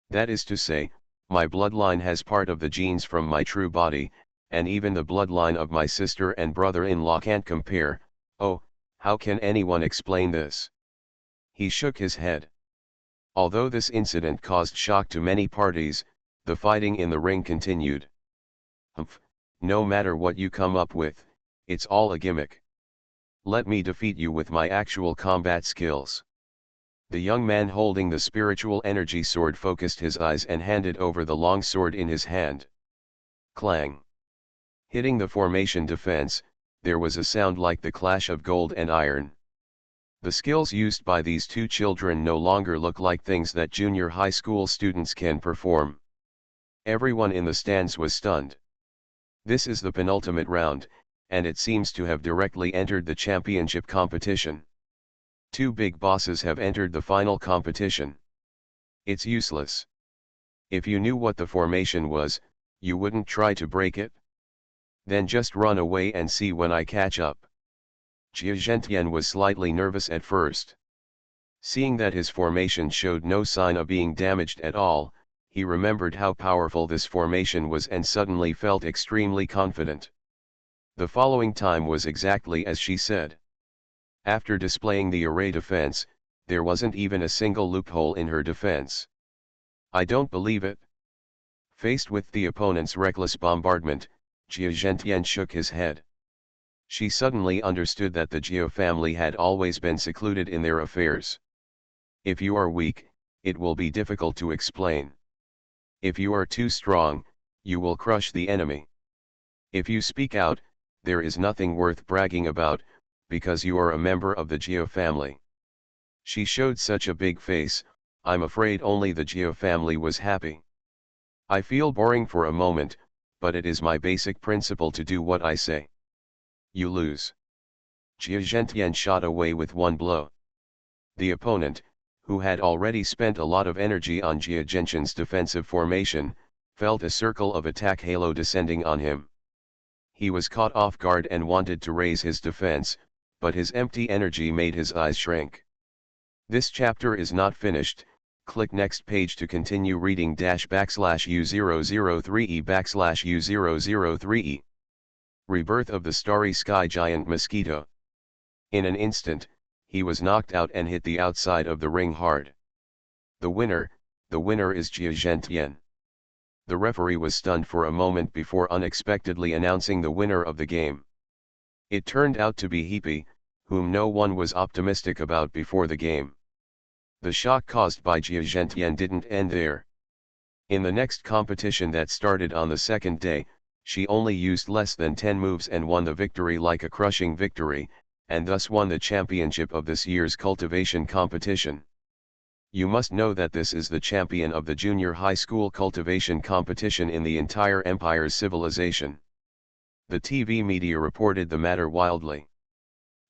Speaker 1: That is to say, my bloodline has part of the genes from my true body, and even the bloodline of my sister and brother-in-law can't compare. Oh, how can anyone explain this? He shook his head. Although this incident caused shock to many parties, the fighting in the ring continued. Humph, no matter what you come up with, it's all a gimmick. Let me defeat you with my actual combat skills. The young man holding the spiritual energy sword focused his eyes and handed over the long sword in his hand. Clang. Hitting the formation defense, there was a sound like the clash of gold and iron. The skills used by these two children no longer look like things that junior high school students can perform. Everyone in the stands was stunned. This is the penultimate round, and it seems to have directly entered the championship competition. Two big bosses have entered the final competition. It's useless. If you knew what the formation was, you wouldn't try to break it. Then just run away and see when I catch up. Jia Zhentian was slightly nervous at first. Seeing that his formation showed no sign of being damaged at all, he remembered how powerful this formation was and suddenly felt extremely confident. The following time was exactly as she said. After displaying the array defense, there wasn't even a single loophole in her defense. I don't believe it. Faced with the opponent's reckless bombardment, Jia Zhentian shook his head. She suddenly understood that the Jia family had always been secluded in their affairs. If you are weak, it will be difficult to explain. If you are too strong, you will crush the enemy. If you speak out, there is nothing worth bragging about, because you are a member of the Jia family. She showed such a big face, I'm afraid only the Jia family was happy. I feel boring for a moment, but it is my basic principle to do what I say. You lose. Jia Zhentian shot away with one blow. The opponent, who had already spent a lot of energy on Jia Zhentian's defensive formation, felt a circle of attack halo descending on him. He was caught off guard and wanted to raise his defense, but his empty energy made his eyes shrink. This chapter is not finished. Click next page to continue reading /U003E/U003E. Rebirth of the Starry Sky Giant Mosquito. In an instant, he was knocked out and hit the outside of the ring hard. The winner, the winner is Jia Zhentian. The referee was stunned for a moment before unexpectedly announcing the winner of the game. It turned out to be Hepe, whom no one was optimistic about before the game. The shock caused by Jia Zhentian didn't end there. In the next competition that started on the second day, she only used less than 10 moves and won the victory like a crushing victory, and thus won the championship of this year's cultivation competition. You must know that this is the champion of the junior high school cultivation competition in the entire Empire's civilization. The TV media reported the matter wildly.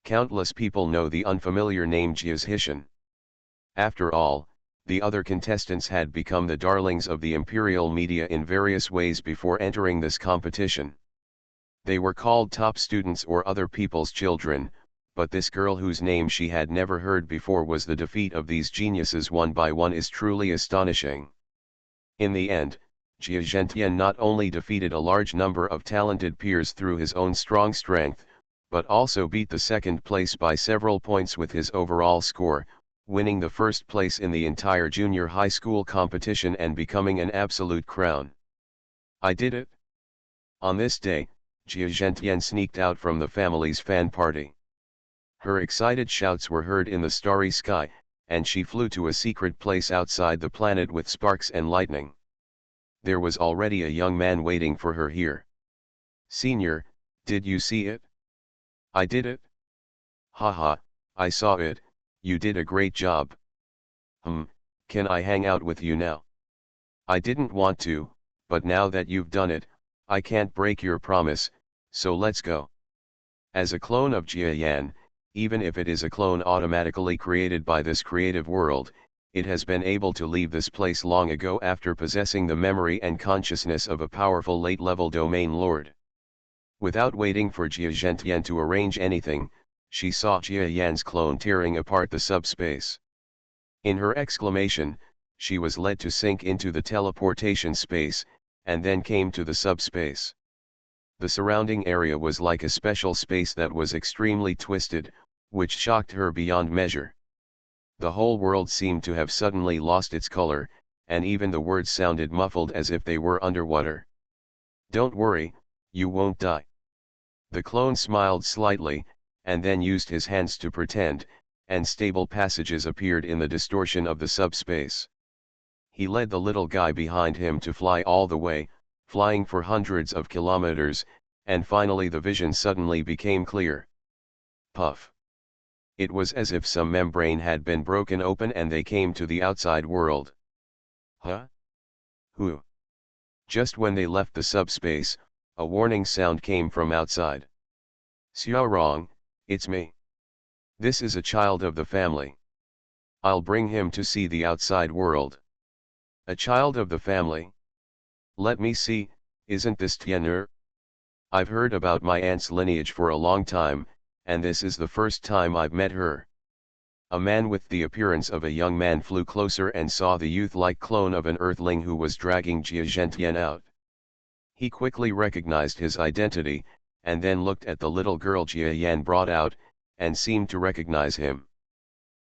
Speaker 1: Countless people know the unfamiliar name Jia Zhentian. After all, the other contestants had become the darlings of the imperial media in various ways before entering this competition. They were called top students or other people's children, but this girl whose name she had never heard before was the defeat of these geniuses one by one is truly astonishing. In the end, Jia Zhentian not only defeated a large number of talented peers through his own strong strength, but also beat the second place by several points with his overall score, winning the first place in the entire junior high school competition and becoming an absolute crown. I did it! On this day, Jia Zhentian sneaked out from the family's fan party. Her excited shouts were heard in the starry sky, and she flew to a secret place outside the planet with sparks and lightning. There was already a young man waiting for her here. "Senior, did you see it?" "I did it." "Haha, I saw it, you did a great job." Can I hang out with you now?" "I didn't want to, but now that you've done it, I can't break your promise, so let's go." As a clone of Jia Yan, even if it is a clone automatically created by this creative world, it has been able to leave this place long ago after possessing the memory and consciousness of a powerful late-level domain lord. Without waiting for Jia Zhentian to arrange anything, she saw Jia Yan's clone tearing apart the subspace. In her exclamation, she was led to sink into the teleportation space, and then came to the subspace. The surrounding area was like a special space that was extremely twisted, which shocked her beyond measure. The whole world seemed to have suddenly lost its color, and even the words sounded muffled as if they were underwater. "Don't worry, you won't die." The clone smiled slightly, and then used his hands to pretend, and stable passages appeared in the distortion of the subspace. He led the little guy behind him to fly all the way, flying for hundreds of kilometers, and finally the vision suddenly became clear. Puff! It was as if some membrane had been broken open and they came to the outside world. Huh? Who? Just when they left the subspace, a warning sound came from outside. "Xiaorong, it's me. This is a child of the family. I'll bring him to see the outside world." "A child of the family? Let me see, isn't this Tian'er? I've heard about my aunt's lineage for a long time, and this is the first time I've met her." A man with the appearance of a young man flew closer and saw the youth-like clone of an earthling who was dragging Jia Zhentian out. He quickly recognized his identity, and then looked at the little girl Jia Yan brought out, and seemed to recognize him.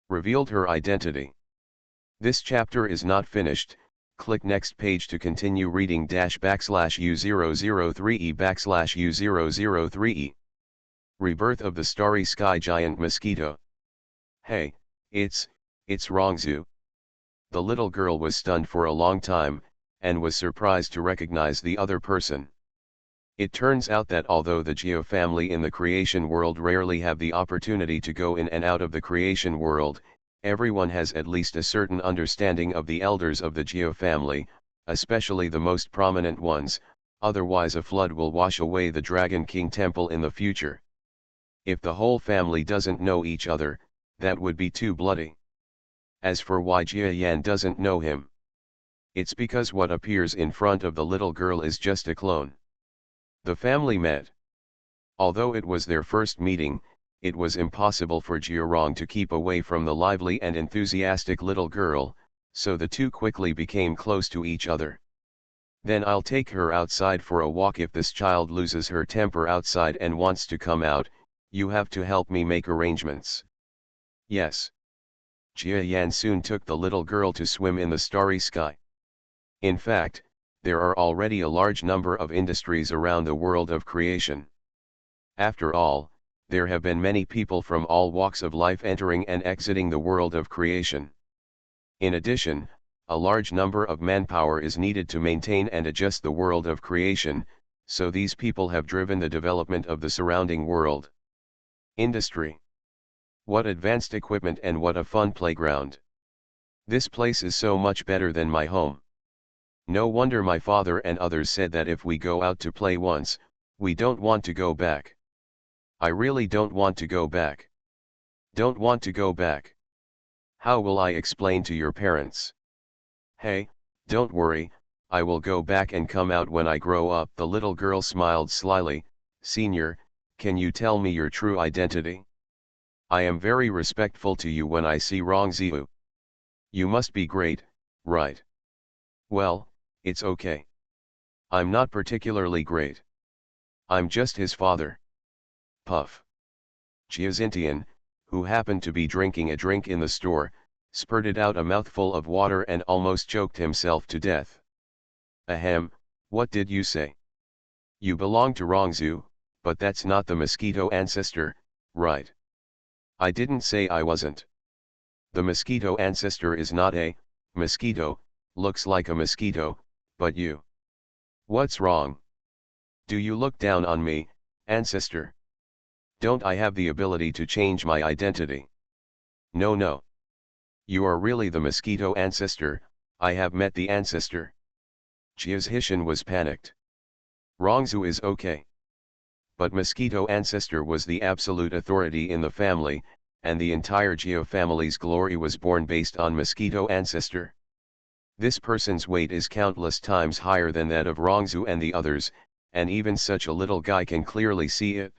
Speaker 1: Revealed her identity. This chapter is not finished. Click next page to continue reading /U003E/U003E. Rebirth of the Starry Sky Giant Mosquito. "Hey, it's Rongzhu." The little girl was stunned for a long time, and was surprised to recognize the other person. It turns out that although the Geo family in the creation world rarely have the opportunity to go in and out of the creation world, everyone has at least a certain understanding of the elders of the Geo family, especially the most prominent ones, otherwise a flood will wash away the Dragon King Temple in the future. If the whole family doesn't know each other, that would be too bloody. As for why Jia Yan doesn't know him, it's because what appears in front of the little girl is just a clone. The family met. Although it was their first meeting, it was impossible for Jiarong to keep away from the lively and enthusiastic little girl, so the two quickly became close to each other. "Then I'll take her outside for a walk. If this child loses her temper outside and wants to come out, you have to help me make arrangements." "Yes. Jia Yan soon took the little girl to swim in the starry sky. In fact, there are already a large number of industries around the world of creation. After all, there have been many people from all walks of life entering and exiting the world of creation. In addition, a large number of manpower is needed to maintain and adjust the world of creation, so these people have driven the development of the surrounding world. Industry. What advanced equipment and what a fun playground. This place is so much better than my home. No wonder my father and others said that if we go out to play once, we don't want to go back. I really don't want to go back. Don't want to go back. How will I explain to your parents? Hey, don't worry, I will go back and come out when I grow up. The little girl smiled slyly. Senior, can you tell me your true identity? I am very respectful to you when I see Rongziu. You must be great, right? Well, it's okay. I'm not particularly great. I'm just his father. Puff. Jiaxintian, who happened to be drinking a drink in the store, spurted out a mouthful of water and almost choked himself to death. Ahem, what did you say? You belong to Rongzhu, but that's not the Mosquito ancestor, right? I didn't say I wasn't. The Mosquito ancestor is not a mosquito, looks like a mosquito, but you. What's wrong? Do you look down on me, ancestor? Don't I have the ability to change my identity? No. You are really the Mosquito ancestor. I have met the ancestor. Jiaxishan was panicked. Rongzhu is okay. But Mosquito ancestor was the absolute authority in the family, and the entire Jia family's glory was born based on Mosquito ancestor. This person's weight is countless times higher than that of Rongzhu and the others, and even such a little guy can clearly see it.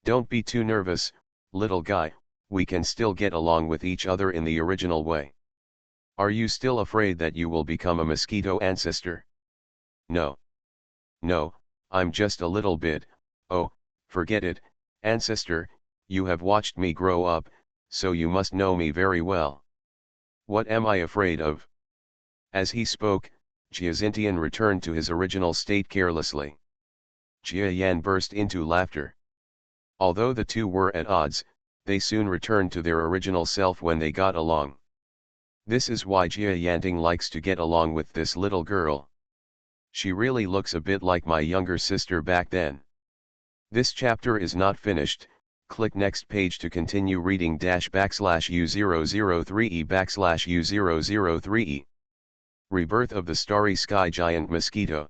Speaker 1: Don't be too nervous, little guy, we can still get along with each other in the original way. Are you still afraid that you will become a Mosquito ancestor? No, I'm just a little bit. Oh, forget it, ancestor, you have watched me grow up, so you must know me very well. What am I afraid of? As he spoke, Jiaxintian returned to his original state carelessly. Jia Yan burst into laughter. Although the two were at odds, they soon returned to their original self when they got along. This is why Jia Yanting likes to get along with this little girl. She really looks a bit like my younger sister back then. This chapter is not finished. Click next page to continue reading --U003E/U003E. Rebirth of the Starry Sky Giant Mosquito.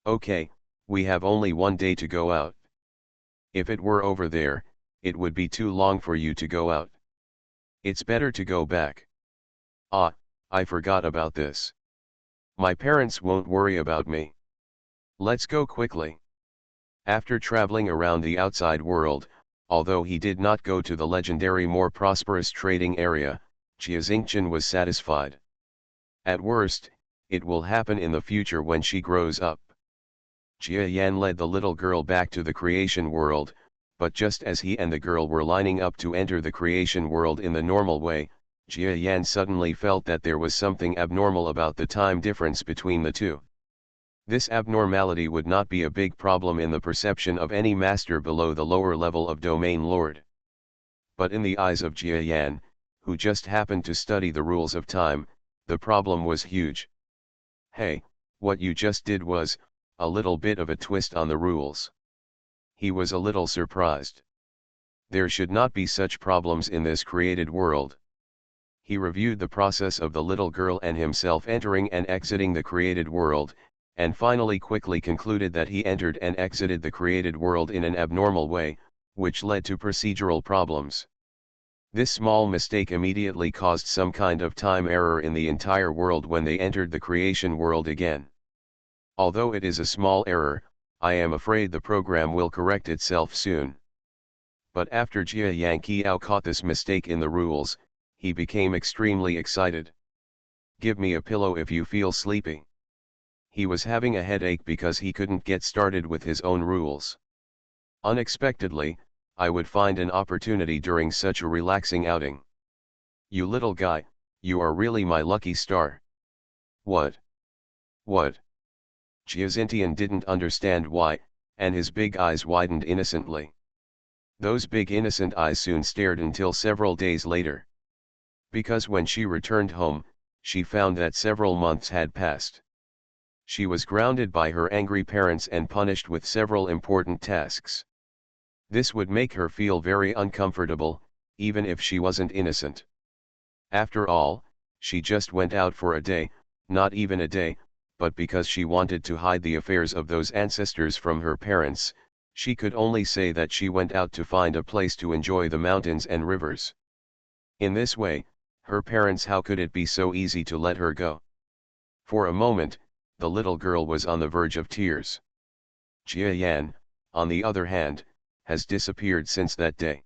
Speaker 1: Okay, we have only one day to go out. If it were over there, it would be too long for you to go out. It's better to go back. Ah, I forgot about this. My parents won't worry about me. Let's go quickly. After traveling around the outside world, although he did not go to the legendary more prosperous trading area, Jiaxingchen was satisfied. At worst, it will happen in the future when she grows up. Jia Yan led the little girl back to the creation world, but just as he and the girl were lining up to enter the creation world in the normal way, Jia Yan suddenly felt that there was something abnormal about the time difference between the two. This abnormality would not be a big problem in the perception of any master below the lower level of Domain Lord. But in the eyes of Jia Yan, who just happened to study the rules of time, the problem was huge. Hey, what you just did was a little bit of a twist on the rules. He was a little surprised. There should not be such problems in this created world. He reviewed the process of the little girl and himself entering and exiting the created world, and finally quickly concluded that he entered and exited the created world in an abnormal way, which led to procedural problems. This small mistake immediately caused some kind of time error in the entire world when they entered the creation world again. Although it is a small error, I am afraid the program will correct itself soon. But after Jia Yanqiao caught this mistake in the rules, he became extremely excited. Give me a pillow if you feel sleepy. He was having a headache because he couldn't get started with his own rules. Unexpectedly, I would find an opportunity during such a relaxing outing. You little guy, you are really my lucky star. What? What? Giazintian didn't understand why, and his big eyes widened innocently. Those big innocent eyes soon stared until several days later. Because when she returned home, she found that several months had passed. She was grounded by her angry parents and punished with several important tasks. This would make her feel very uncomfortable, even if she wasn't innocent. After all, she just went out for a day, not even a day, but because she wanted to hide the affairs of those ancestors from her parents, she could only say that she went out to find a place to enjoy the mountains and rivers. In this way, her parents, how could it be so easy to let her go? For a moment, the little girl was on the verge of tears. Jia Yan, on the other hand, has disappeared since that day.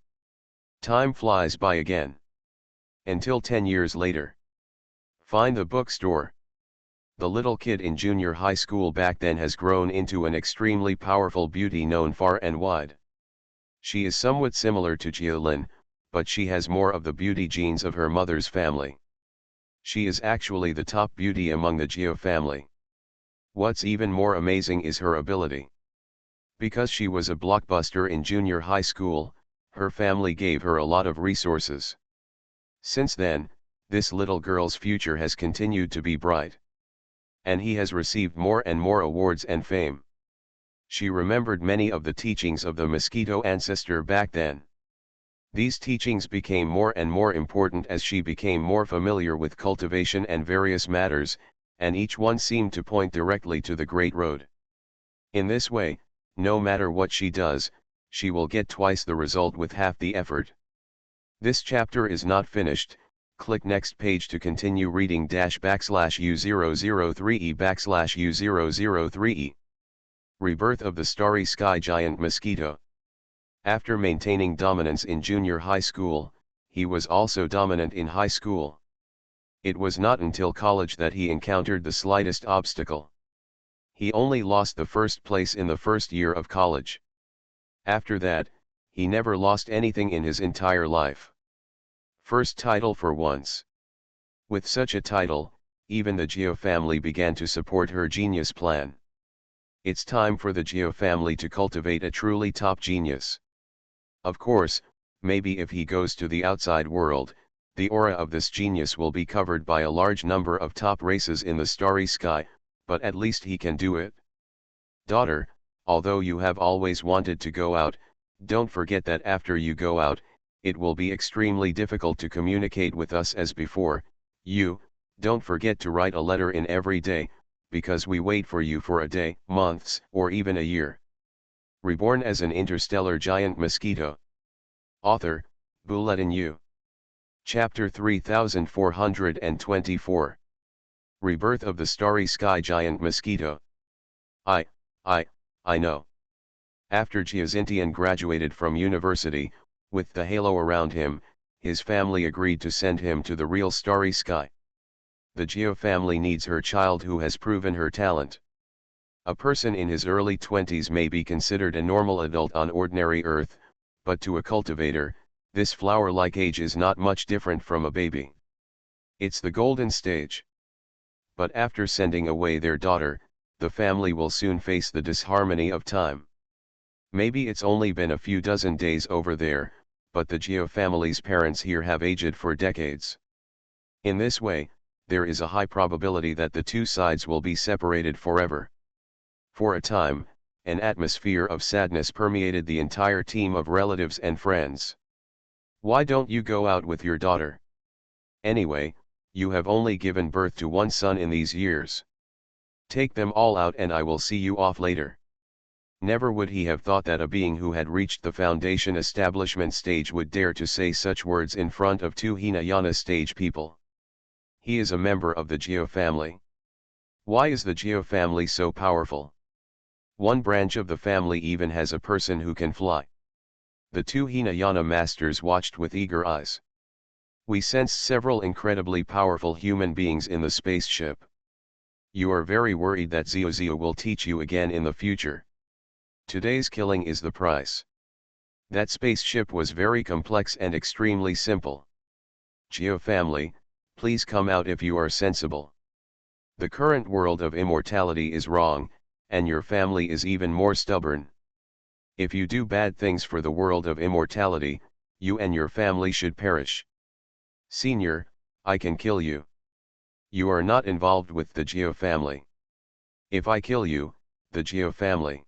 Speaker 1: Time flies by again. Until 10 years later. Find the bookstore. The little kid in junior high school back then has grown into an extremely powerful beauty known far and wide. She is somewhat similar to Jia Lin, but she has more of the beauty genes of her mother's family. She is actually the top beauty among the Jia family. What's even more amazing is her ability. Because she was a blockbuster in junior high school, her family gave her a lot of resources. Since then, this little girl's future has continued to be bright. And he has received more and more awards and fame. She remembered many of the teachings of the Mosquito ancestor back then. These teachings became more and more important as she became more familiar with cultivation and various matters, and each one seemed to point directly to the Great Road. In this way, no matter what she does, she will get twice the result with half the effort. This chapter is not finished. Click next page to continue reading /U003E/U003E. Rebirth of the Starry Sky Giant Mosquito. After maintaining dominance in junior high school, he was also dominant in high school. It was not until college that he encountered the slightest obstacle. He only lost the first place in the first year of college. After that, he never lost anything in his entire life. First title for once. With such a title, even the Geo family began to support her genius plan. It's time for the Geo family to cultivate a truly top genius. Of course, maybe if he goes to the outside world, the aura of this genius will be covered by a large number of top races in the starry sky, but at least he can do it. Daughter, although you have always wanted to go out, don't forget that after you go out, it will be extremely difficult to communicate with us as before. Don't forget to write a letter in every day, because we wait for you for a day, months, or even a year. Reborn as an interstellar giant mosquito. Author, Bulletin U. Chapter 3424. Rebirth of the Starry Sky Giant Mosquito. I know. After Giazintian graduated from university, with the halo around him, his family agreed to send him to the real starry sky. The Geo family needs her child who has proven her talent. A person in his early 20s may be considered a normal adult on ordinary Earth, but to a cultivator, this flower-like age is not much different from a baby. It's the golden stage. But after sending away their daughter, the family will soon face the disharmony of time. Maybe it's only been a few dozen days over there, but the Geo family's parents here have aged for decades. In this way, there is a high probability that the two sides will be separated forever. For a time, an atmosphere of sadness permeated the entire team of relatives and friends. Why don't you go out with your daughter? Anyway, you have only given birth to one son in these years. Take them all out and I will see you off later. Never would he have thought that a being who had reached the foundation establishment stage would dare to say such words in front of two Hinayana stage people. He is a member of the Geo family. Why is the Geo family so powerful? One branch of the family even has a person who can fly. The two Hinayana masters watched with eager eyes. We sensed several incredibly powerful human beings in the spaceship. You are very worried that Zio will teach you again in the future. Today's killing is the price. That spaceship was very complex and extremely simple. Geo family, please come out if you are sensible. The current world of immortality is wrong, and your family is even more stubborn. If you do bad things for the world of immortality, you and your family should perish. Senior, I can kill you. You are not involved with the Geo family. If I kill you, the Geo family.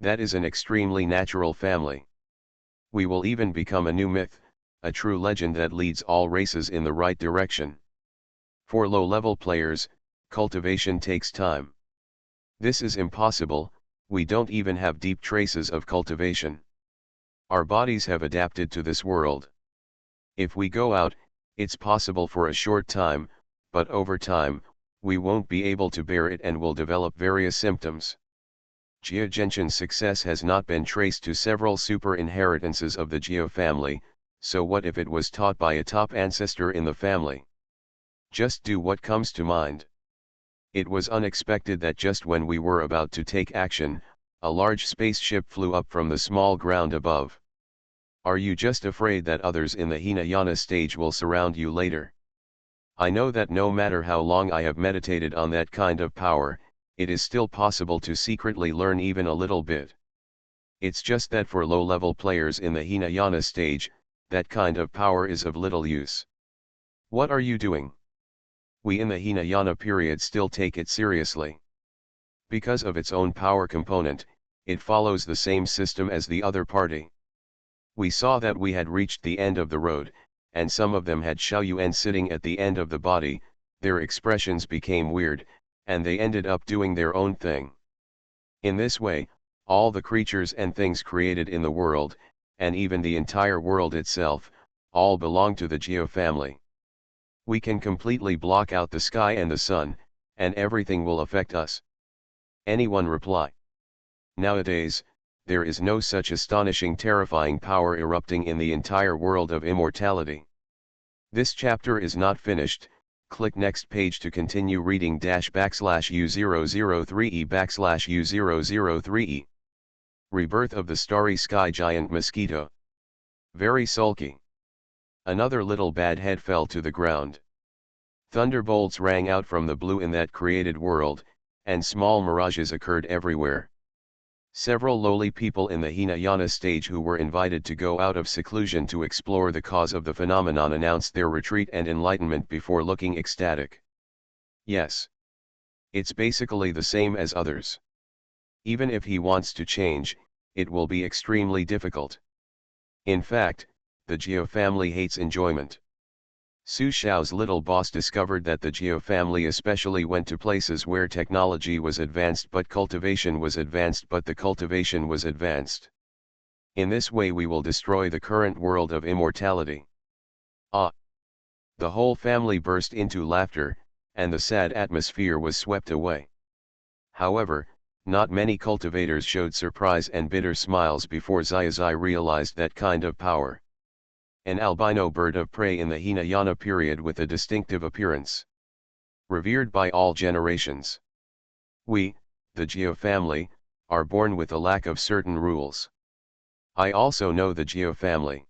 Speaker 1: That is an extremely natural family. We will even become a new myth, a true legend that leads all races in the right direction. For low-level players, cultivation takes time. This is impossible, we don't even have deep traces of cultivation. Our bodies have adapted to this world. If we go out, it's possible for a short time, but over time, we won't be able to bear it and will develop various symptoms. Geo Genshin's success has not been traced to several super inheritances of the Geo family, so what if it was taught by a top ancestor in the family? Just do what comes to mind. It was unexpected that just when we were about to take action, a large spaceship flew up from the small ground above. Are you just afraid that others in the Hinayana stage will surround you later? I know that no matter how long I have meditated on that kind of power, it is still possible to secretly learn even a little bit. It's just that for low-level players in the Hinayana stage, that kind of power is of little use. What are you doing? We in the Hinayana period still take it seriously. Because of its own power component, it follows the same system as the other party. We saw that we had reached the end of the road, and some of them had Xiaoyuan sitting at the end of the body, their expressions became weird, and they ended up doing their own thing. In this way, all the creatures and things created in the world, and even the entire world itself, all belong to the Geo family. We can completely block out the sky and the sun, and everything will affect us. Anyone reply? Nowadays, there is no such astonishing terrifying power erupting in the entire world of immortality. This chapter is not finished, click next page to continue reading --U003E/U003E. Rebirth of the Starry Sky Giant Mosquito. Very sulky. Another little bad head fell to the ground. Thunderbolts rang out from the blue in that created world, and small mirages occurred everywhere. Several lowly people in the Hinayana stage who were invited to go out of seclusion to explore the cause of the phenomenon announced their retreat and enlightenment before looking ecstatic. Yes. It's basically the same as others. Even if he wants to change, it will be extremely difficult. In fact, the Geo family hates enjoyment. Su Xiao's little boss discovered that the Geo family especially went to places where technology was advanced but cultivation was advanced but the cultivation was advanced. In this way we will destroy the current world of immortality. Ah! The whole family burst into laughter, and the sad atmosphere was swept away. However, not many cultivators showed surprise and bitter smiles before Xiaozai realized that kind of power. An albino bird of prey in the Hinayana period with a distinctive appearance. Revered by all generations. We, the Geo family, are born with a lack of certain rules. I also know the Geo family.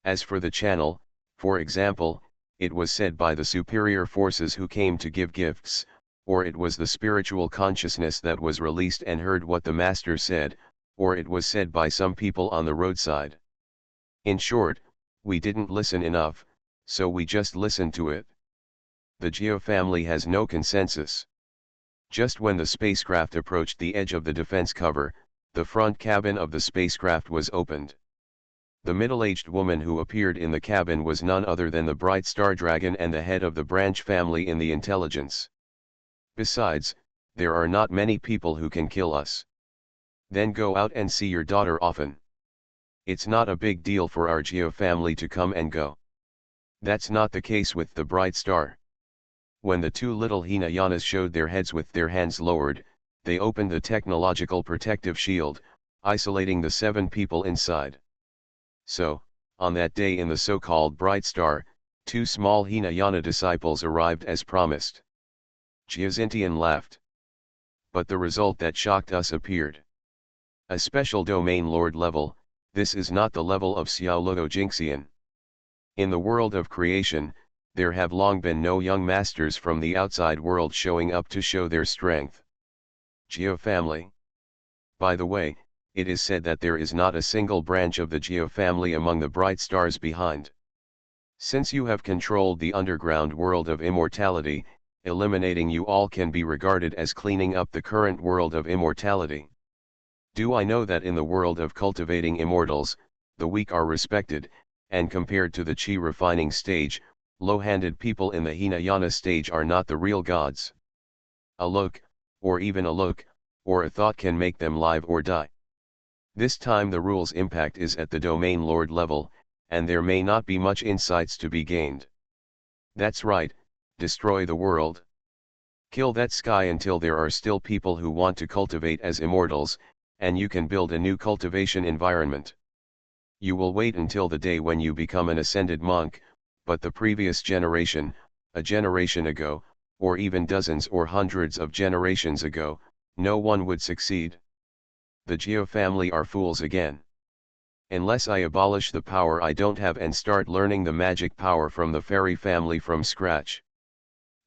Speaker 1: As for the channel, for example, it was said by the superior forces who came to give gifts, or it was the spiritual consciousness that was released and heard what the master said, or it was said by some people on the roadside. In short, we didn't listen enough, so we just listened to it. The Geo family has no consensus. Just when the spacecraft approached the edge of the defense cover, the front cabin of the spacecraft was opened. The middle-aged woman who appeared in the cabin was none other than the bright star dragon and the head of the branch family in the intelligence. Besides, there are not many people who can kill us. Then go out and see your daughter often. It's not a big deal for our Geo family to come and go. That's not the case with the bright star. When the two little Hinayanas showed their heads with their hands lowered, they opened the technological protective shield, isolating the 7 people inside. So, on that day in the so-called bright star, 2 small Hinayana disciples arrived as promised. Jiazintian laughed. But the result that shocked us appeared. A special domain lord level. This is not the level of Xiao Luo Jingxian. In the world of creation, there have long been no young masters from the outside world showing up to show their strength. Geo family. By the way, it is said that there is not a single branch of the Geo family among the bright stars behind. Since you have controlled the underground world of immortality, eliminating you all can be regarded as cleaning up the current world of immortality. Do I know that in the world of cultivating immortals, the weak are respected, and compared to the chi refining stage, low-handed people in the Hinayana stage are not the real gods. A look, or even a look, or a thought can make them live or die. This time the rule's impact is at the domain lord level, and there may not be much insights to be gained. That's right, destroy the world. Kill that sky until there are still people who want to cultivate as immortals, and you can build a new cultivation environment. You will wait until the day when you become an ascended monk, but the previous generation, a generation ago, or even dozens or hundreds of generations ago, no one would succeed. The Geo family are fools again. Unless I abolish the power I don't have and start learning the magic power from the fairy family from scratch.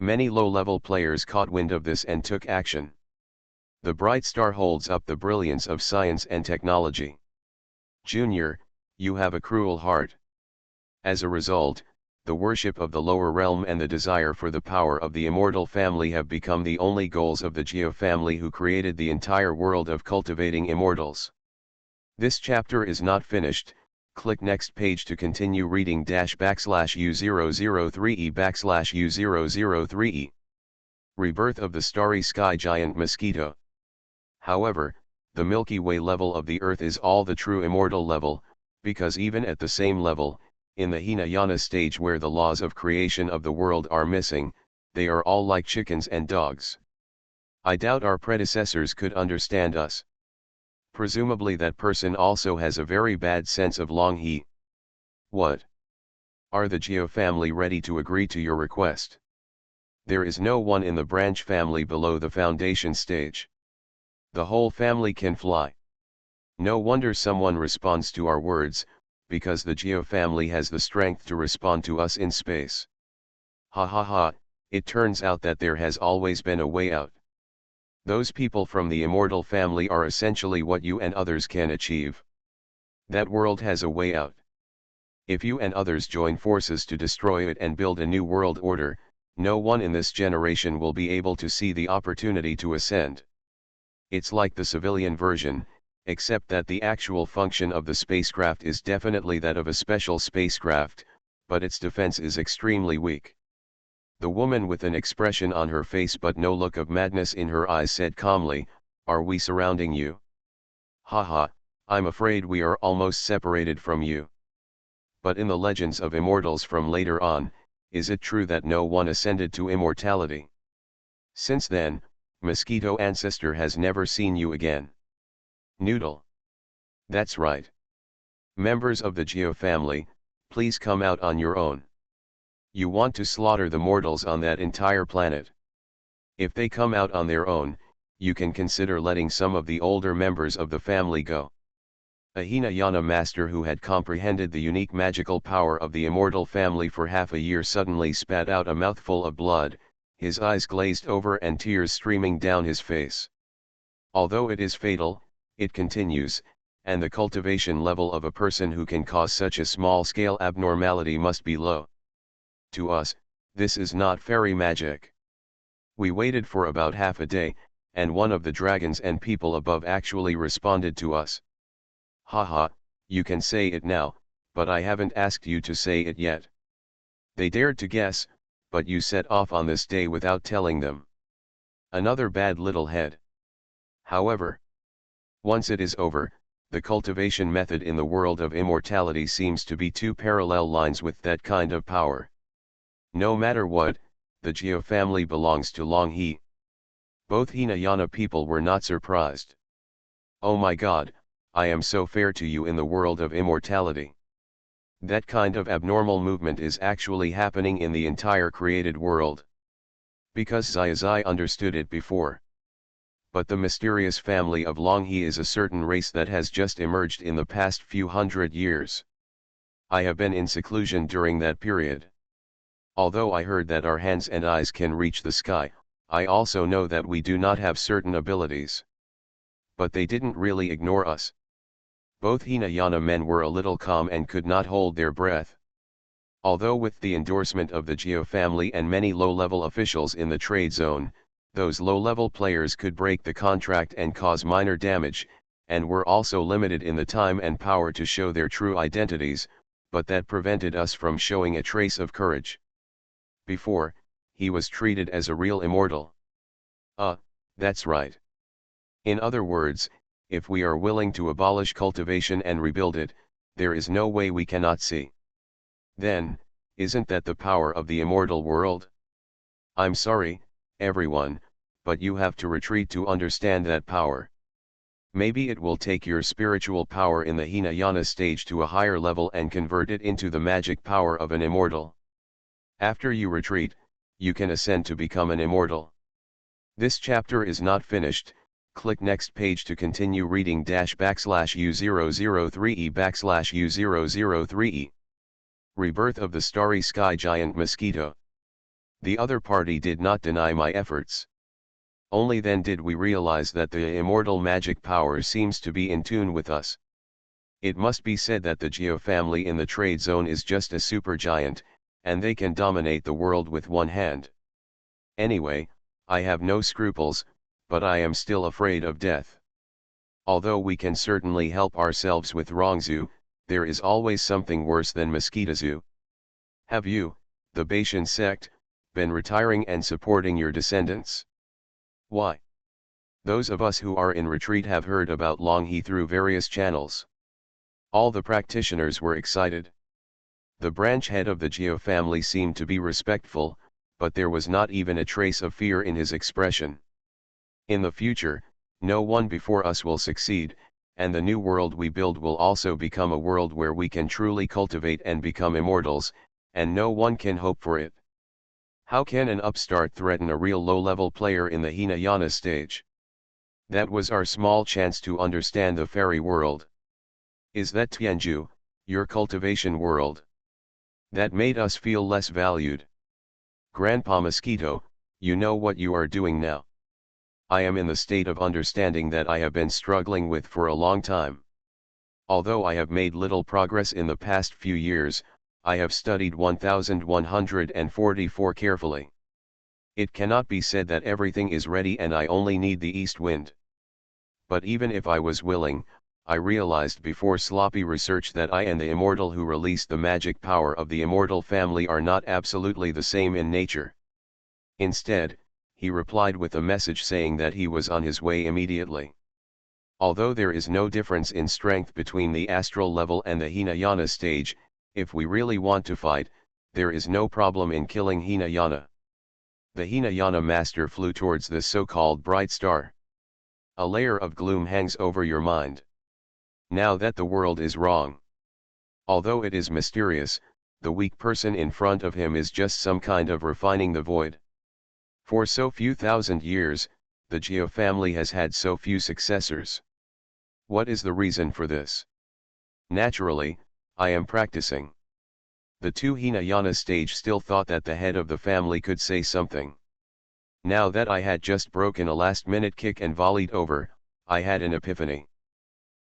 Speaker 1: Many low-level players caught wind of this and took action. The bright star holds up the brilliance of science and technology. Junior, you have a cruel heart. As a result, the worship of the lower realm and the desire for the power of the immortal family have become the only goals of the Geo family who created the entire world of cultivating immortals. This chapter is not finished, click next page to continue reading --U003E/U003E. Rebirth of the starry sky giant Mosquito. However, the Milky Way level of the Earth is all the true immortal level, because even at the same level, in the Hinayana stage where the laws of creation of the world are missing, they are all like chickens and dogs. I doubt our predecessors could understand us. Presumably that person also has a very bad sense of long he. What? Are the Geo family ready to agree to your request? There is no one in the branch family below the foundation stage. The whole family can fly. No wonder someone responds to our words, because the Geo family has the strength to respond to us in space. Ha ha ha, it turns out that there has always been a way out. Those people from the immortal family are essentially what you and others can achieve. That world has a way out. If you and others join forces to destroy it and build a new world order, no one in this generation will be able to see the opportunity to ascend. It's like the civilian version, except that the actual function of the spacecraft is definitely that of a special spacecraft, but its defense is extremely weak. The woman with an expression on her face but no look of madness in her eyes said calmly, "Are we surrounding you?" "Haha, I'm afraid we are almost separated from you." But in the legends of immortals from later on, is it true that no one ascended to immortality? Since then, Mosquito ancestor has never seen you again. Noodle. That's right. Members of the Geo family, please come out on your own. You want to slaughter the mortals on that entire planet. If they come out on their own, you can consider letting some of the older members of the family go. A Hinayana master who had comprehended the unique magical power of the immortal family for half a year suddenly spat out a mouthful of blood, his eyes glazed over and tears streaming down his face. Although it is fatal, it continues, and the cultivation level of a person who can cause such a small-scale abnormality must be low. To us, this is not fairy magic. We waited for about half a day, and one of the dragons and people above actually responded to us. Haha, you can say it now, but I haven't asked you to say it yet. They dared to guess, but you set off on this day without telling them. Another bad little head. However, once it is over, the cultivation method in the world of immortality seems to be two parallel lines with that kind of power. No matter what, the Geo family belongs to Long He. Both Hinayana people were not surprised. Oh my God, I am so fair to you in the world of immortality. That kind of abnormal movement is actually happening in the entire created world. Because Zai understood it before. But the mysterious family of Long He is a certain race that has just emerged in the past few hundred years. I have been in seclusion during that period. Although I heard that our hands and eyes can reach the sky, I also know that we do not have certain abilities. But they didn't really ignore us. Both Hinayana men were a little calm and could not hold their breath. Although with the endorsement of the Geo family and many low-level officials in the trade zone, those low-level players could break the contract and cause minor damage, and were also limited in the time and power to show their true identities, but that prevented us from showing a trace of courage. Before, he was treated as a real immortal. That's right. In other words, if we are willing to abolish cultivation and rebuild it, there is no way we cannot see. Then, isn't that the power of the immortal world? I'm sorry, everyone, but you have to retreat to understand that power. Maybe it will take your spiritual power in the Hinayana stage to a higher level and convert it into the magic power of an immortal. After you retreat, you can ascend to become an immortal. This chapter is not finished. Click next page to continue reading --U003E/U003E. Rebirth of the Starry Sky Giant Mosquito. The other party did not deny my efforts. Only then did we realize that the immortal magic power seems to be in tune with us. It must be said that the Geo family in the trade zone is just a supergiant, and they can dominate the world with one hand. Anyway, I have no scruples, but I am still afraid of death. Although we can certainly help ourselves with Rongzu, there is always something worse than Mosquitozu. Have you, the Baishan sect, been retiring and supporting your descendants? Why? Those of us who are in retreat have heard about Longhe through various channels. All the practitioners were excited. The branch head of the Geo family seemed to be respectful, but there was not even a trace of fear in his expression. In the future, no one before us will succeed, and the new world we build will also become a world where we can truly cultivate and become immortals, and no one can hope for it. How can an upstart threaten a real low-level player in the Hinayana stage? That was our small chance to understand the fairy world. Is that Tianju, your cultivation world? That made us feel less valued. Grandpa Mosquito, you know what you are doing now. I am in the state of understanding that I have been struggling with for a long time. Although I have made little progress in the past few years, I have studied 1144 carefully. It cannot be said that everything is ready and I only need the east wind. But even if I was willing, I realized before sloppy research that I and the immortal who released the magic power of the immortal family are not absolutely the same in nature. Instead, he replied with a message saying that he was on his way immediately. Although there is no difference in strength between the astral level and the Hinayana stage, if we really want to fight, there is no problem in killing Hinayana. The Hinayana master flew towards the so-called bright star. A layer of gloom hangs over your mind. Now that the world is wrong. Although it is mysterious, the weak person in front of him is just some kind of refining the void. For so few thousand years, the Geo family has had so few successors. What is the reason for this? Naturally, I am practicing. The two Hinayana stage still thought that the head of the family could say something. Now that I had just broken a last-minute kick and volleyed over, I had an epiphany.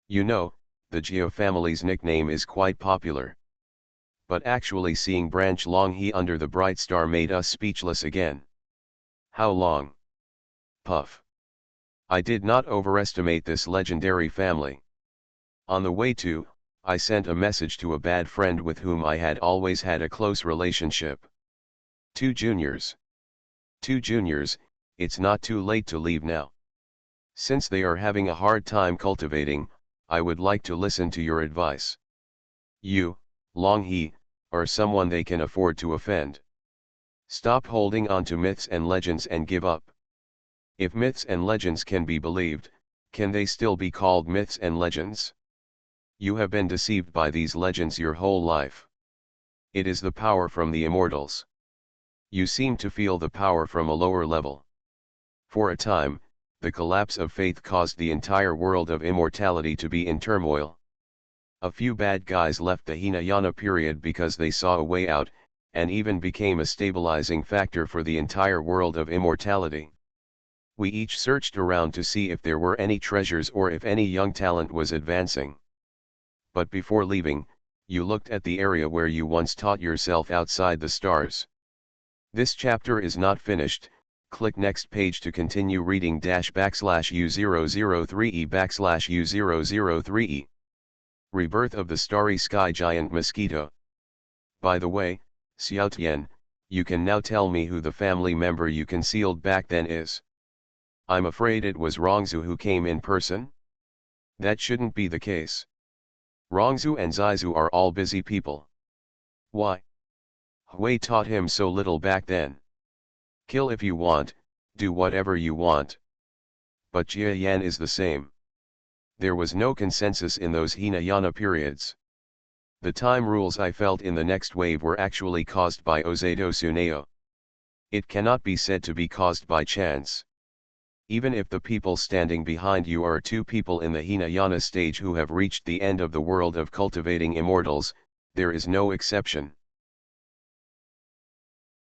Speaker 1: You know, the Geo family's nickname is quite popular. But actually seeing Branch Longhe under the bright star made us speechless again. How long? Puff. I did not overestimate this legendary family. On the way to, I sent a message to a bad friend with whom I had always had a close relationship. Two juniors, it's not too late to leave now. Since they are having a hard time cultivating, I would like to listen to your advice. You, Longhe, are someone they can afford to offend. Stop holding on to myths and legends and give up. If myths and legends can be believed, can they still be called myths and legends? You have been deceived by these legends your whole life. It is the power from the immortals. You seem to feel the power from a lower level. For a time, the collapse of faith caused the entire world of immortality to be in turmoil. A few bad guys left the Hinayana period because they saw a way out, and even became a stabilizing factor for the entire world of immortality. We each searched around to see if there were any treasures or if any young talent was advancing. But before leaving, you looked at the area where you once taught yourself outside the stars. This chapter is not finished. Click next page to continue reading --U003E/U003E. Rebirth of the Starry Sky Giant Mosquito. By the way, Xiaotian, you can now tell me who the family member you concealed back then is. I'm afraid it was Rongzhu who came in person? That shouldn't be the case. Rongzhu and Zizhu are all busy people. Why? Hui taught him so little back then. Kill if you want, do whatever you want. But Jia Yan is the same. There was no consensus in those Hinayana periods. The time rules I felt in the next wave were actually caused by Ozato Suneo. It cannot be said to be caused by chance. Even if the people standing behind you are two people in the Hinayana stage who have reached the end of the world of cultivating immortals, there is no exception.